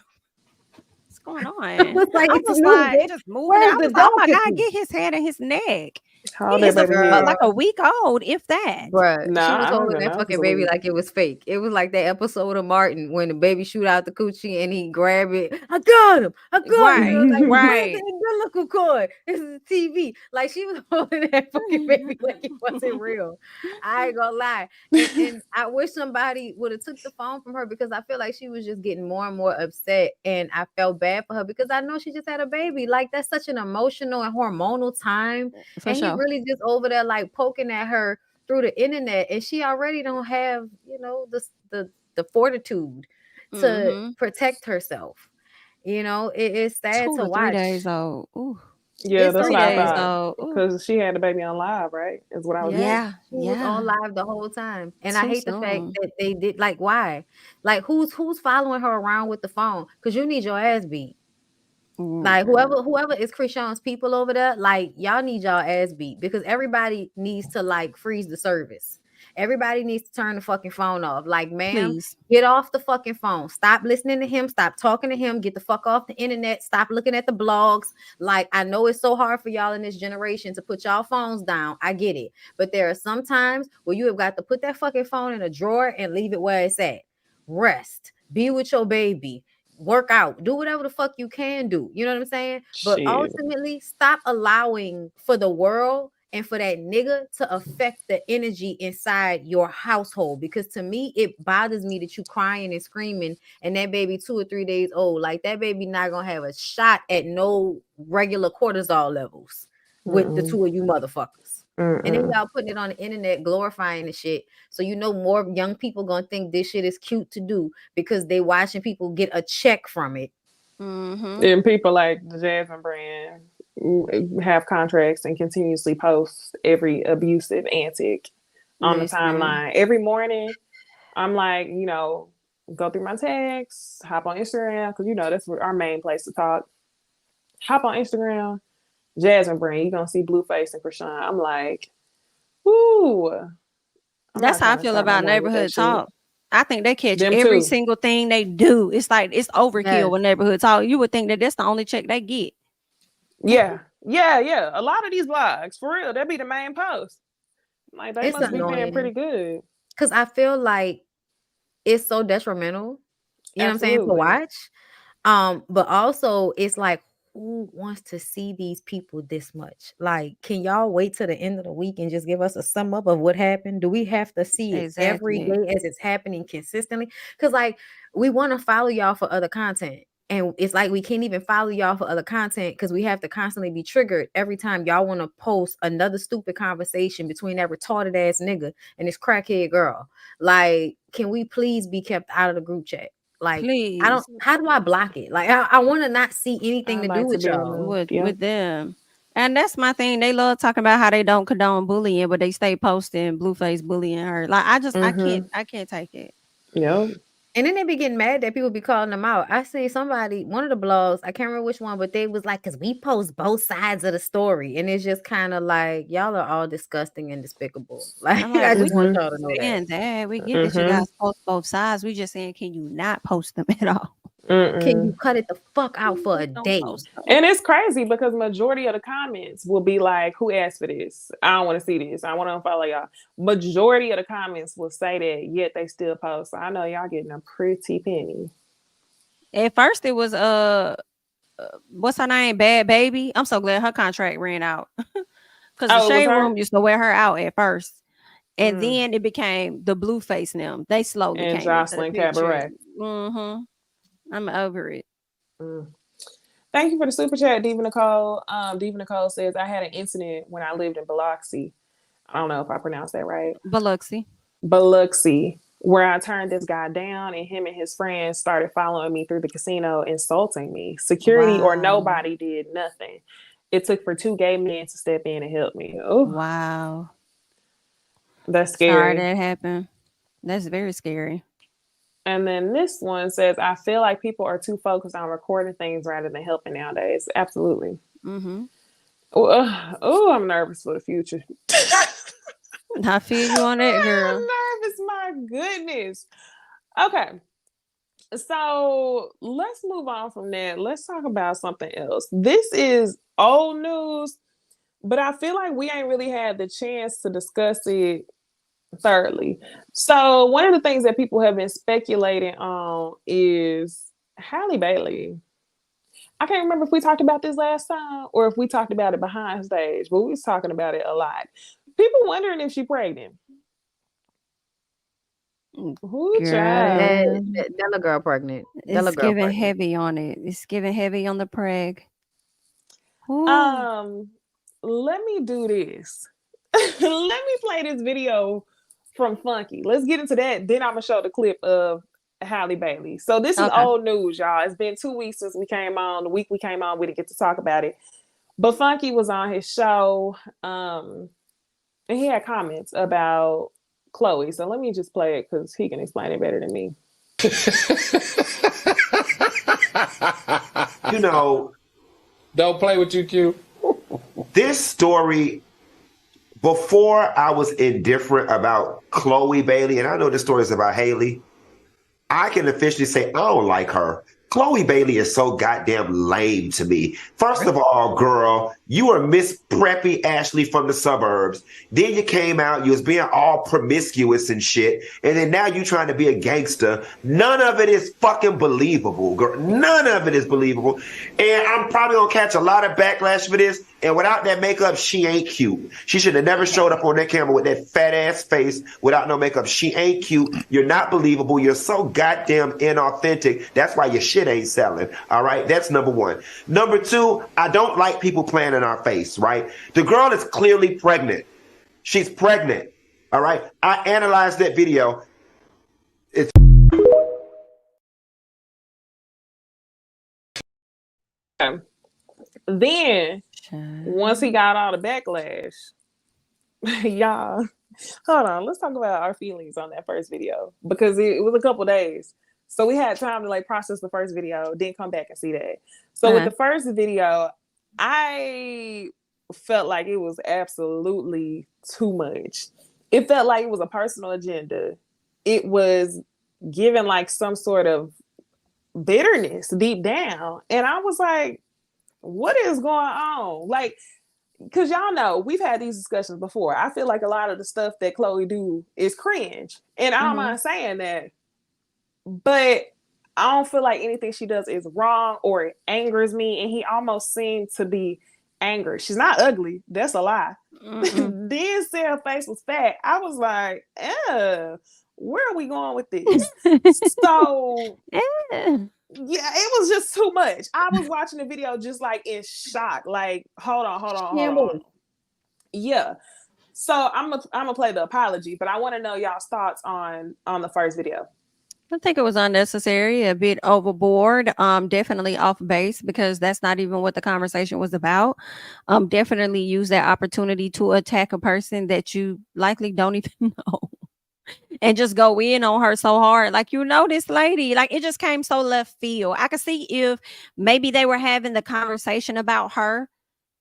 What's going it on? was like I it's was new, like, bitch. just moving it. Where's I the was like, oh my God, delicacy? get his head in his neck. How old He that is baby is? like a week old, if that. Bruh, she Nah, was I don't holding even that know if it's fucking a baby week. like it was fake. It was like that episode of Martin when the baby shoot out the coochie and he grab it. I got him. I got him. Right, It was like, where's right. the umbilical cord? This is TV. Like she was holding that fucking baby like it wasn't real. I ain't gonna lie. And I wish somebody would have took the phone from her because I feel like she was just getting more and more upset. And I felt bad for her because I know she just had a baby. Like that's such an emotional and hormonal time. For And he sure. really just over there like poking at her through the internet, and she already don't have, you know, the fortitude to Mm-hmm. protect herself. You know, it's sad 2 to to 3 watch. days old. Ooh, Yeah, It's that's so 3 what I days sad. thought. old. Ooh. Because she had the baby on live, right? Is what I was Yes, hearing. Yeah, she was on yeah. live the whole time, and I Too hate the fact soon. that they did. Like, why? Like, who's following her around with the phone? Because you need your ass beat. Like Mm-mm. whoever is Krishan's people over there, like y'all need y'all ass beat because everybody needs to like freeze the service. Everybody needs to turn the fucking phone off. Like, ma'am, Please. get off the fucking phone. Stop listening to him. Stop talking to him. Get the fuck off the internet. Stop looking at the blogs. Like, I know it's so hard for y'all in this generation to put y'all phones down. I get it. But there are some times where you have got to put that fucking phone in a drawer and leave it where it's at. Rest. Be with your baby. Work out, do whatever the fuck you can do. You know what I'm saying? But Shit. ultimately, stop allowing for the world and for that nigga to affect the energy inside your household. Because to me, it bothers me that you crying and screaming and that baby 2 or 3 days old. Like that baby not gonna have a shot at no regular cortisol levels with the Mm-mm. two of you motherfuckers. And then Mm-mm. y'all putting it on the internet, glorifying the shit. So you know more young people gonna think this shit is cute to do because they watching people get a check from it. Mm-hmm. And people like the Jasmine brand have contracts and continuously post every abusive antic on the Listen. timeline. Every morning, I'm like, you know, go through my texts, hop on Instagram, because, you know, that's our main place to talk. Hop on Instagram, Jasmine brand, you're going to see Blueface and Krishan. I'm like, woo. I'm That's not how I trying to feel start my about morning with that neighborhood shit. talk. I think they catch Them every too. single thing they do. It's like it's overkill Yes. with neighborhood talk. You would think that that's the only check they get. Yeah. Yeah. A lot of these blogs, for real, that'd be the main post. Like, they It's must be paying pretty annoying good. because I feel like it's so detrimental. You know what I'm saying, to Absolutely. watch. But also it's like, who wants to see these people this much? Like, can y'all wait till the end of the week and just give us a sum up of what happened? Do we have to see it every Exactly. day as it's happening consistently? Because like we want to follow y'all for other content. And it's like we can't even follow y'all for other content because we have to constantly be triggered every time y'all want to post another stupid conversation between that retarded ass nigga and this crackhead girl. Like, can we please be kept out of the group chat? Like, I don't. Please. How do I block it? Like, I want to not see anything I to do like to with be y'all. removed. Yep. With them. And that's my thing. They love talking about how they don't condone bullying, but they stay posting Blueface bullying her. Like Mm-hmm. I can't take it. Yep. And then they be getting mad that people be calling them out. I see somebody, one of the blogs, I can't remember which one, but they was like, because we post both sides of the story. And it's just kind of like, y'all are all disgusting and despicable. Like, I'm like, I we just want Mm-hmm. y'all to know that. saying that. We get that you Mm-hmm. guys post both sides. We just saying, can you not post them at all? Can you Mm-mm. cut it the fuck out for a Just don't day? post them. And it's crazy because majority of the comments will be like, who asked for this? I don't want to see this. I want to unfollow y'all. Majority of the comments will say that, yet they still post. So I know y'all getting a pretty penny. At first it was what's her name? Bad Baby. I'm so glad her contract ran out. Because the Oh, it was Shade her? Room used to wear her out at first. And then it became the Blueface them. They slowly And came into the Jocelyn picture. Cabaret. I'm over it. Thank you for the super chat, Diva Nicole. Diva Nicole says, I had an incident when I lived in Biloxi. I don't know if I pronounced that right. Biloxi, where I turned this guy down and him and his friends started following me through the casino, insulting me. Security or nobody did nothing. It took for 2 gay men to step in and help me. Oh, wow. That's Sorry scary. that happened. That's very scary. And then this one says, I feel like people are too focused on recording things rather than helping nowadays. Absolutely. Oh, I'm nervous for the future. I feel you on that, girl. I'm nervous, my goodness. Okay. So let's move on from that. Let's talk about something else. This is old news, but I feel like we ain't really had the chance to discuss it thoroughly. So one of the things that people have been speculating on is Halle Bailey. I can't remember if we talked about this last time or if we talked about it behind stage, but we was talking about it a lot. People wondering if she's pregnant. Who child? That little girl pregnant. It's giving heavy on it. It's giving heavy on the preg. Let me do this. Let me play this video from Funky. Let's get into that. Then I'm gonna show the clip of Halle Bailey. So this is old news, y'all. It's been 2 weeks since we came on. The week we came on, we didn't get to talk about it. But Funky was on his show, and he had comments about Chloe. So let me just play it because he can explain it better than me. You know, don't play with you, Q. This story, before I was indifferent about Chloe Bailey, and I know this story is about Haley, I can officially say I don't like her. Chloe Bailey is so goddamn lame to me. First of all, girl, you are Miss Preppy Ashley from the suburbs. Then you came out, you was being all promiscuous and shit. And then now you trying to be a gangster. None of it is fucking believable, girl. None of it is believable. And I'm probably gonna catch a lot of backlash for this. And without that makeup, she ain't cute. She should have never showed up on that camera with that fat ass face without no makeup. She ain't cute. You're not believable. You're so goddamn inauthentic. That's why your shit ain't selling. All right. That's number one. Number two, I don't like people playing in our face, right? The girl is clearly pregnant. She's pregnant. All right. I analyzed that video. It's Then once he got all the backlash, y'all, hold on, let's talk about our feelings on that first video because it was a couple days. So we had time to like process the first video, then come back and see that. So with the first video, I felt like it was absolutely too much. It felt like it was a personal agenda. It was given like some sort of bitterness deep down. And I was like, what is going on? Like, because y'all know we've had these discussions before. I feel like a lot of the stuff that Chloe do is cringe, and I don't mind saying that. But I don't feel like anything she does is wrong or it angers me. And he almost seemed to be angered. She's not ugly. That's a lie. Then said her face was fat. I was like, where are we going with this? So yeah, it was just too much. I was watching the video just like in shock. Like, hold on. Yeah. So I'm gonna play the apology, but I want to know y'all's thoughts on the first video. I think it was unnecessary, a bit overboard, definitely off base because that's not even what the conversation was about. Definitely use that opportunity to attack a person that you likely don't even know. And just go in on her so hard. Like, you know, this lady, like it just came so left field. I could see if maybe they were having the conversation about her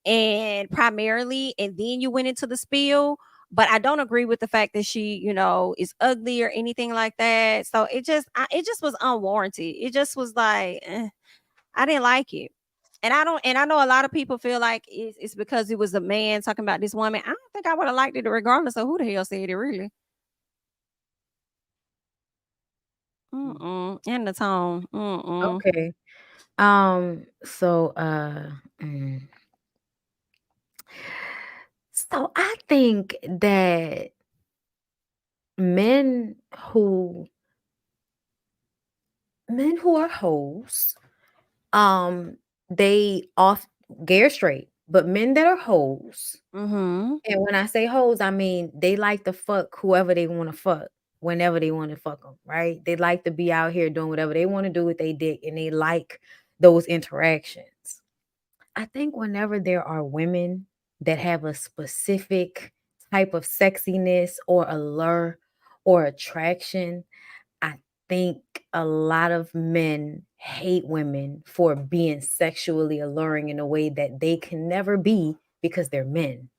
and primarily, and then you went into the spiel. But I don't agree with the fact that she, you know, is ugly or anything like that. So it just was unwarranted. It just was like, I didn't like it. And I know a lot of people feel like it's because it was a man talking about this woman. I don't think I would have liked it regardless of who the hell said it, really. And the tone. Okay. So I think that men who are hoes, they off gay or straight, but men that are hoes, Mm-hmm. and when I say hoes, I mean they like to fuck whoever they want to fuck whenever they want to fuck them, right? They like to be out here doing whatever they want to do with their dick, and they like those interactions. I think whenever there are women that have a specific type of sexiness or allure or attraction, I think a lot of men hate women for being sexually alluring in a way that they can never be because they're men.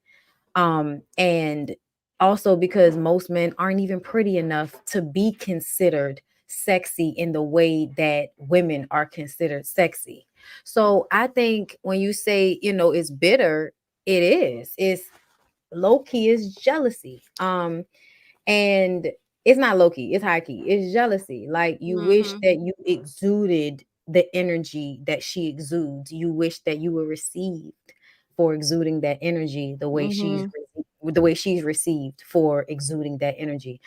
And also because most men aren't even pretty enough to be considered sexy in the way that women are considered sexy. So I think when you say, it's bitter, it is. It's low key is jealousy. And it's not low key, it's high key. It's jealousy. Like you wish that you exuded the energy that she exudes. You wish that you were received for exuding that energy the way she's received for exuding that energy.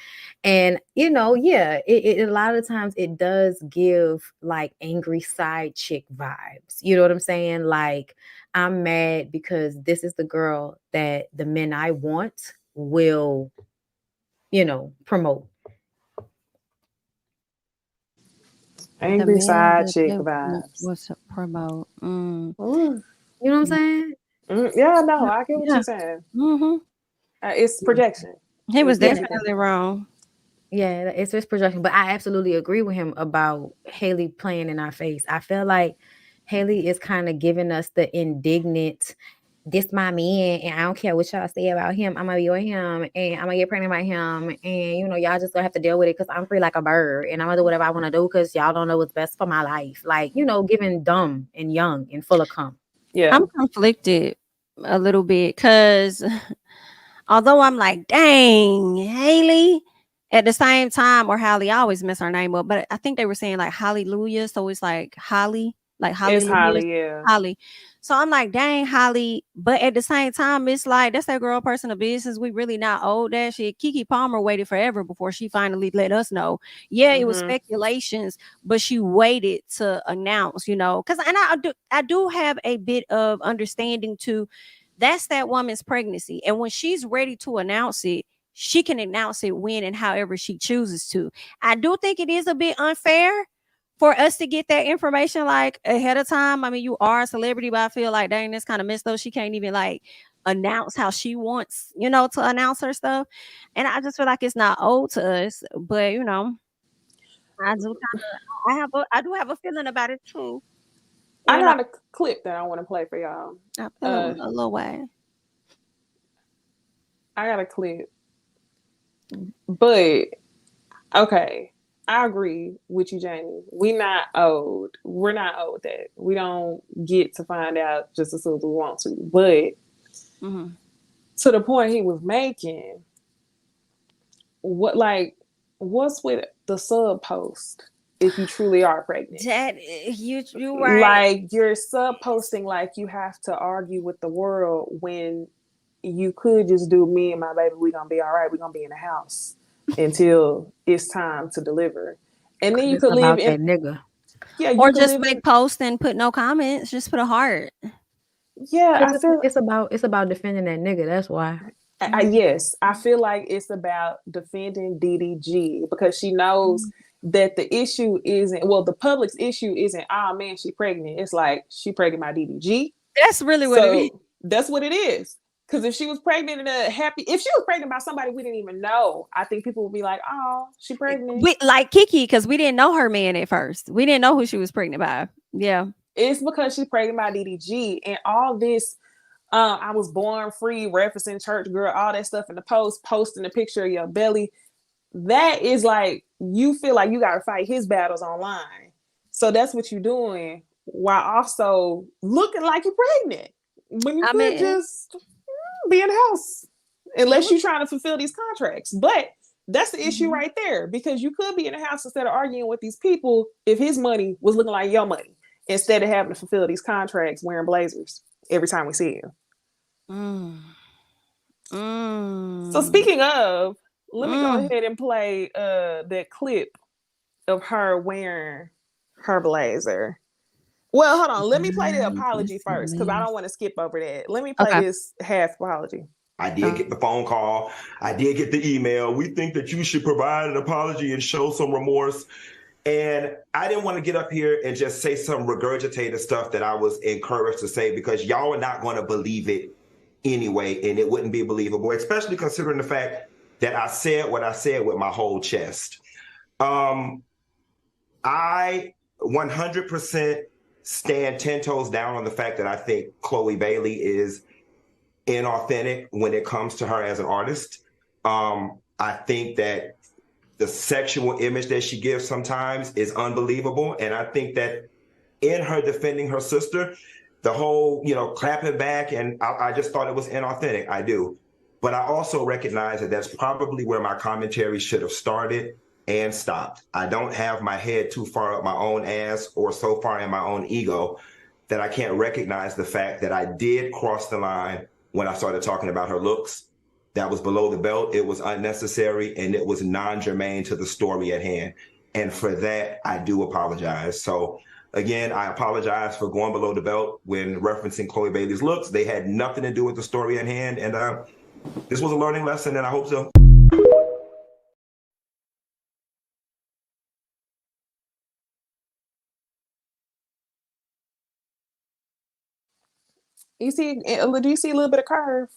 And it a lot of times it does give like angry side chick vibes. You know what I'm saying? Like I'm mad because this is the girl that the men I want will promote. Angry side chick vibes. What's up, promote? Ooh. You know what I'm saying? Yeah, no, I get what you're saying. Mm-hmm. It's projection. He was It's definitely wrong. Yeah, it's just projection. But I absolutely agree with him about Haley playing in our face. I feel like Haley is kind of giving us the indignant, this my man, and I don't care what y'all say about him. I'm gonna be with him, and I'm gonna get pregnant by him, and y'all just gonna have to deal with it because I'm free like a bird, and I'm gonna do whatever I want to do because y'all don't know what's best for my life. Like giving dumb and young and full of cum. Yeah, I'm conflicted a little bit because although I'm like, dang, Haley, at the same time, or Holly, I always mess her name up, but I think they were saying like hallelujah, so it's like Holly, like it's hallelujah, Holly. Yeah, Holly. So I'm like, dang, Holly, but at the same time, it's like that's that girl person of business. We really not old that shit. Keke Palmer waited forever before she finally let us know. Yeah, it was speculations, but she waited to announce, because and I do have a bit of understanding too. That's that woman's pregnancy, and when she's ready to announce it, she can announce it when and however she chooses to. I do think it is a bit unfair for us to get that information like ahead of time. I mean, you are a celebrity, but I feel like dang, that's kind of messed up. She can't even like announce how she wants, to announce her stuff. And I just feel like it's not owed to us. But I do have a feeling about it too. I got a clip that I want to play for y'all. I feel a little way. I got a clip. But okay, I agree with you, Jamie. We're not owed that. We don't get to find out just as soon as we want to. But to the point he was making, what's with the sub post if you truly are pregnant? That you right. Like you're sub posting like you have to argue with the world when you could just do me and my baby, we're gonna be all right, we're gonna be in the house until it's time to deliver. And then you could leave that nigga. Yeah, or just make posts and put no comments, just put a heart. Yeah, I feel it's about defending that nigga. That's why. Yes, I feel like it's about defending DDG because she knows that the issue isn't, the public's issue isn't, oh man, she pregnant. It's like she pregnant by DDG. That's really what it is. That's what it is. Because if she was pregnant if she was pregnant by somebody we didn't even know, I think people would be like, oh, she pregnant. Like Keke, because we didn't know her man at first. We didn't know who she was pregnant by. Yeah. It's because she's pregnant by DDG and all this. I was born free, referencing church girl, all that stuff in the post, posting a picture of your belly. That is like, you feel like you got to fight his battles online. So that's what you're doing while also looking like you're pregnant. When you could just be in the house, unless you're trying to fulfill these contracts. But that's the issue right there, because you could be in the house instead of arguing with these people if his money was looking like your money, instead of having to fulfill these contracts wearing blazers every time we see you. So speaking of Let me go ahead and play that clip of her wearing her blazer. Well, hold on. Let me play the apology first because I don't want to skip over that. Let me play this half apology. I did get the phone call. I did get the email. We think that you should provide an apology and show some remorse. And I didn't want to get up here and just say some regurgitated stuff that I was encouraged to say because y'all are not going to believe it anyway, and it wouldn't be believable, especially considering the fact that I said what I said with my whole chest. I 100% stand 10 toes down on the fact that I think Chloe Bailey is inauthentic when it comes to her as an artist. I think that the sexual image that she gives sometimes is unbelievable. And I think that in her defending her sister, the whole, clapping back, and I just thought it was inauthentic. I do. But I also recognize that that's probably where my commentary should have started and stopped. I don't have my head too far up my own ass or so far in my own ego that I can't recognize the fact that I did cross the line when I started talking about her looks. That was below the belt. It was unnecessary, and it was non-germane to the story at hand. And for that, I do apologize. So again, I apologize for going below the belt when referencing Chloe Bailey's looks. They had nothing to do with the story at hand. And this was a learning lesson, and I hope so. Do you see a little bit of curve?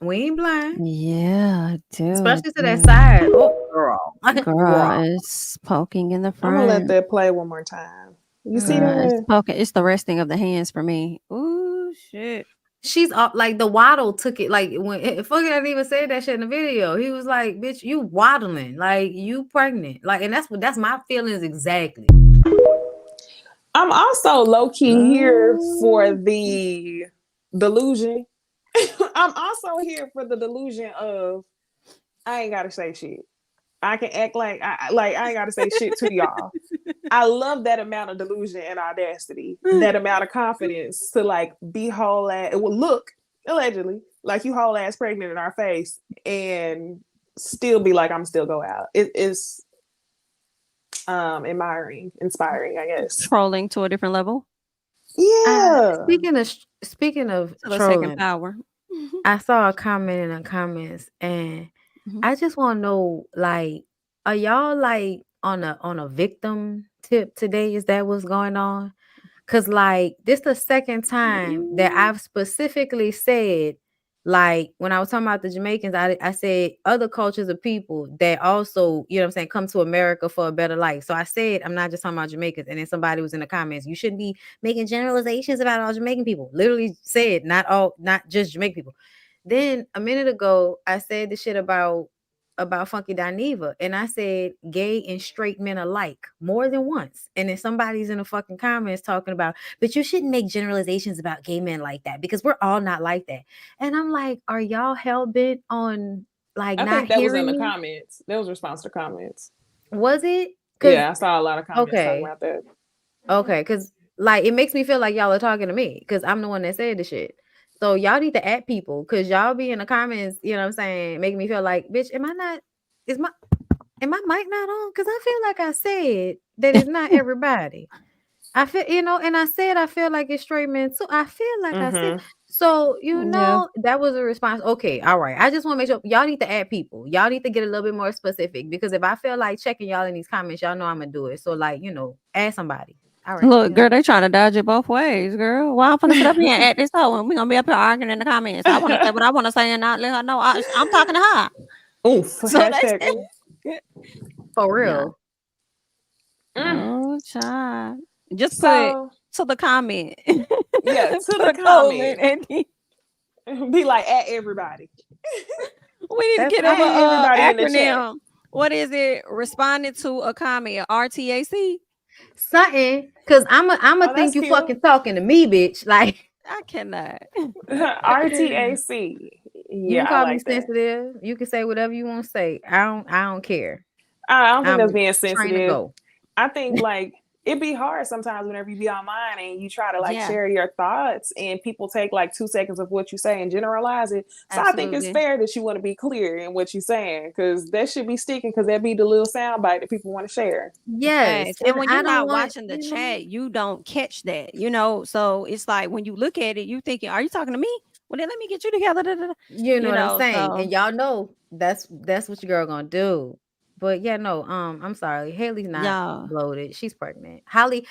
We ain't blind. Yeah, I do. Especially to that side. Oh, girl. Girl is poking in the front. I'm gonna let that play one more time. You see that? It's poking. It's the resting of the hands for me. Ooh, shit. She's like the waddle took it. Like when fucking I didn't even say that shit in the video. He was like, "Bitch, you waddling like you pregnant." Like, and that's my feelings exactly. I'm also low key here for the delusion. I'm also here for the delusion of I ain't gotta say shit. I can act like I ain't gotta say shit to y'all. I love that amount of delusion and audacity, that amount of confidence to like be whole ass. It will look allegedly like you whole ass pregnant in our face and still be like I'm still go out. It is inspiring, I guess. Trolling to a different level. Yeah. Speaking of To the trolling, second power. I saw a comment in the comments, and I just want to know, like, are y'all like on a victim tip today? Is that what's going on? Cause like this the second time that I've specifically said, like when I was talking about the Jamaicans, I said other cultures of people that also, you know what I'm saying, come to America for a better life. So I said, I'm not just talking about Jamaicans. And then somebody was in the comments, you shouldn't be making generalizations about all Jamaican people. Literally said, not just Jamaican people. Then a minute ago, I said the shit about Funky Dineva, and I said gay and straight men alike more than once. And then somebody's in the fucking comments talking about, but you shouldn't make generalizations about gay men like that because we're all not like that. And I'm like, are y'all hell bent on like I not think that was hearing in the me? comments. That was response to comments. Was it? Yeah, I saw a lot of comments talking Okay. about that. Okay, because like it makes me feel like y'all are talking to me because I'm the one that said the shit. So y'all need to add people because y'all be in the comments, you know what I'm saying, making me feel like, bitch, am my mic not on? Because I feel like I said that it's not everybody. I feel, and I said I feel like it's straight men too. I feel like I said so, that was a response. Okay, all right. I just want to make sure y'all need to add people. Y'all need to get a little bit more specific because if I feel like checking y'all in these comments, y'all know I'm gonna do it. So, like, add somebody. All right. Look, girl, they trying to dodge it both ways, girl. Why I'm gonna sit up here and add this hoe and we're gonna be up here arguing in the comments. I want to say what I want to say and not let her know I'm talking to her. Oof. So for real. Oh, child. Just put to the comment. Yeah, to the comment. And be like, at everybody. We need to get everybody an in the chat. acronym. What is it? Responding to a comment. RTAC? Something. Because I'm think you fucking talking to me, bitch. Like, I cannot. RTAC. You Yeah, can call I like me sensitive. That. You can say whatever you want to say. I don't care. I don't think that's being trying to sensitive. go. I think like It'd be hard sometimes whenever you be online and you try to like Yeah. share your thoughts and people take like 2 seconds of what you say and generalize it. So I think it's Absolutely. fair that you want to be clear in what you're saying because that should be sticking because that be the little soundbite that people want to share. Yes, Facts. And when I you're don't not want, watching the chat, you don't catch that, you know. So it's like when you look at it, you thinking, "Are you talking to me? Well, then let me get you together." Da, da, da. you know You what I'm know, saying, so and y'all know that's what your girl gonna do. But yeah, no, I'm sorry, Haley's not y'all, bloated. She's pregnant. Holly,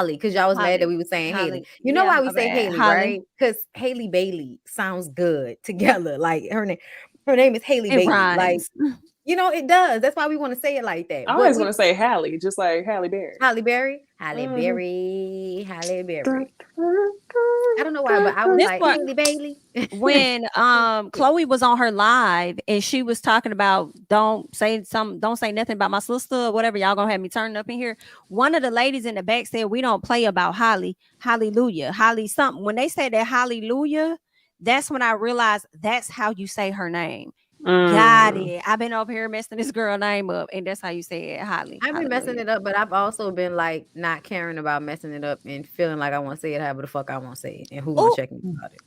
because y'all was mad that Holly, we were saying Haley. Holly, You know yeah, why we my say bad, Haley, Holly. right? Because Haley Bailey sounds good together. Like her name is Haley It Bailey. Like, rhymes. you know, it does. That's why we want to say it like I that. But always we want to say Halle, just like Halle Berry. Halle Berry, Mhm. Halle Berry. I don't know why, but I was This like part Haley Bailey. when Chloe was on her live and she was talking about don't say nothing about my sister or whatever, y'all gonna have me turning up in here. One of the ladies in the back said we don't play about Holly, hallelujah, Holly something. When they said that hallelujah, that's when I realized that's how you say her name. Got it. I've been over here messing this girl name up, and that's how you say it, Holly. I've been messing it up, but I've also been like not caring about messing it up and feeling like I want to say it however the fuck I want to say it, and who gonna Oh, check me about it.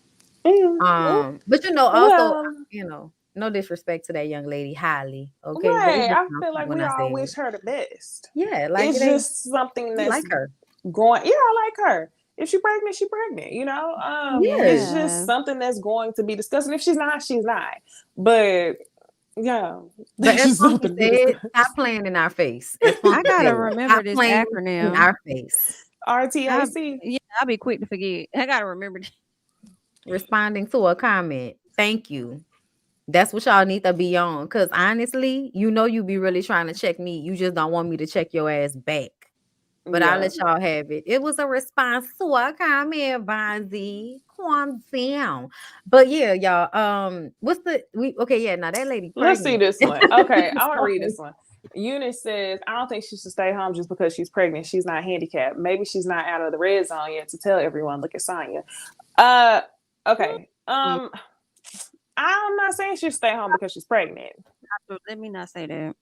Mm. But you know, also, Well, you know, no disrespect to that young lady, Holly. Okay, but it's right. just I feel like when we I all say wish it. her the best. Yeah, like It's it ain't. just something We that's like her. going. Yeah, I like her. If she's pregnant, she's pregnant. You know, Yeah, it's just something that's going to be discussed. And if she's not, she's not. But yeah, but that's as just Funky something to be said, discussed. stop playing in our face. As I Funky gotta said, remember stop this playing in acronym. our face. RTAC. Yeah, I'll be quick to forget. I gotta remember. Responding to a comment. Thank you. That's what y'all need to be on. Cause honestly, you know you be really trying to check me. You just don't want me to check your ass back. But I'll Yeah. let y'all have it. It was a response to a comment, Bonzi. Calm down. But yeah, y'all. What's the now that lady Let's see pregnant. this one. Okay, I want to read Sorry. this one. Eunice says, I don't think she should stay home just because she's pregnant. She's not handicapped. Maybe she's not out of the red zone yet to tell everyone. Look at Sonya. Okay. I'm not saying she should stay home because she's pregnant. Let me not say that.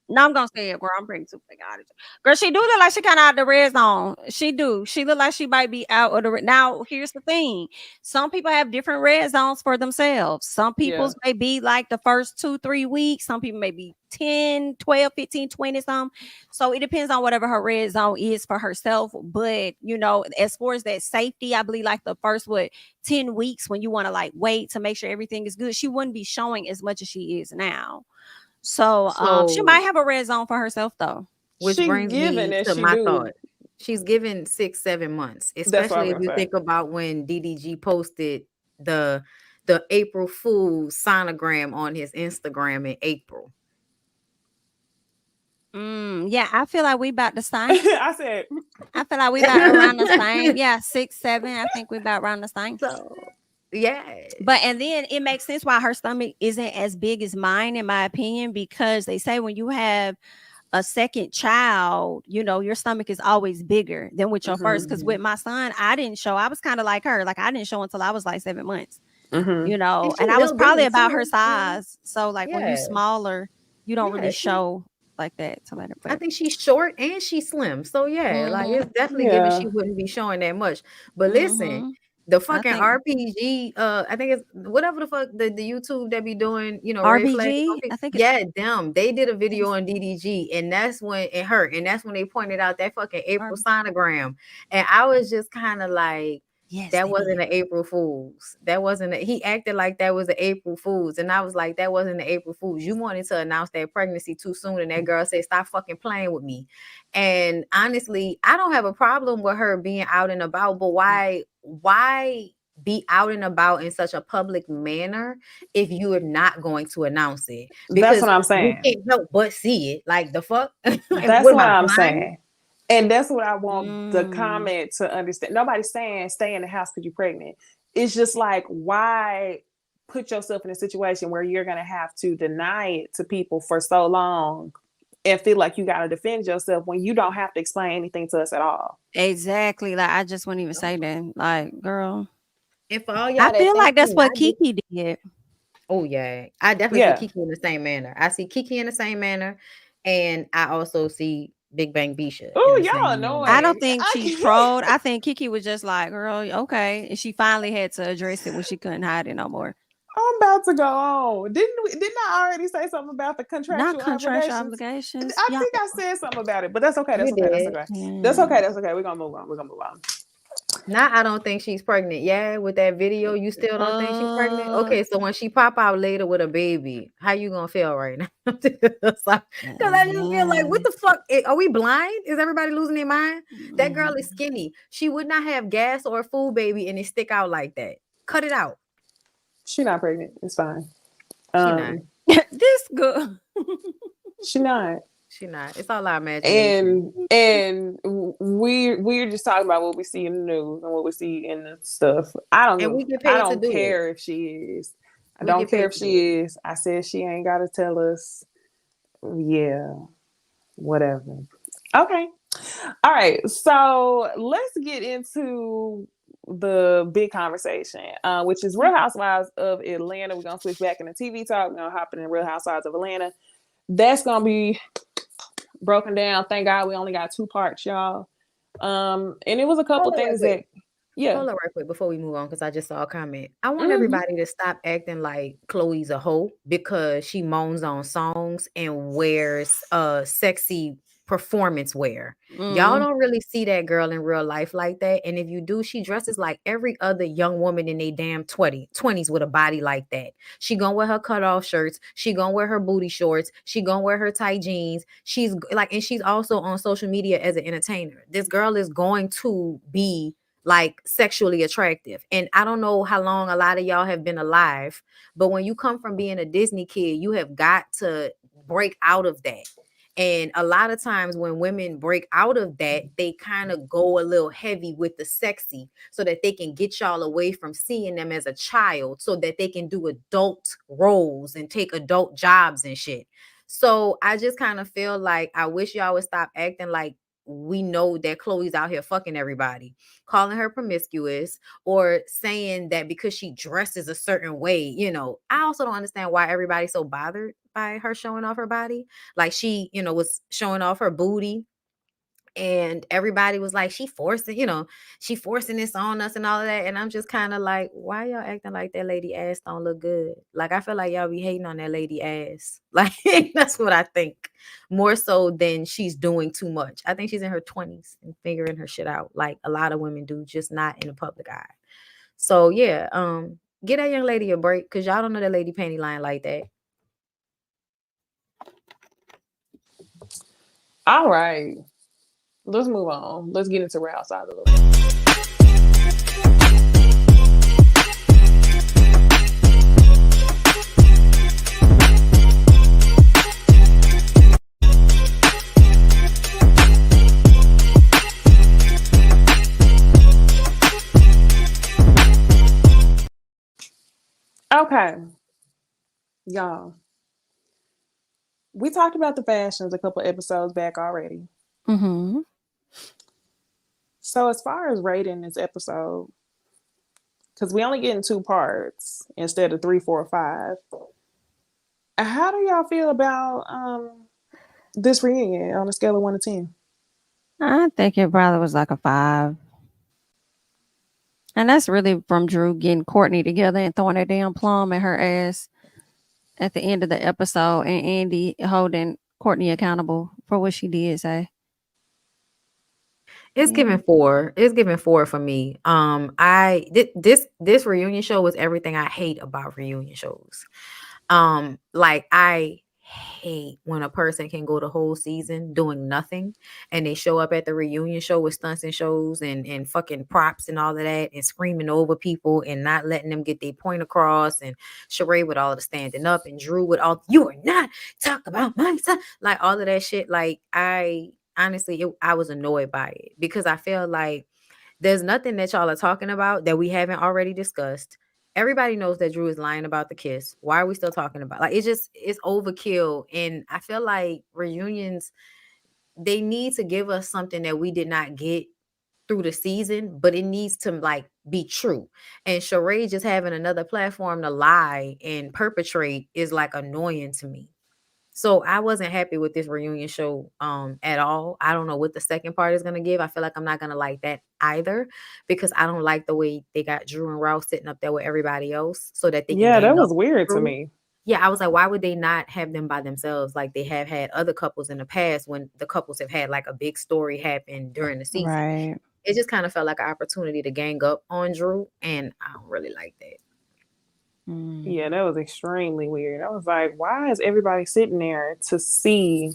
No, I'm gonna say it, girl. I'm pretty too big out. Girl, she do look like she kind of out the red zone. She do. She look like she might be out of the red. Now, here's the thing. Some people have different red zones for themselves. Some people's may be like the first 2-3 weeks. Some people may be 10, 12, 15, 20 some. So it depends on whatever her red zone is for herself. But you know, as far as that safety, I believe like the first 10 weeks when you want to like wait to make sure everything is good, she wouldn't be showing as much as she is now. So she might have a red zone for herself though. Which She brings giving me as to she my do. thought. She's given 6-7 months, That's what I especially was if you gonna say. think about when DDG posted the April Fool's sonogram on his Instagram in April. Yeah, I feel like we about the same. I said, I feel like we about around the same. Yeah, 6, 7. I think we about around the same. So yeah. But and then it makes sense why her stomach isn't as big as mine, in my opinion, because they say when you have a second child, you know, your stomach is always bigger than with your first. Because with my son, I didn't show. I was kind of like her. Like I didn't show until I was like 7 months. You know, and I was probably about her size. So like when you smaller, you don't really show like that to let her. I think she's short and she's slim. So yeah, like it's definitely given she wouldn't be showing that much. But listen, the fucking RPG, I think it's whatever the fuck the YouTube that be doing, you know, red flag. RBG, I think them. They did a video on DDG, and that's when that's when they pointed out that fucking April sonogram. And I was just kind of like, that wasn't an April Fool's. That wasn't he acted like that was an April Fool's. And I was like, that wasn't an April Fool's. You wanted to announce that pregnancy too soon. And that girl said, stop fucking playing with me. And honestly, I don't have a problem with her being out and about, but why be out and about in such a public manner if you are not going to announce it? Because that's what I'm saying. we can't help but see it. Like the fuck? That's what I'm saying. And that's what I want the comment to understand. Nobody's saying stay in the house because you're pregnant. It's just like, why put yourself in a situation where you're going to have to deny it to people for so long and feel like you got to defend yourself when you don't have to explain anything to us at all? Exactly. Like I just wouldn't even say that. Like, girl. And for all y'all, I feel like that's what Kiki did. Oh yeah, I definitely see Kiki in the same manner. I see Kiki in the same manner, and I also see Big Bang Bisha. Oh, y'all annoying. I don't think I she can't- trolled. I think Kiki was just like, girl, okay. And she finally had to address it when she couldn't hide it no more. I'm about to go on. Didn't I already say something about the contractual Not contractual obligations? obligations. I Yeah. think I said something about it, but that's okay. That's You okay. That's did. okay. That's okay. That's okay. We're gonna move on. We're gonna move on. Now I don't think she's pregnant. Yeah, with that video, you still don't think she's pregnant? Okay, so when she pop out later with a baby, how you gonna feel right now? Because I just feel like, what the fuck? Are we blind? Is everybody losing their mind? That girl is skinny. She would not have gas or a food baby and it stick out like that. Cut it out. She not pregnant. It's fine. She not. This good. She not. She not. It's all our imagination. And we're just talking about what we see in the news and what we see in the stuff. I don't care if she is. I don't care if she is. I said she ain't gotta tell us. Yeah, whatever. Okay. All right. So let's get into the big conversation, which is Real Housewives of Atlanta. We're gonna switch back into TV talk. We're gonna hop in Real Housewives of Atlanta. That's gonna be broken down. Thank God we only got 2 parts, y'all. And it was a couple things that Hold on right quick before we move on, because I just saw a comment. I want everybody to stop acting like Chloe's a hoe because she moans on songs and wears sexy performance wear. Y'all don't really see that girl in real life like that. And if you do, she dresses like every other young woman in their damn 20s with a body like that. She gonna wear her cutoff shirts. She gonna wear her booty shorts. She gonna wear her tight jeans. She's like, and she's also on social media as an entertainer. This girl is going to be like sexually attractive. And I don't know how long a lot of y'all have been alive, but when you come from being a Disney kid, you have got to break out of that. And a lot of times when women break out of that, they kind of go a little heavy with the sexy so that they can get y'all away from seeing them as a child so that they can do adult roles and take adult jobs and shit. So I just kind of feel like I wish y'all would stop acting like we know that Chloe's out here fucking everybody, calling her promiscuous or saying that because she dresses a certain way. You know, I also don't understand why everybody's so bothered by her showing off her body. Like she, you know, was showing off her booty and everybody was like, she forcing this on us and all of that. And I'm just kind of like, why y'all acting like that lady ass don't look good? Like, I feel like y'all be hating on that lady ass. Like, that's what I think, more so than she's doing too much. I think she's in her 20s and figuring her shit out like a lot of women do, just not in the public eye. So yeah, get that young lady a break, because y'all don't know that lady panty line like that. All right. Let's move on. Let's get into Real Housewives of Atlanta. Okay, y'all. We talked about the fashions a couple episodes back already. So as far as rating this episode, because we only get in 2 parts instead of 3, 4, 5. How do y'all feel about this reunion on a scale of 1 to 10? I think it probably was like a 5. And that's really from Drew getting Courtney together and throwing that damn plum at her ass at the end of the episode, and Andy holding Courtney accountable for what she did say. It's giving 4. It's giving 4 for me. This reunion show was everything I hate about reunion shows. Like, I hate when a person can go the whole season doing nothing and they show up at the reunion show with stunts and shows and fucking props and all of that and screaming over people and not letting them get their point across, and Sheree with all of the standing up and Drew with all, you are not talk about my son, like all of that shit. Like, I was annoyed by it because I feel like there's nothing that y'all are talking about that we haven't already discussed. Everybody knows that Drew is lying about the kiss. Why are we still talking about? Like, it's overkill. And I feel like reunions, they need to give us something that we did not get through the season, but it needs to like be true. And Sheree just having another platform to lie and perpetrate is like annoying to me. So I wasn't happy with this reunion show at all. I don't know what the second part is gonna give. I feel like I'm not gonna like that either because I don't like the way they got Drew and Ross sitting up there with everybody else so that they can Yeah, that gang up was weird to Drew. me. Yeah, I was like, why would they not have them by themselves like they have had other couples in the past when the couples have had like a big story happen during the season? Right. It just kind of felt like an opportunity to gang up on Drew, and I don't really like that. Yeah, that was extremely weird. I was like, why is everybody sitting there to see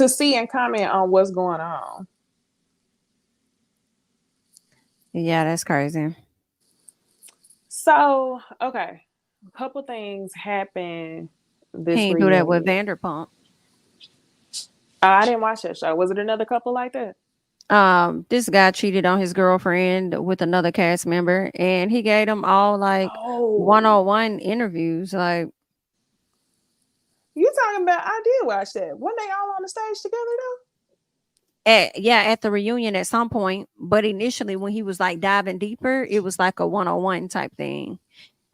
and comment on what's going on? Yeah, that's crazy. So, okay. A couple things happened this He ain't do that with reunion. Vanderpump. I didn't watch that show. Was it another couple like that? This guy cheated on his girlfriend with another cast member, and he gave them all like Oh, one-on-one interviews. Like, you talking about? I did watch that. Weren't they all on the stage together though? at the reunion at some point, but initially when he was like diving deeper, it was like a one-on-one type thing.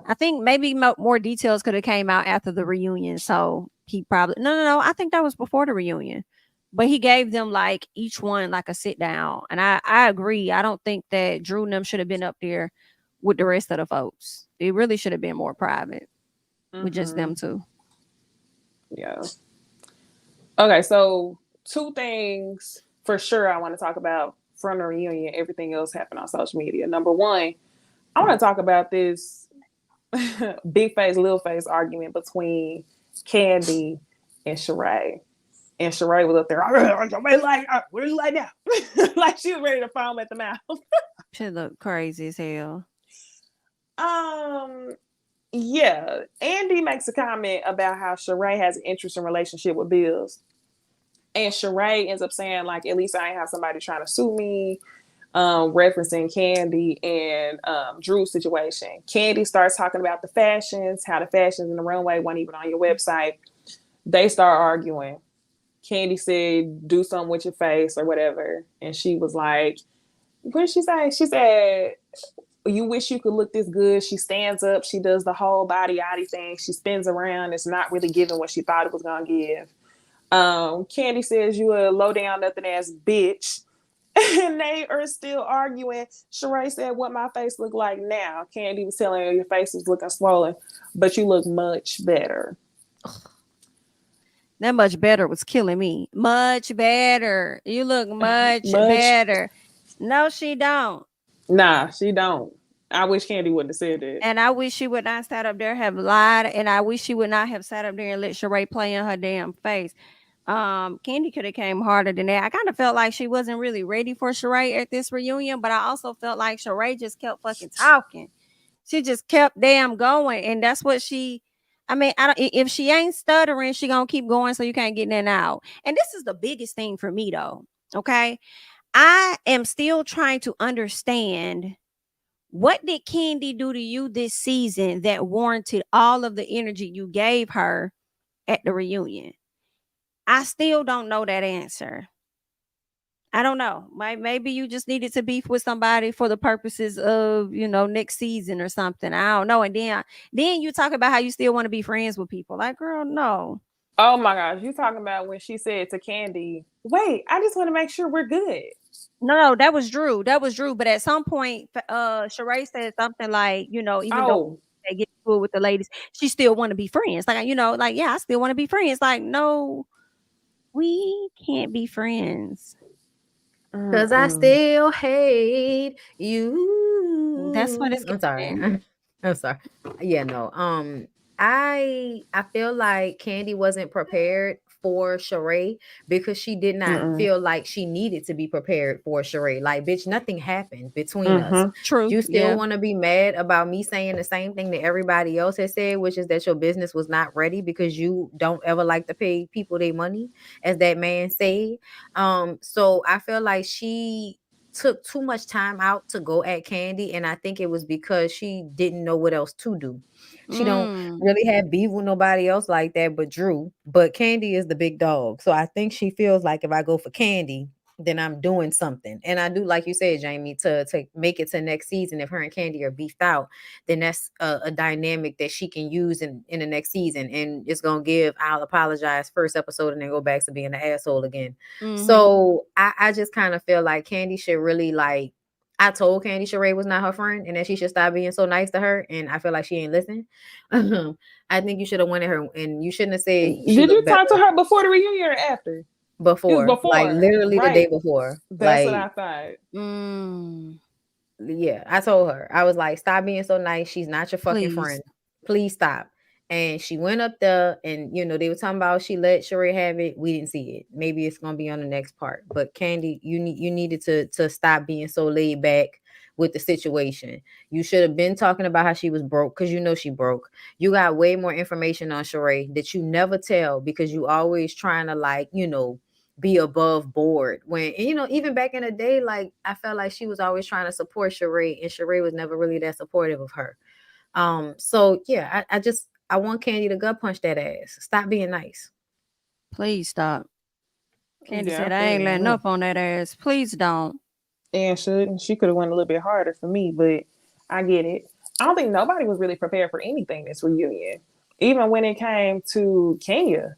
I think maybe more details could have came out after the reunion, so he probably no. I think that was before the reunion, but he gave them like each one like a sit down, and I agree. I don't think that Drew and them should have been up there with the rest of the folks. It really should have been more private with just them two. Yeah. Okay, so two things for sure I want to talk about from the reunion. Everything else happened on social media. Number one, I want to talk about this big face, little face argument between Candy and Sheree. And Sheree was up there, what is like now? Like she was ready to foam at the mouth. She looked crazy as hell. Yeah. Andy makes a comment about how Sheree has an interest in relationship with Bills. And Sheree ends up saying, like, at least I ain't have somebody trying to sue me, referencing Candy and Drew's situation. Candy starts talking about the fashions, how the fashions in the runway weren't even on your website. They start arguing. Candy said, do something with your face or whatever. And she was like, what did she say? She said, you wish you could look this good. She stands up. She does the whole body thing. She spins around. It's not really giving what she thought it was going to give. Candy says you a low down nothing ass bitch. And they are still arguing. Sheree said, what my face look like now? Candy was telling her your face is looking swollen, but you look much better. That much better was killing me. Much better. You look much better. No, she don't. Nah, she don't. I wish Candy wouldn't have said that. And I wish she would not sat up there, have lied, and I wish she would not have sat up there and let Sheree play in her damn face. Candy could have came harder than that. I kind of felt like she wasn't really ready for Sheree at this reunion, but I also felt like Sheree just kept fucking talking. She just kept damn going, and that's what she. I mean, if she ain't stuttering, she gonna keep going, so you can't get in and out. And this is the biggest thing for me, though. Okay, I am still trying to understand. What did Candy do to you this season that warranted all of the energy you gave her at the reunion? I still don't know that answer. I don't know. Maybe you just needed to beef with somebody for the purposes of, next season or something. I don't know. And then you talk about how you still want to be friends with people. Like, girl, no. Oh my gosh, you talking about when she said to Candy, wait, I just want to make sure we're good. No, that was Drew. But at some point, Sheree said something like, even though they get to it with the ladies, she still want to be friends. Like, yeah, I still want to be friends. Like, no, we can't be friends. Because I still hate you. That's what it's. I'm sorry. I'm sorry. Yeah, no. I feel like Candy wasn't prepared for Sheree because she did not feel like she needed to be prepared for Sheree. Like, bitch, nothing happened between us. True. You still want to be mad about me saying the same thing that everybody else has said, which is that your business was not ready because you don't ever like to pay people their money, as that man said. So I feel like she took too much time out to go at Candy, and I think it was because she didn't know what else to do. She don't really have beef with nobody else like that but Drew, but Candy is the big dog. So I think she feels like if I go for Candy, then I'm doing something. And I do, like you said, Jamie, to make it to next season. If her and Candy are beefed out, then that's a dynamic that she can use in the next season. And it's gonna give I'll apologize first episode and then go back to being an asshole again. So I just kind of feel like Candy should really like. I told Candy Sheree was not her friend and that she should stop being so nice to her. And I feel like she ain't listening. I think you should have went at her and you shouldn't have said she Did you looked talk to better her before the reunion or after? before. It was before. Like literally the day Right. before. That's what Like, I thought. yeah, I told her. I was like, stop being so nice. She's not your fucking Please. friend. Please stop. And she went up there and, you know, they were talking about she let Sheree have it. We didn't see it. Maybe it's going to be on the next part. But Candy, you needed to stop being so laid back with the situation. You should have been talking about how she was broke because you know she broke. You got way more information on Sheree that you never tell because you always trying to like, you know, be above board when, you know, even back in the day, like I felt like she was always trying to support Sheree and Sheree was never really that supportive of her. So yeah, I want Candy to gut punch that ass. Stop being nice. Please stop. Candy Yeah, said, I I ain't feel letting you. up on that ass. Please don't. And she could have went a little bit harder for me, but I get it. I don't think nobody was really prepared for anything this reunion. Even when it came to Kenya.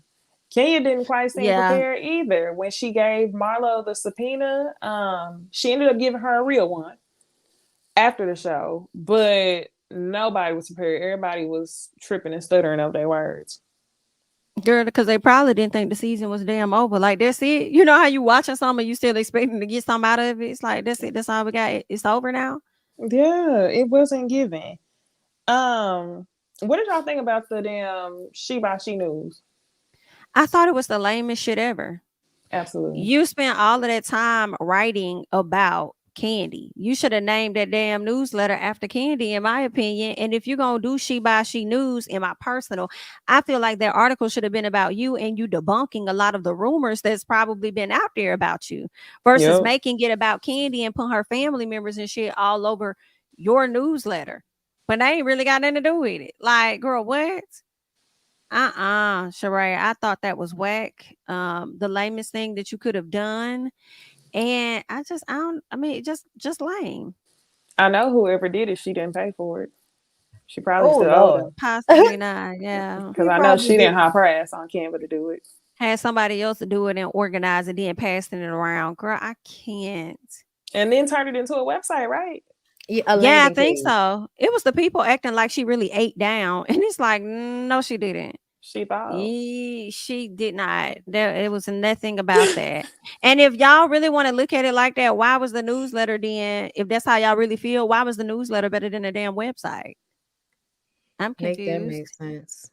Kenya didn't quite seem Yeah. prepared either. When she gave Marlo the subpoena, she ended up giving her a real one after the show, but nobody was prepared. Everybody was tripping and stuttering over their words. Girl, because they probably didn't think the season was damn over. Like, that's it. You know how you watching something, you still expecting to get something out of it? It's like, that's it. That's all we got. It's over now. Yeah, it wasn't given. What did y'all think about the damn She by She news? I thought it was the lamest shit ever. Absolutely. You spent all of that time writing about Candy. You should have named that damn newsletter after Candy, in my opinion. And if you're gonna do She by She news, in my personal, I feel like that article should have been about you and you debunking a lot of the rumors that's probably been out there about you, versus Yep. making it about Candy and putting her family members and shit all over your newsletter. But they ain't really got nothing to do with it. Like, girl, what? Sheree, I thought that was whack. The lamest thing that you could have done. And just lame. I know whoever did it, she didn't pay for it. She probably Oh still owed Lord. them. Possibly not. Yeah. Because He I know probably she didn't did. hop her ass on Canva to do it. Had somebody else to do it and organize it, then passing it around. Girl, I can't. And then turned it into a website, right? Yeah, a Yeah, I landing think page. so. It was the people acting like she really ate down. And it's like, no, she didn't. She thought. She did not. It was nothing about that. And if y'all really want to look at it like that, why was the newsletter then? If that's how y'all really feel, why was the newsletter better than the damn website? I'm Make that confused. make sense.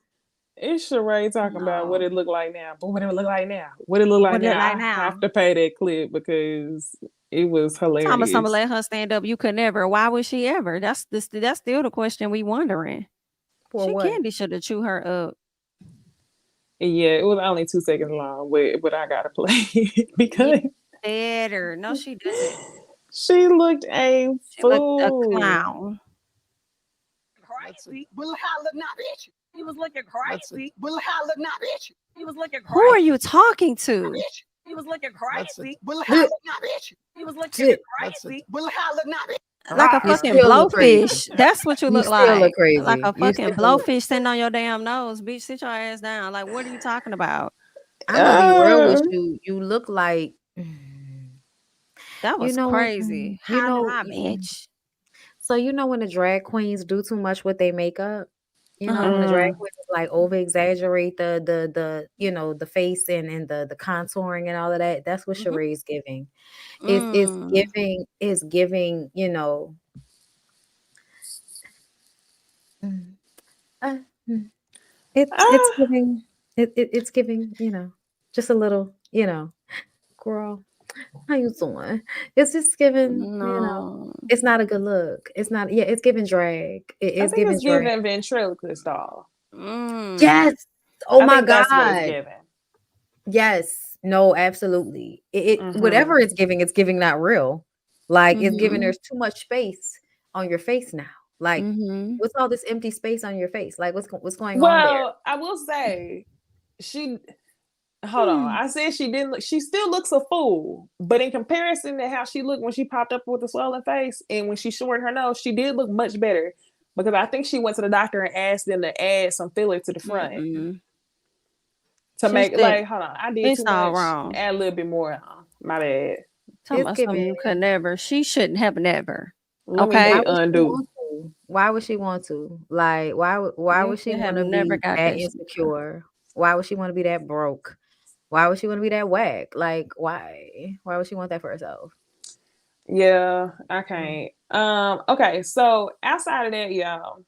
It's Sheree talking about what No. it looked like now. But what it look like now? What it look like What it now? look like I now? have to pay that clip because it was Thomas, hilarious. I'm gonna let her stand up. You could never. Why would she ever? That's still the question we wondering. For She what? Candy should have chewed her up. Yeah, it was only 2 seconds long, but I gotta play it because Better. No, she doesn't. she looked a She looked a fool. clown. Crazy. Well, holla not at you. He was looking crazy. Well, holla not at you. He was looking Who are crazy. you talking to? He was looking crazy. Well, holla not at you. He was looking Shit. crazy. Well, holla not at you. Like a You fucking still look crazy. blowfish. That's what you You look still look like. crazy. Like a You fucking still look- blowfish sitting on your damn nose. Bitch, sit your ass down. Like, what are you talking about? I'm gonna be real with you. You look like That was know what? crazy. You How know- did I, bitch? So you know when the drag queens do too much with their makeup, you know when the Uh-huh. drag queens like over exaggerate the you know the face and the contouring and all of that. That's what Mhm. Sheree's giving. It's giving you know. It's giving it's giving you know just a little you know girl. How you doing? It's just giving, you know, No. it's not a good look. It's not, yeah, it's giving drag. I It's think giving it's drag. giving ventriloquist doll. Yes. Oh I my think that's what it's God. giving. Yes. No, absolutely. Mhm. Whatever it's giving not real. Like it's giving Mhm. there's too much space on your face now. Like Mhm. what's all this empty space on your face? Like what's going on there? Well, I will say she Hold on. I said she didn't look, she still looks a fool. But in comparison to how she looked when she popped up with a swollen face and when she shortened her nose, she did look much better. Because I think she went to the doctor and asked them to add some filler to the front. To She make, said, like, hold on, I did it's too all much. wrong. Add a little bit more. My bad. Talking It's about something you giving. could never. She shouldn't have never. Let me Okay. hit undo. Why would she want to? Like, why You would she should have want to never be got that that shit. insecure? Why would she want to be that broke? Why would she want to be that whack? Like, why? Why would she want that for herself? Yeah, I can't. Okay, so outside of that, y'all,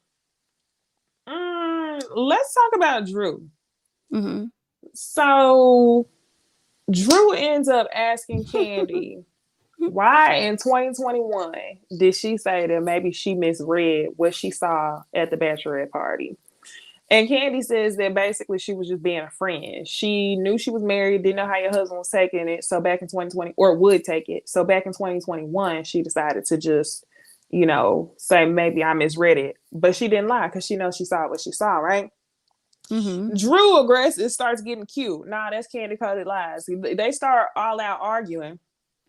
let's talk about Drew. Mm-hmm. So Drew ends up asking Candy, why in 2021 did she say that maybe she misread what she saw at the bachelorette party? And Candy says that basically she was just being a friend. She knew she was married, didn't know how your husband was taking it. So back in 2020, or would take it. So back in 2021, she decided to just, say maybe I misread it. But she didn't lie because she knows she saw what she saw, right? Mm-hmm. Drew aggressive starts getting cute. Nah, that's Candy coded lies. They start all out arguing.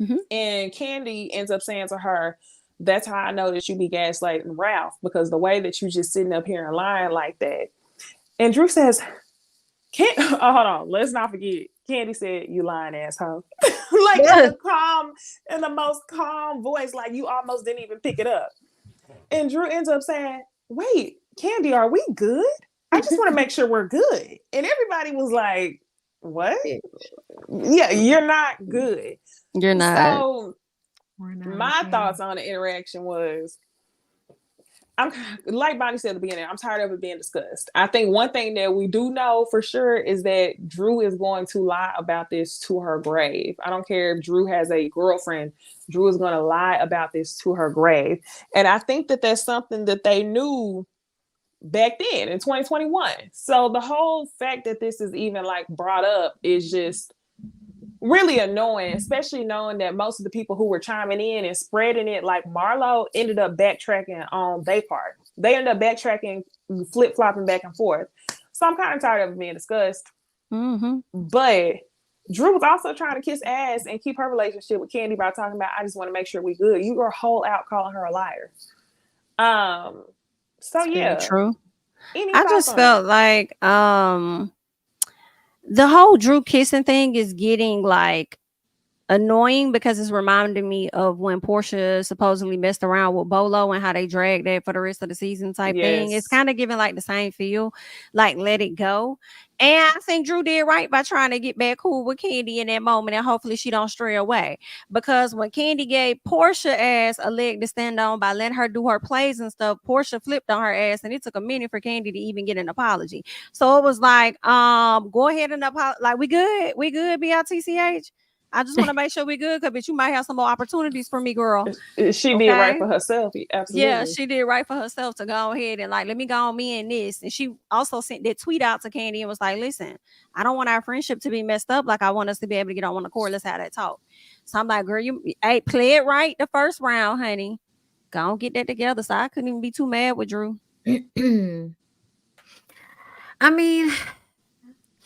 Mm-hmm. And Candy ends up saying to her, that's how I know that you be gaslighting Ralph, because the way that you just sitting up here and lying like that. And Drew says, hold on, let's not forget. Candy said, you lying asshole. Like in the most calm voice, like you almost didn't even pick it up. And Drew ends up saying, wait, Candy, are we good? I just want to make sure we're good. And everybody was like, what? Yeah, you're not good. You're not. So my thoughts on the interaction was, I'm like Bonnie said at the beginning, I'm tired of it being discussed. I think one thing that we do know for sure is that Drew is going to lie about this to her grave. I don't care if Drew has a girlfriend, Drew is going to lie about this to her grave. And I think that that's something that they knew back then in 2021. So the whole fact that this is even like brought up is just really annoying, especially knowing that most of the people who were chiming in and spreading it, like Marlo, ended up backtracking on their part. They ended up backtracking, flip-flopping back and forth. So I'm kind of tired of it being discussed. Mm-hmm. But Drew was also trying to kiss ass and keep her relationship with Candy by talking about, I just want to make sure we good. You were whole out calling her a liar. So It's yeah. true. Any I thoughts just on felt it? like the whole Drew kissing thing is getting like annoying because it's reminding me of when Portia supposedly messed around with Bolo and how they dragged that for the rest of the season type thing. It's Yes. kind of giving like the same feel, like let it go. And I think Drew did right by trying to get back cool with Candy in that moment, and hopefully she don't stray away. Because when Candy gave Portia ass a leg to stand on by letting her do her plays and stuff, Portia flipped on her ass, and it took a minute for Candy to even get an apology. So it was like, go ahead and apologize. Like, we good, BITCH. I just want to make sure we good, because bitch, you might have some more opportunities for me, girl. She did right for herself. Absolutely. Yeah, she did right for herself to go ahead and like, let me go on me and this. And she also sent that tweet out to Candy and was like, listen, I don't want our friendship to be messed up. Like, I want us to be able to get on one accord. Let's have that talk. So I'm like, girl, you play it right the first round, honey. Go on, get that together. So I couldn't even be too mad with Drew. I mean,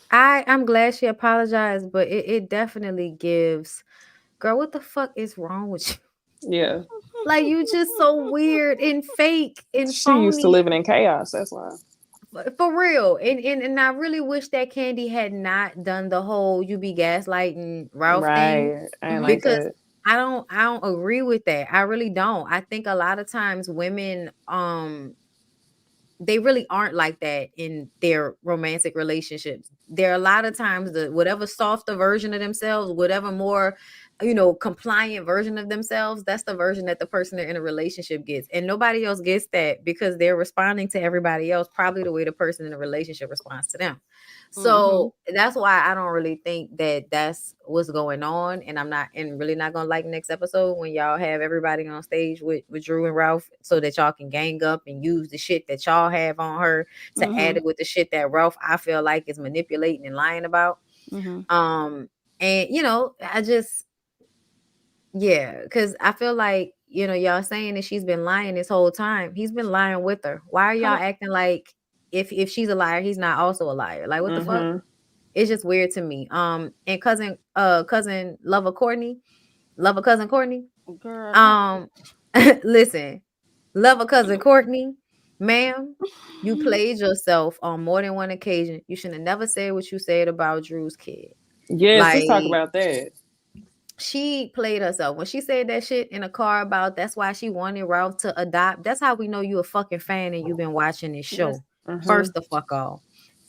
I'm glad she apologized, but it definitely gives, girl, what the fuck is wrong with you? Yeah. Like, you just so weird and fake and She phony. used to living in chaos. That's why. For real. And I really wish that Candy had not done the whole you be gaslighting Ralph thing. Right. I ain't like Because that. I don't agree with that. I really don't. I think a lot of times women they really aren't like that in their romantic relationships. There are a lot of times whatever softer version of themselves, whatever more, compliant version of themselves, that's the version that the person they're in a relationship gets. And nobody else gets that because they're responding to everybody else probably the way the person in the relationship responds to them. So that's why I don't really think that that's what's going on. And I'm really not going to like next episode when y'all have everybody on stage with Drew and Ralph so that y'all can gang up and use the shit that y'all have on her to add it with the shit that Ralph, I feel like, is manipulating and lying about. And I just, yeah, because I feel like, y'all saying that she's been lying this whole time. He's been lying with her. Why are y'all acting like if she's a liar, he's not also a liar? Like, what the fuck? it's just weird to me. And cousin lover Courtney, cousin Courtney. Girl, Listen, lover cousin Courtney, ma'am, you played yourself on more than one occasion. You should have never said what you said about Drew's kid. Yes, let's talk Like, about that. she played herself when she said that shit in a car about that's why she wanted Ralph to adopt. That's how we know you a fucking fan and you've been watching this show. First of all.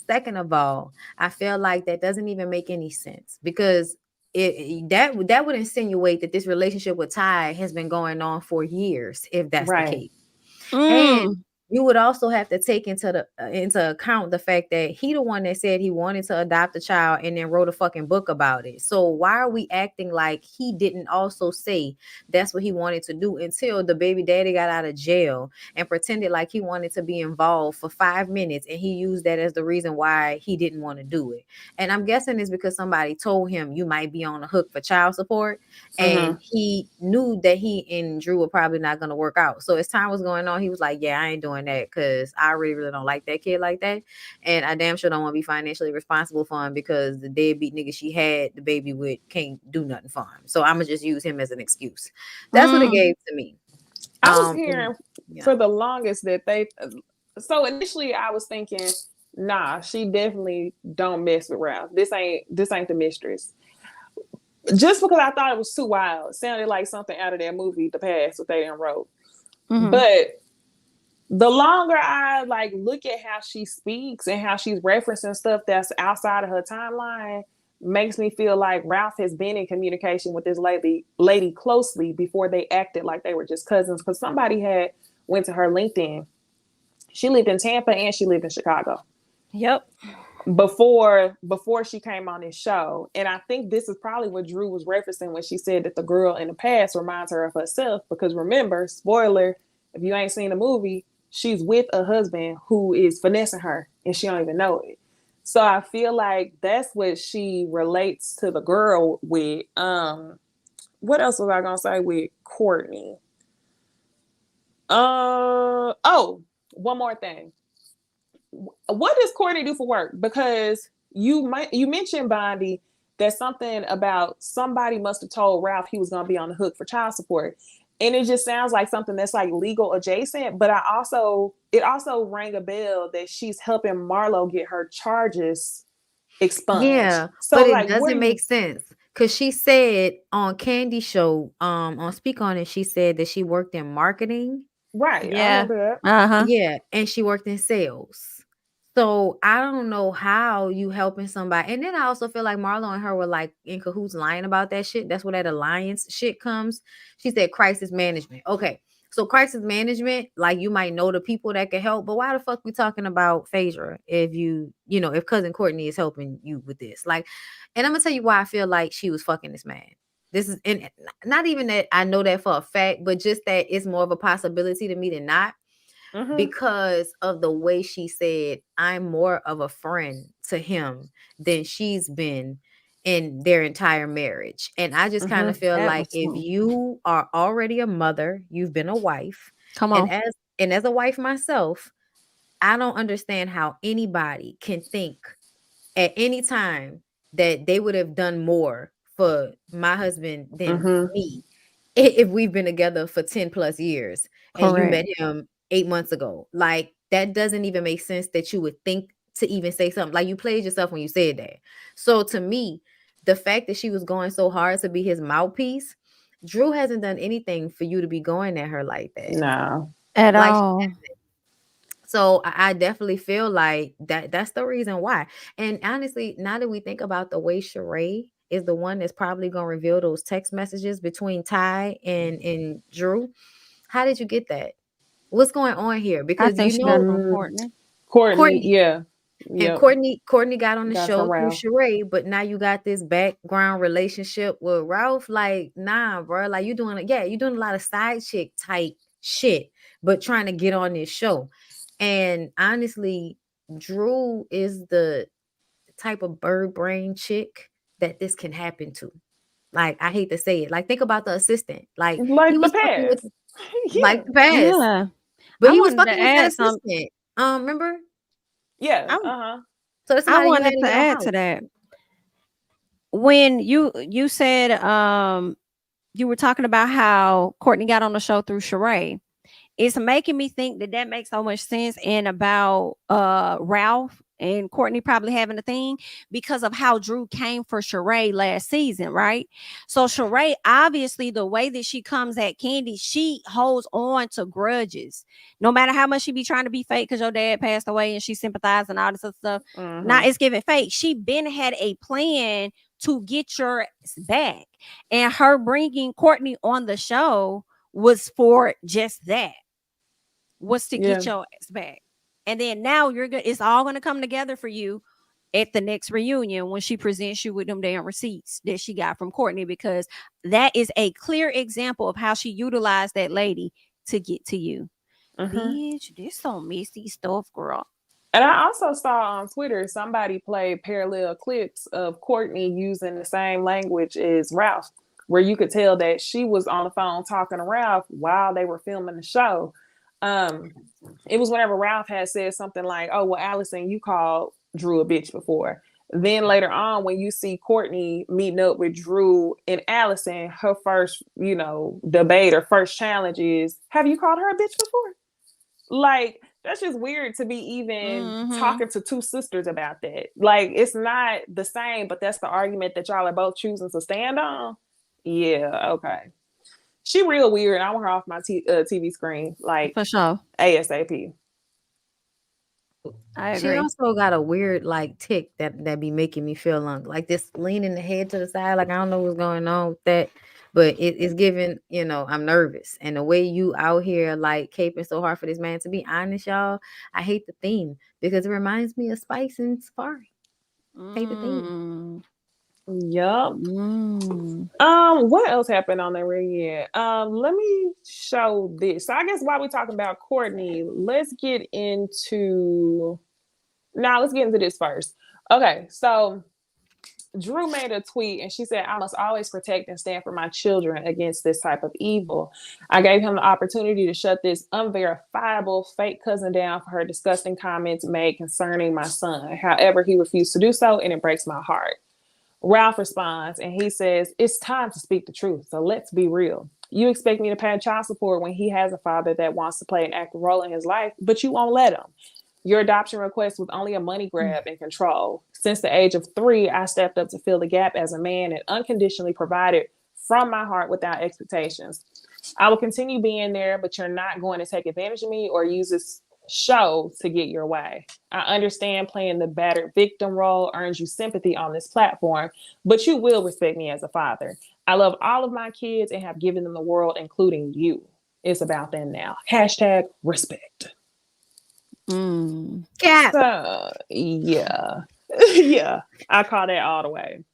Second of all, I feel like that doesn't even make any sense because that would insinuate that this relationship with Ty has been going on for years, if that's the case. And you would also have to take into account the fact that he the one that said he wanted to adopt a child and then wrote a fucking book about it. So why are we acting like he didn't also say that's what he wanted to do until the baby daddy got out of jail and pretended like he wanted to be involved for 5 minutes and he used that as the reason why he didn't want to do it. And I'm guessing it's because somebody told him you might be on the hook for child support, and he knew that he and Drew were probably not going to work out. So as time was going on, he was like, yeah, I ain't doing that because I really don't like that kid like that, and I damn sure don't want to be financially responsible for him because the deadbeat nigga she had the baby with can't do nothing for him. So I'm gonna just use him as an excuse. That's what it gave to me. I was hearing for the longest that they. So initially, I was thinking, nah, she definitely don't mess with Ralph. This ain't the mistress. Just because I thought it was too wild, it sounded like something out of that movie, The Past, what they done wrote. But the longer I like look at how she speaks and how she's referencing stuff that's outside of her timeline, makes me feel like Ralph has been in communication with this lady closely before they acted like they were just cousins. Because somebody had went to her LinkedIn. She lived in Tampa and she lived in Chicago. Yep. Before she came on this show. And I think this is probably what Drew was referencing when she said that the girl in the past reminds her of herself. Because remember, spoiler, if you ain't seen the movie, she's with a husband who is finessing her and she don't even know it. So I feel like that's what she relates to the girl with. What else was I gonna say with Courtney? One more thing. What does Courtney do for work? Because you mentioned, Bondi, that something about somebody must have told Ralph he was going to be on the hook for child support. And it just sounds like something that's like legal adjacent. But it also rang a bell that she's helping Marlo get her charges expunged. Yeah, so but like, it doesn't make sense because she said on Candy Show, on Speak On It, she said that she worked in marketing. Right. Yeah. I remember that. Yeah, and she worked in sales. So I don't know how you helping somebody. And then I also feel like Marlo and her were like in cahoots lying about that shit. That's where that alliance shit comes. She said crisis management. Okay. So crisis management, like you might know the people that can help, but why the fuck we talking about Phaedra if if cousin Courtney is helping you with this? Like, and I'm gonna tell you why I feel like she was fucking this man. This is, and not even that I know that for a fact, but just that it's more of a possibility to me than not. Because of the way she said, I'm more of a friend to him than she's been in their entire marriage. And I just kind of feel like if you are already a mother, you've been a wife. Come on. And as a wife myself, I don't understand how anybody can think at any time that they would have done more for my husband than me if we've been together for 10 plus years. And you met him 8 months ago. Like, that doesn't even make sense that you would think to even say something. Like, you played yourself when you said that. So to me, the fact that she was going so hard to be his mouthpiece, Drew hasn't done anything for you to be going at her like that. No. At all. So I definitely feel like that's the reason why. And honestly, now that we think about the way Sheree is the one that's probably going to reveal those text messages between Ty and Drew, how did you get that? What's going on here? Because I think she got from Courtney, yeah. And Courtney got on the show through Sheree, but now you got this background relationship with Ralph. Like, nah, bro. Like, you're doing a lot of side chick type shit, but trying to get on this show. And honestly, Drew is the type of bird brain chick that this can happen to. Like, I hate to say it. Like, think about the assistant. Like he was fucking with, like the past. Yeah. But he was fucking with that assistant. Remember? Yeah. So that's I wanted to add to that. when you said you were talking about how Courtney got on the show through Sheree, it's making me think that makes so much sense. And about Ralph and Courtney probably having a thing because of how Drew came for Sheree last season, right? So Sheree, obviously, the way that she comes at Candy, she holds on to grudges. No matter how much she be trying to be fake because your dad passed away and she sympathized and all this other stuff. Now it's giving fake. She been had a plan to get your back. And her bringing Courtney on the show was for just that. Was to get your ass back. And then now you're good. It's all going to come together for you at the next reunion when she presents you with them damn receipts that she got from Courtney, because that is a clear example of how she utilized that lady to get to you. Bitch, this some messy stuff, girl. And I also saw on Twitter somebody played parallel clips of Courtney using the same language as Ralph, where you could tell that she was on the phone talking to Ralph while they were filming the show. It was whenever Ralph had said something like, "Oh, well, Allison, you called Drew a bitch before." Then later on, when you see Courtney meeting up with Drew and Allison, her first, debate or first challenge is, "Have you called her a bitch before?" Like, that's just weird to be even talking to two sisters about that. Like, it's not the same, but that's the argument that y'all are both choosing to stand on. Yeah, okay. She real weird. I want her off my TV screen, like, for sure, ASAP. I agree. She also got a weird tick that be making me feel like this leaning the head to the side. Like I don't know what's going on with that, but it's giving. I'm nervous, and the way you out here caping so hard for this man. To be honest, y'all, I hate the theme because it reminds me of Spice and Safari. Hate the theme. Yup. What else happened on the reunion? Let me show this. So I guess while we're talking about Courtney, let's get into this first. Okay, so Drew made a tweet and she said, "I must always protect and stand for my children against this type of evil. I gave him the opportunity to shut this unverifiable fake cousin down for her disgusting comments made concerning my son. However, he refused to do so, and it breaks my heart." Ralph responds and he says, "It's time to speak the truth. So let's be real. You expect me to pay child support when he has a father that wants to play an active role in his life, but you won't let him. Your adoption request was only a money grab and control. Since the age of 3, I stepped up to fill the gap as a man and unconditionally provided from my heart without expectations. I will continue being there, but you're not going to take advantage of me or use this show to get your way. I understand playing the battered victim role earns you sympathy on this platform, but you will respect me as a father. I love all of my kids and have given them the world, including you. It's about them now. #respect. Cap. So, yeah. Yeah, I call that all the way.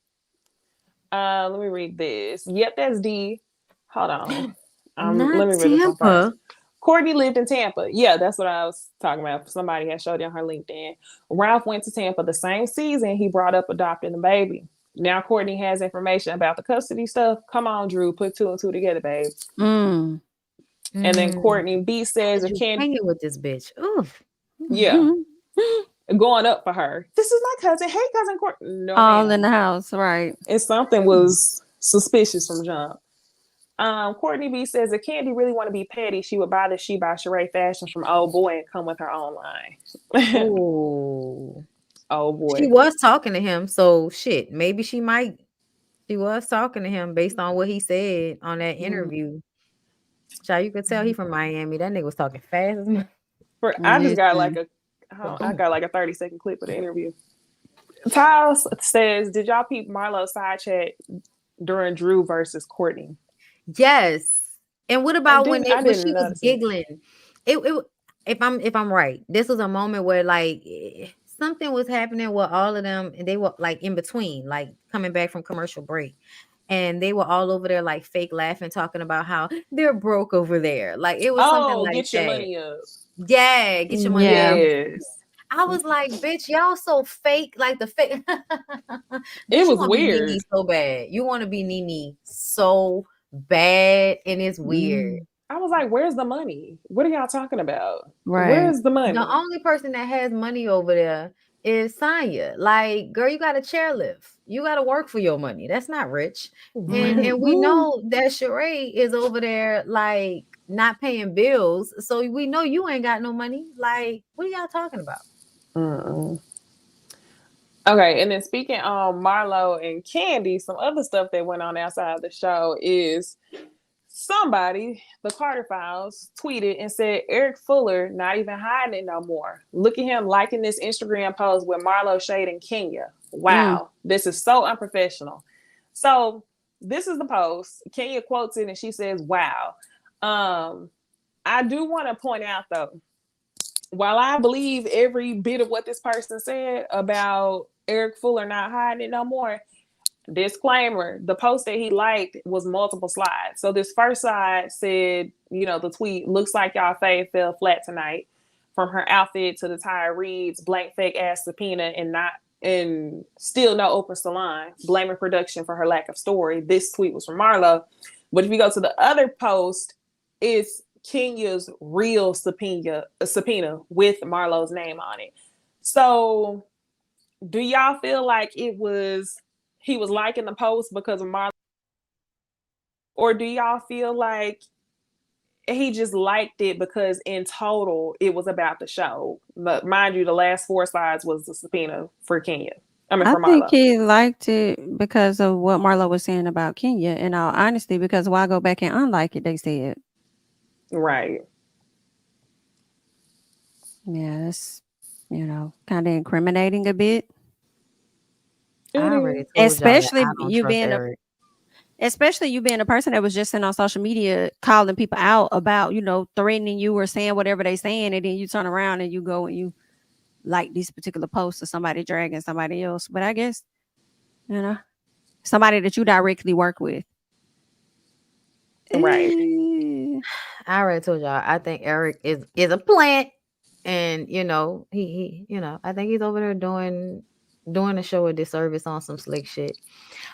Let me read this. Yep, that's D. Hold on. Let me read this one first. Courtney lived in Tampa. Yeah, that's what I was talking about. Somebody had showed you on her LinkedIn. Ralph went to Tampa the same season he brought up adopting the baby. Now Courtney has information about the custody stuff. Come on, Drew, put 2 and 2 together, babe. And then Courtney B says, "If Candy hanging with this bitch, oof, yeah, going up for her. This is my cousin. Hey, cousin Courtney. No, all in the house, right? And something was suspicious from jump." Courtney B says, "If Candy really want to be petty, she would buy the She by Sheree fashions from Old Boy and come with her own line." Oh, Old Boy. She was talking to him, so shit. Maybe she might. She was talking to him based on what he said on that interview. Child, you could tell he from Miami. That nigga was talking fast as much. I just got I got like a 30-second clip of the interview. Tiles says, "Did y'all peep Marlo's side chat during Drew versus Courtney?" Yes. And what about when she was giggling? It if I'm right, this was a moment where something was happening with all of them, and they were in between, coming back from commercial break. And they were all over there fake laughing, talking about how they're broke over there. It was something like get your money up. Yeah, get your money up. Yes. I was like, bitch, y'all so fake. The fake. It was weird. Nene so bad. You want to be Nene so bad, and it's weird. I was like, where's the money? What are y'all talking about? Right. Where's the money? The only person that has money over there is Sonya. Girl, you got a chairlift. You got to work for your money. That's not rich. And we Mhm. know that Sheree is over there like not paying bills. So we know you ain't got no money. Like, what are y'all talking about? Mm-mm. Okay, and then speaking on Marlo and Candy, some other stuff that went on outside of the show is somebody, the Carter Files, tweeted and said Eric Fuller not even hiding it no more. Look at him liking this Instagram post with Marlo shading Kenya. Wow, this is so unprofessional. So this is the post. Kenya quotes it and she says, "Wow." I do want to point out though, while I believe every bit of what this person said about Eric Fuller not hiding it no more, disclaimer, the post that he liked was multiple slides. So this first slide said, the tweet, "Looks like y'all fave fell flat tonight. From her outfit to the tire reads, blank fake ass subpoena and still no open salon, blaming production for her lack of story." This tweet was from Marlo. But if you go to the other post, it's Kenya's real subpoena with Marlo's name on it. So do y'all feel like he was liking the post because of Marlo? Or do y'all feel like he just liked it because in total it was about the show? But mind you, the last 4 slides was the subpoena for Kenya. I For think Marlo. he liked it because of what Marlo was saying about Kenya. In all honesty, because why go back and unlike it? They said, right. Yeah, that's kind of incriminating a bit. I already told y'all that I don't trust Eric. Especially you being a person that was just sitting on social media calling people out about, threatening you or saying whatever they saying, and then you turn around and you go and you like these particular posts of somebody dragging somebody else. But I guess, somebody that you directly work with. Right. I already told y'all, I think Eric is a plant. And he I think he's over there doing the show a disservice on some slick shit.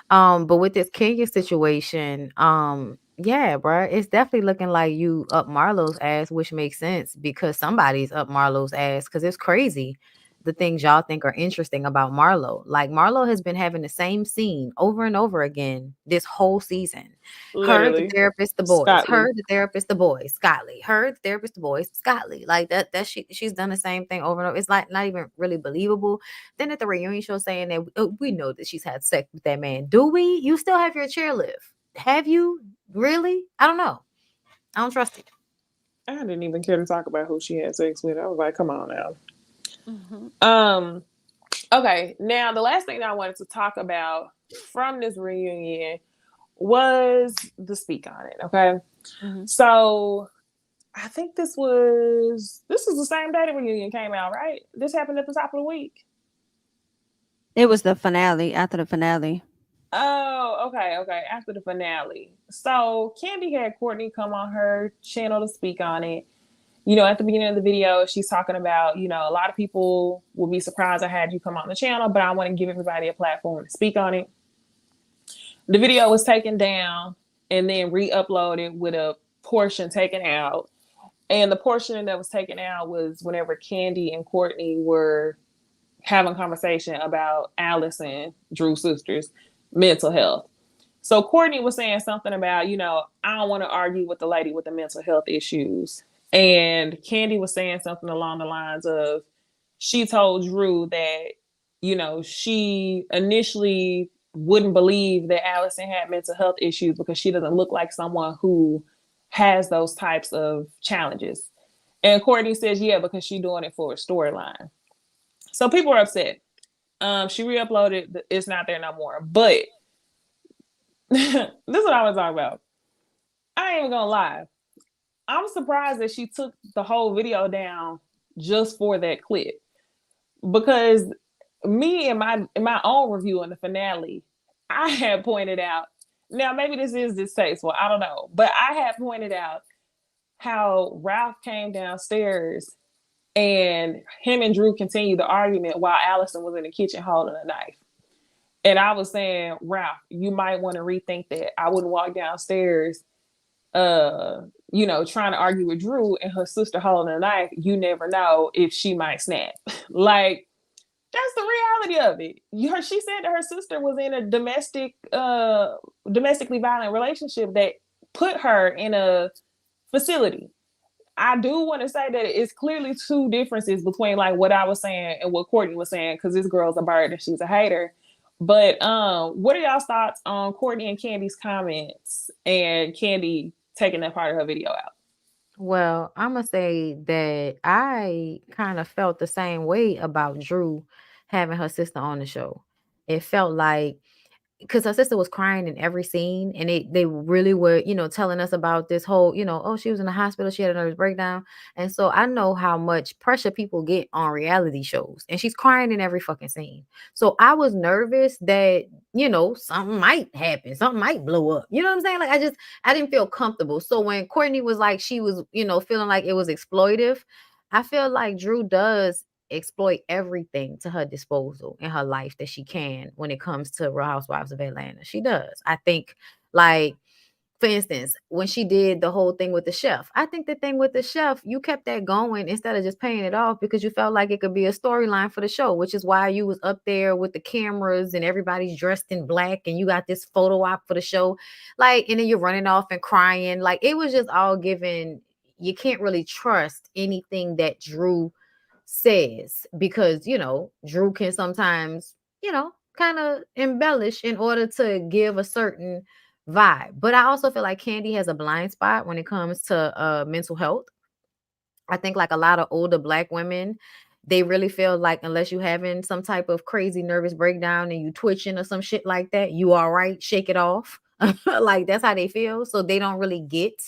But with this Kenya situation, yeah, bro, it's definitely looking like you up Marlo's ass, which makes sense because somebody's up Marlo's ass, because it's crazy the things y'all think are interesting about Marlo. Like, Marlo has been having the same scene over and over again this whole season. Her, the Literally. therapist, the boys. Scotland. Her, the therapist, the boys. Scotty. Her, the therapist, the boys. Scotty. Like that she's done the same thing over and over. It's like not even really believable. Then at the reunion show saying that we know that she's had sex with that man. Do we? You still have your chairlift. Have you? Really? I don't know. I don't trust it. I didn't even care to talk about who she had sex with. I was like, come on now. Mm-hmm. Okay, now the last thing I wanted to talk about from this reunion was the speak on it. Okay, so I think this was the same day the reunion came out, right? This happened at the top of the week. It was the finale, after the finale. Oh, okay. After the finale. So Candy had Courtney come on her channel to speak on it. At the beginning of the video, she's talking about, a lot of people will be surprised I had you come on the channel, but I want to give everybody a platform to speak on it. The video was taken down and then re-uploaded with a portion taken out. And the portion that was taken out was whenever Candy and Courtney were having a conversation about Alice and Drew's sisters' mental health. So Courtney was saying something about, I don't want to argue with the lady with the mental health issues. And Candy was saying something along the lines of, she told Drew that, she initially wouldn't believe that Allison had mental health issues because she doesn't look like someone who has those types of challenges. And Courtney says, yeah, because she's doing it for a storyline. So people are upset. She re-uploaded, it's not there no more. But this is what I was talking about. I ain't even gonna lie. I'm surprised that she took the whole video down just for that clip. Because me in my own review in the finale, I had pointed out, now maybe this is distasteful, I don't know, but I had pointed out how Ralph came downstairs and him and Drew continued the argument while Allison was in the kitchen holding a knife. And I was saying, Ralph, you might want to rethink that. I wouldn't walk downstairs, trying to argue with Drew and her sister holding a knife. You never know if she might snap. Like, That's the reality of it. She said that her sister was in a domestically violent relationship that put her in a facility. I do want to say that it's clearly two differences between like what I was saying and what Courtney was saying, because this girl's a bird and she's a hater. But what are y'all's thoughts on Courtney and Candy's comments and Candy taking that part of her video out? Well, I'm gonna say that I kind of felt the same way about Drew having her sister on the show. It felt like because her sister was crying in every scene, and they really were, telling us about this whole, oh, she was in the hospital, she had a nervous breakdown. And so I know how much pressure people get on reality shows, and she's crying in every fucking scene. So I was nervous that, something might happen, something might blow up. You know what I'm saying? Like I didn't feel comfortable. So when Courtney was like, she was, feeling like it was exploitive, I feel like Drew does exploit everything to her disposal in her life that she can when it comes to Real Housewives of Atlanta. She does. I think, like, for instance, when she did the whole thing with the chef, I think the thing with the chef, you kept that going instead of just paying it off because you felt like it could be a storyline for the show, which is why you was up there with the cameras and everybody's dressed in black and you got this photo op for the show. Like, and then you're running off and crying. Like, it was just all given. You can't really trust anything that Drew says because Drew can sometimes kind of embellish in order to give a certain vibe. But I also feel like Candy has a blind spot when it comes to mental health. I think like a lot of older Black women, they really feel like unless you having some type of crazy nervous breakdown and you twitching or some shit like that, you all right, shake it off. Like that's how they feel, so they don't really get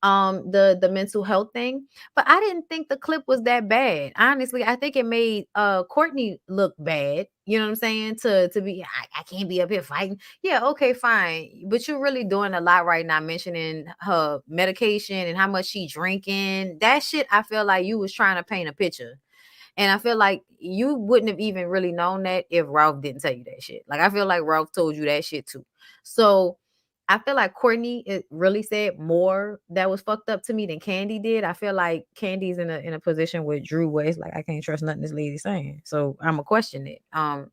the mental health thing. But I didn't think the clip was that bad. Honestly, I think it made Courtney look bad. You know what I'm saying? To be I can't be up here fighting. Yeah, okay, fine. But you're really doing a lot right now, mentioning her medication and how much she drinking. That shit, I feel like you was trying to paint a picture. And I feel like you wouldn't have even really known that if Ralph didn't tell you that shit. Like I feel like Ralph told you that shit too. So I feel like Courtney really said more that was fucked up to me than Candy did. I feel like Candy's in a position with Drew where it's like I can't trust nothing this lady's saying. So I'm gonna question it.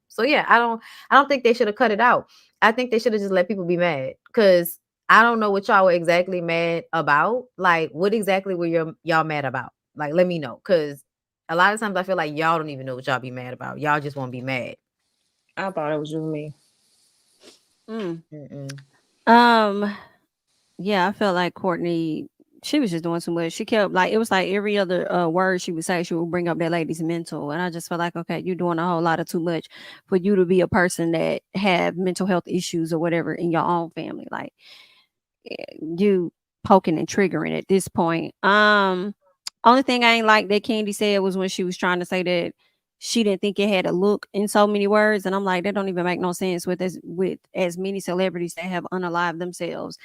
So yeah, I don't think they should have cut it out. I think they should have just let people be mad because I don't know what y'all were exactly mad about. Like, what exactly were y'all mad about? Like, let me know. Cause a lot of times I feel like y'all don't even know what y'all be mad about. Y'all just want to be mad. I thought it was just me. Yeah, I felt like Courtney, she was just doing too much. She kept like it was like every other word she would say, she would bring up that lady's mental, and I just felt like, okay, you're doing a whole lot of too much for you to be a person that have mental health issues or whatever in your own family. Like you poking and triggering at this point. Only thing I ain't like that Candy said was when she was trying to say that she didn't think it had a look in so many words, and I'm like, that don't even make no sense with as many celebrities that have unalived themselves.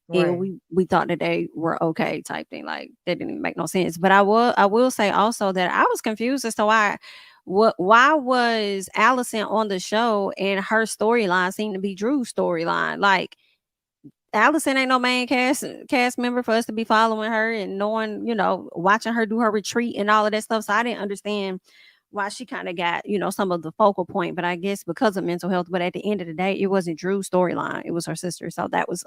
Right. And we thought that they were okay type thing. Like that didn't even make no sense. But I will say also that I was confused as to why was Allison on the show and her storyline seemed to be Drew's storyline. Like Allison ain't no main cast member for us to be following her and knowing, watching her do her retreat and all of that stuff. So I didn't understand why she kind of got, some of the focal point, but I guess because of mental health. But at the end of the day, it wasn't Drew's storyline. It was her sister. So that was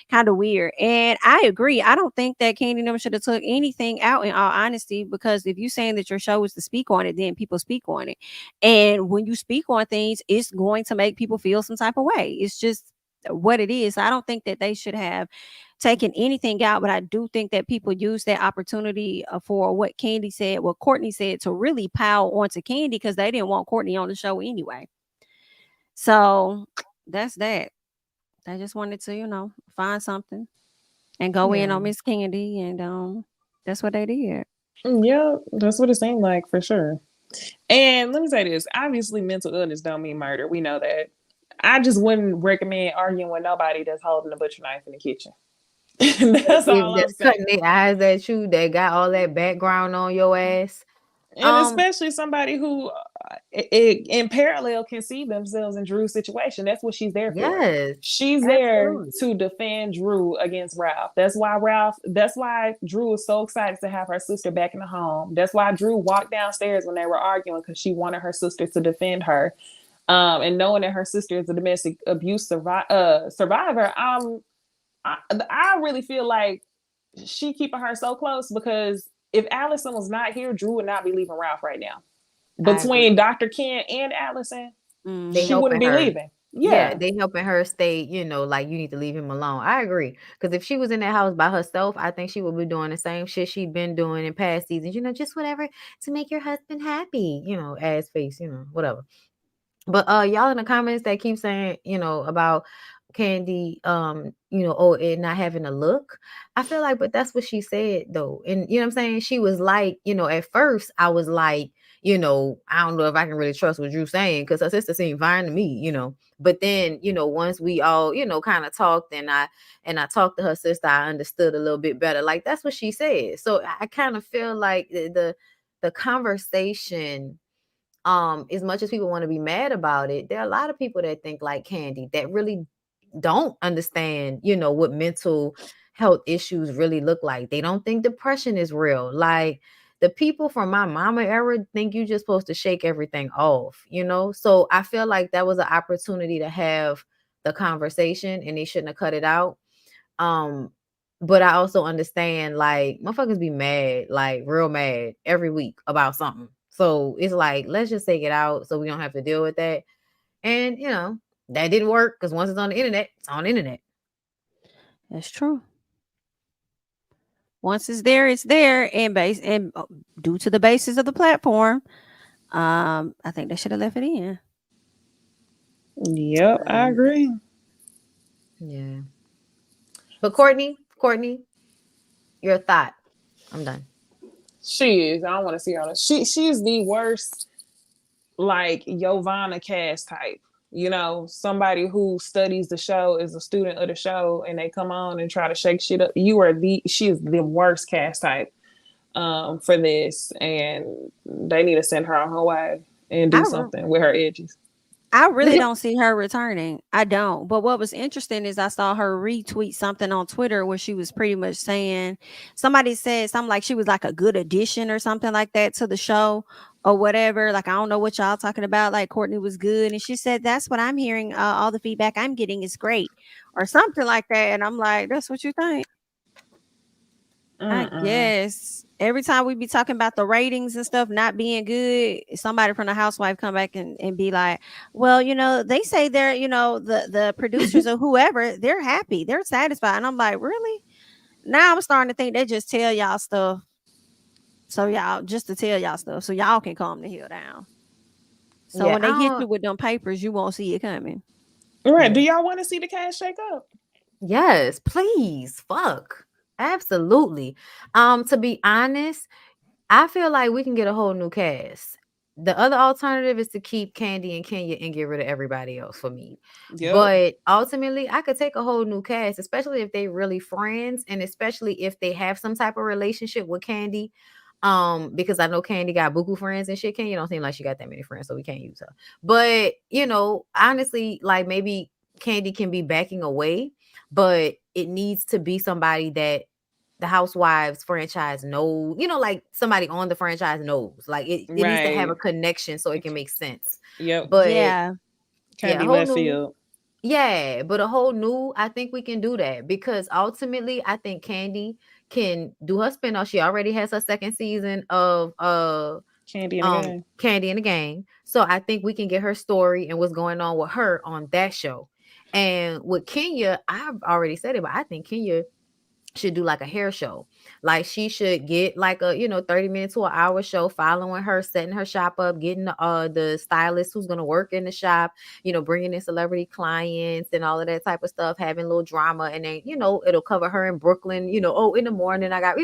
kind of weird. And I agree. I don't think that Candy never should have took anything out, in all honesty, because if you're saying that your show is to speak on it, then people speak on it. And when you speak on things, it's going to make people feel some type of way. It's just what it is. I don't think that they should have taken anything out, but I do think that people use that opportunity for what Courtney said to really pile onto Candy because they didn't want Courtney on the show anyway. So that's that. They just wanted to, find something and go in on Miss Candy, and that's what they did. Yeah, that's what it seemed like for sure. And let me say this: obviously, mental illness don't mean murder. We know that. I just wouldn't recommend arguing with nobody that's holding a butcher knife in the kitchen. That's all I'm saying. Cutting their eyes at you, they got all that background on your ass. And especially somebody who in parallel can see themselves in Drew's situation. That's what she's there for. Yes, She's there absolutely. to defend Drew against Ralph. That's why Drew was so excited to have her sister back in the home. That's why Drew walked downstairs when they were arguing, because she wanted her sister to defend her. And knowing that her sister is a domestic abuse survivor, I really feel like she keeping her so close, because if Allison was not here, Drew would not be leaving Ralph right now. Between Dr. Ken and Allison, they she wouldn't be her. leaving. Yeah, Yeah. they helping her stay, like you need to leave him alone. I agree. Because if she was in that house by herself, I think she would be doing the same shit she'd been doing in past seasons, just whatever to make your husband happy, ass face, whatever. But y'all in the comments that keep saying, about Candy, it not having a look. I feel like, but that's what she said though. And you know what I'm saying? She was like, at first I was like, I don't know if I can really trust what Drew's saying, because her sister seemed fine to me, But then, once we all, kind of talked and I talked to her sister, I understood a little bit better. Like that's what she said. So I kind of feel like the conversation, as much as people want to be mad about it, there are a lot of people that think like Candy that really don't understand, what mental health issues really look like. They don't think depression is real. Like the people from my mama era think you just supposed to shake everything off, So I feel like that was an opportunity to have the conversation and they shouldn't have cut it out. But I also understand like motherfuckers be mad, like real mad every week about something. So it's like, let's just take it out so we don't have to deal with that. And that didn't work, because once it's on the internet, it's on the internet. That's true. Once it's there, and due to the basis of the platform, I think they should have left it in. Yep, I agree. Yeah. But Courtney, your thought. I'm done. She is. I don't want to see her. She's the worst, like Giovanna cast type. Somebody who studies the show, is a student of the show, and they come on and try to shake shit up. She is the worst cast type for this, and they need to send her on her way and do something with her edges. I really don't see her returning. I don't. But what was interesting is I saw her retweet something on Twitter where she was pretty much saying, somebody said something like she was like a good addition or something like that to the show or whatever. Like, I don't know what y'all talking about. Like Courtney was good. And she said, that's what I'm hearing. All the feedback I'm getting is great or something like that. And I'm like, that's what you think? I guess every time we be talking about the ratings and stuff not being good, somebody from the housewife come back and be like, well, they say they're, the producers or whoever, they're happy, they're satisfied. And I'm like, really? Now I'm starting to think they just tell y'all stuff. So just to tell y'all stuff so y'all can calm the hell down. So when they hit you with them papers, you won't see it coming. Right. Do y'all want to see the cast shake up? Yes, please. Fuck. Absolutely. To be honest, I feel like we can get a whole new cast. The other alternative is to keep Candy and Kenya and get rid of everybody else for me. Yep. But ultimately, I could take a whole new cast, especially if they really friends and especially if they have some type of relationship with Candy. Because I know Candy got buku friends and shit. Kenya don't seem like she got that many friends, so we can't use her. But, honestly, like maybe Candy can be backing away, but it needs to be somebody that the Housewives franchise knows, like somebody on the franchise knows. Like it needs to have a connection so it can make sense. Yep. But can't be left field. Yeah, but a whole new, I think we can do that because ultimately I think Candy can do her spinoff. She already has her second season of Candy in the Game. So I think we can get her story and what's going on with her on that show. And with Kenya, I've already said it, but I think Kenya should do like a hair show. Like she should get like a 30 minutes to an hour show following her, setting her shop up, getting the stylist who's going to work in the shop, bringing in celebrity clients and all of that type of stuff, having a little drama, and then it'll cover her in Brooklyn, in the morning I got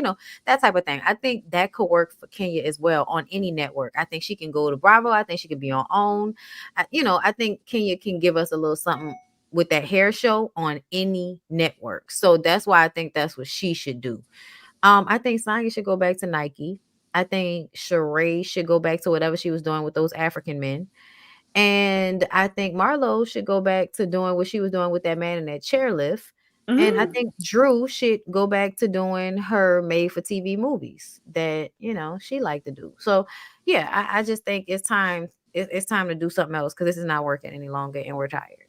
that type of thing. I think that could work for Kenya as well on any network. I think she can go to Bravo. I think she could be on OWN. I think Kenya can give us a little something with that hair show on any network. So that's why I think that's what she should do. I think Sonya should go back to Nike. I think Sheree should go back to whatever she was doing with those African men. And I think Marlo should go back to doing what she was doing with that man in that chairlift. And I think Drew should go back to doing her made for TV movies that, she liked to do. So yeah, I just think it's time. It's time to do something else because this is not working any longer and we're tired.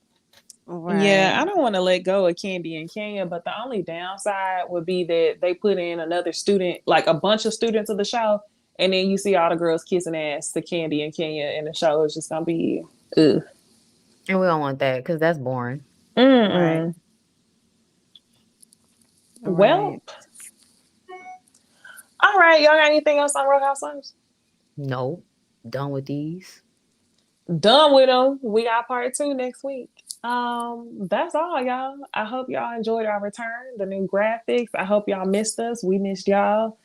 Yeah, I don't want to let go of Candy and Kenya, but the only downside would be that they put in another student, like a bunch of students of the show, and then you see all the girls kissing ass to Candy and Kenya, and the show is just gonna be ugh. And we don't want that because that's boring. Right. Well, all right. Y'all got anything else on Real Housewives? No, done with these. Done with them. We got part 2 next week. That's all, y'all. I hope y'all enjoyed our return, the new graphics. I hope y'all missed us. We missed y'all.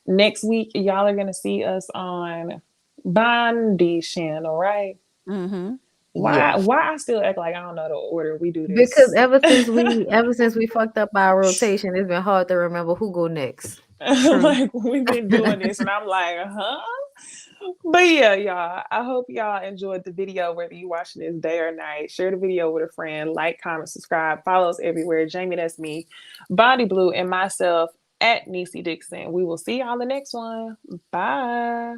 Next week, y'all are gonna see us on Bondi's channel, right? Mm-hmm. Why I still act like I don't know the order we do this? Because ever since we fucked up our rotation, it's been hard to remember who go next. Like we've been doing this, and I'm like, huh? But yeah, y'all, I hope y'all enjoyed the video, whether you watching this day or night. Share the video with a friend, like, comment, subscribe, follow us everywhere. Jamie, that's me, Bondi Blue, and myself at Necey Dixon. We will see y'all in the next one. Bye.